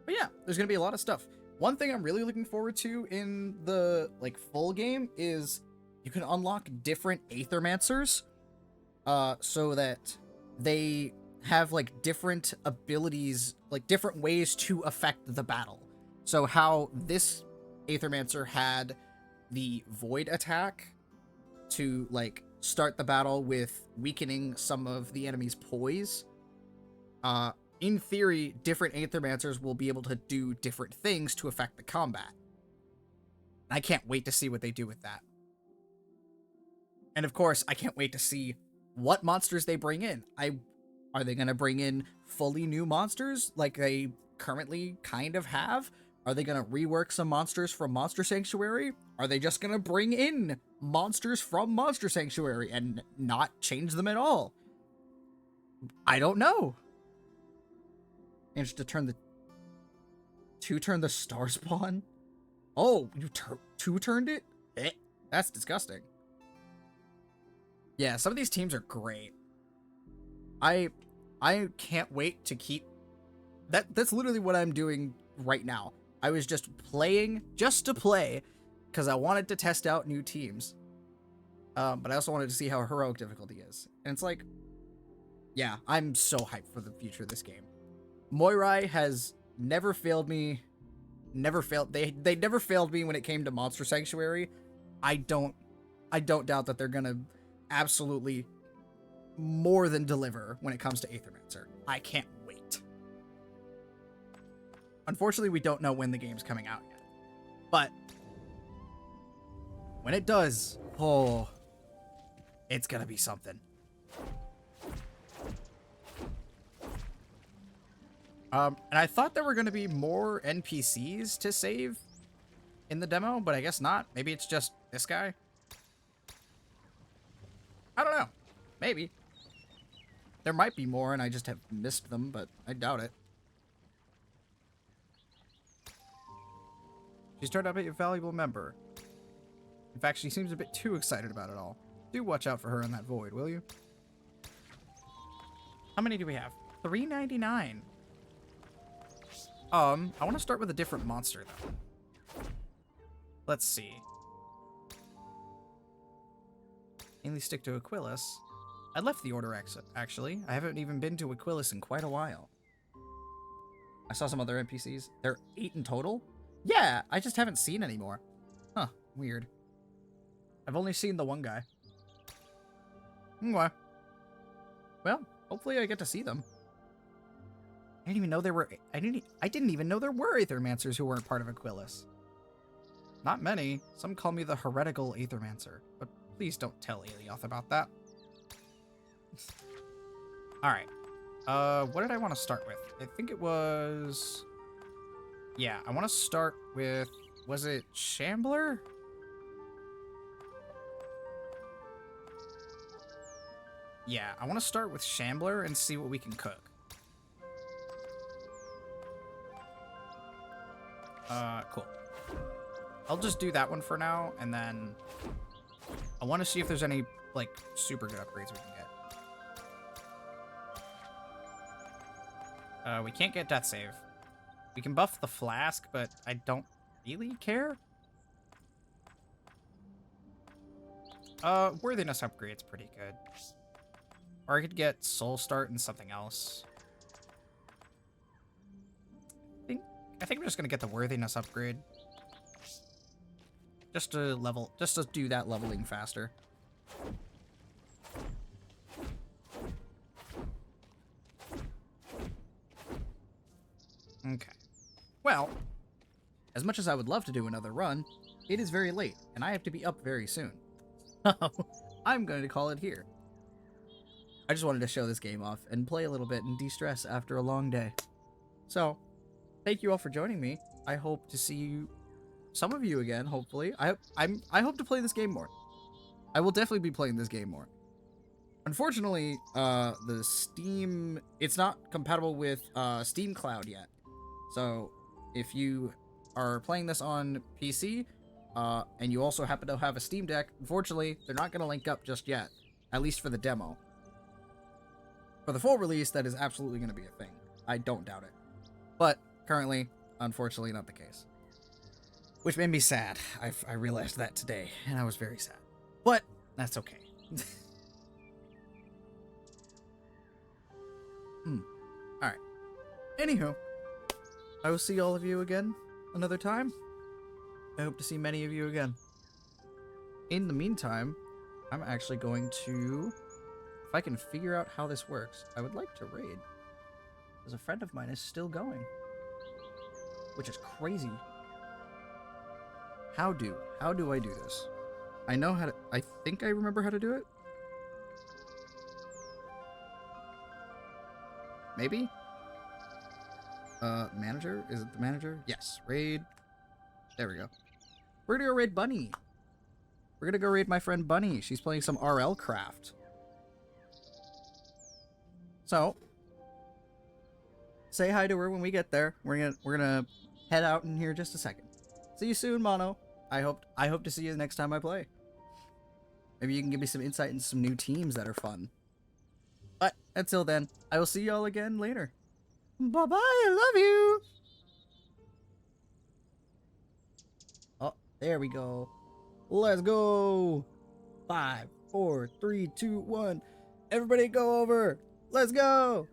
But yeah, there's gonna be a lot of stuff. One thing I'm really looking forward to in the full game is you can unlock different Aethermancers, so that they have different abilities, different ways to affect the battle. So how this Aethermancer had the Void attack to start the battle with weakening some of the enemy's poise. In theory, different Aethermancers will be able to do different things to affect the combat. I can't wait to see what they do with that. And of course, I can't wait to see what monsters they bring in. Are they going to bring in fully new monsters like they currently kind of have? Are they going to rework some monsters from Monster Sanctuary? Are they just going to bring in monsters from Monster Sanctuary and not change them at all? I don't know. Managed to turn the star spawn? Oh, you two-turned it? That's disgusting. Yeah, some of these teams are great. I can't wait to keep... That's literally what I'm doing right now. I was just playing just to play because I wanted to test out new teams. But I also wanted to see how heroic difficulty is. And it's yeah, I'm so hyped for the future of this game. Moi Rai has never failed me. They never failed me when it came to Monster Sanctuary. I don't doubt that they're gonna absolutely more than deliver when it comes to Aethermancer. I can't wait. Unfortunately, we don't know when the game's coming out yet. But when it does, oh, it's gonna be something. And I thought there were going to be more NPCs to save in the demo, but I guess not. Maybe it's just this guy. I don't know. Maybe. There might be more and I just have missed them, but I doubt it. She's turned out to be a valuable member. In fact, she seems a bit too excited about it all. Do watch out for her in that void, will you? How many do we have? 399. I want to start with a different monster, though. Let's see. Mainly stick to Aquilus. I left the Order exit, actually. I haven't even been to Aquilus in quite a while. I saw some other NPCs. There are 8 in total? Yeah, I just haven't seen any more. Huh, weird. I've only seen the one guy. Okay. Well, hopefully I get to see them. I didn't even know there were... I didn't even know there were Aethermancers who weren't part of Aquilus. Not many. Some call me the heretical Aethermancer, but please don't tell Alioth about that. Alright. What did I want to start with? I think it was... Yeah, I want to start with... Was it Shambler? Yeah, I want to start with Shambler and see what we can cook. Cool. I'll just do that one for now, and then I want to see if there's any, like, super good upgrades we can get. We can't get Death Save. We can buff the Flask, but I don't really care. Worthiness upgrade's pretty good. Or I could get Soul Start and something else. I think I'm just gonna get the Worthiness upgrade. Just to do that leveling faster. Okay. Well, as much as I would love to do another run, it is very late, and I have to be up very soon. So, I'm going to call it here. I just wanted to show this game off and play a little bit and de-stress after a long day. So, thank you all for joining me. I hope to see some of you again, hopefully. I hope to play this game more. I will definitely be playing this game more. Unfortunately, the Steam... It's not compatible with Steam Cloud yet. So, if you are playing this on PC, and you also happen to have a Steam Deck, unfortunately, they're not going to link up just yet. At least for the demo. For the full release, that is absolutely going to be a thing. I don't doubt it. But, currently, unfortunately, not the case. Which made me sad. I realized that today, and I was very sad. But, that's okay. Alright. Anywho, I will see all of you again another time. I hope to see many of you again. In the meantime, I'm actually going to... If I can figure out how this works, I would like to raid. Because a friend of mine is still going. Which is crazy. How do I do this? I know how to... I think I remember how to do it. Maybe? Manager? Is it the manager? Yes. Raid. There we go. We're gonna go raid Bunny. We're gonna go raid my friend Bunny. She's playing some RL Craft. So, say hi to her when we get there. We're gonna head out in here just a second. See you soon, Mono. I hope to see you next time I play. Maybe you can give me some insight into some new teams that are fun. But until then, I will see y'all again later. Bye bye. I love you. Oh, there we go. Let's go. 5, 4, 3, 2, 1. Everybody go over. Let's go!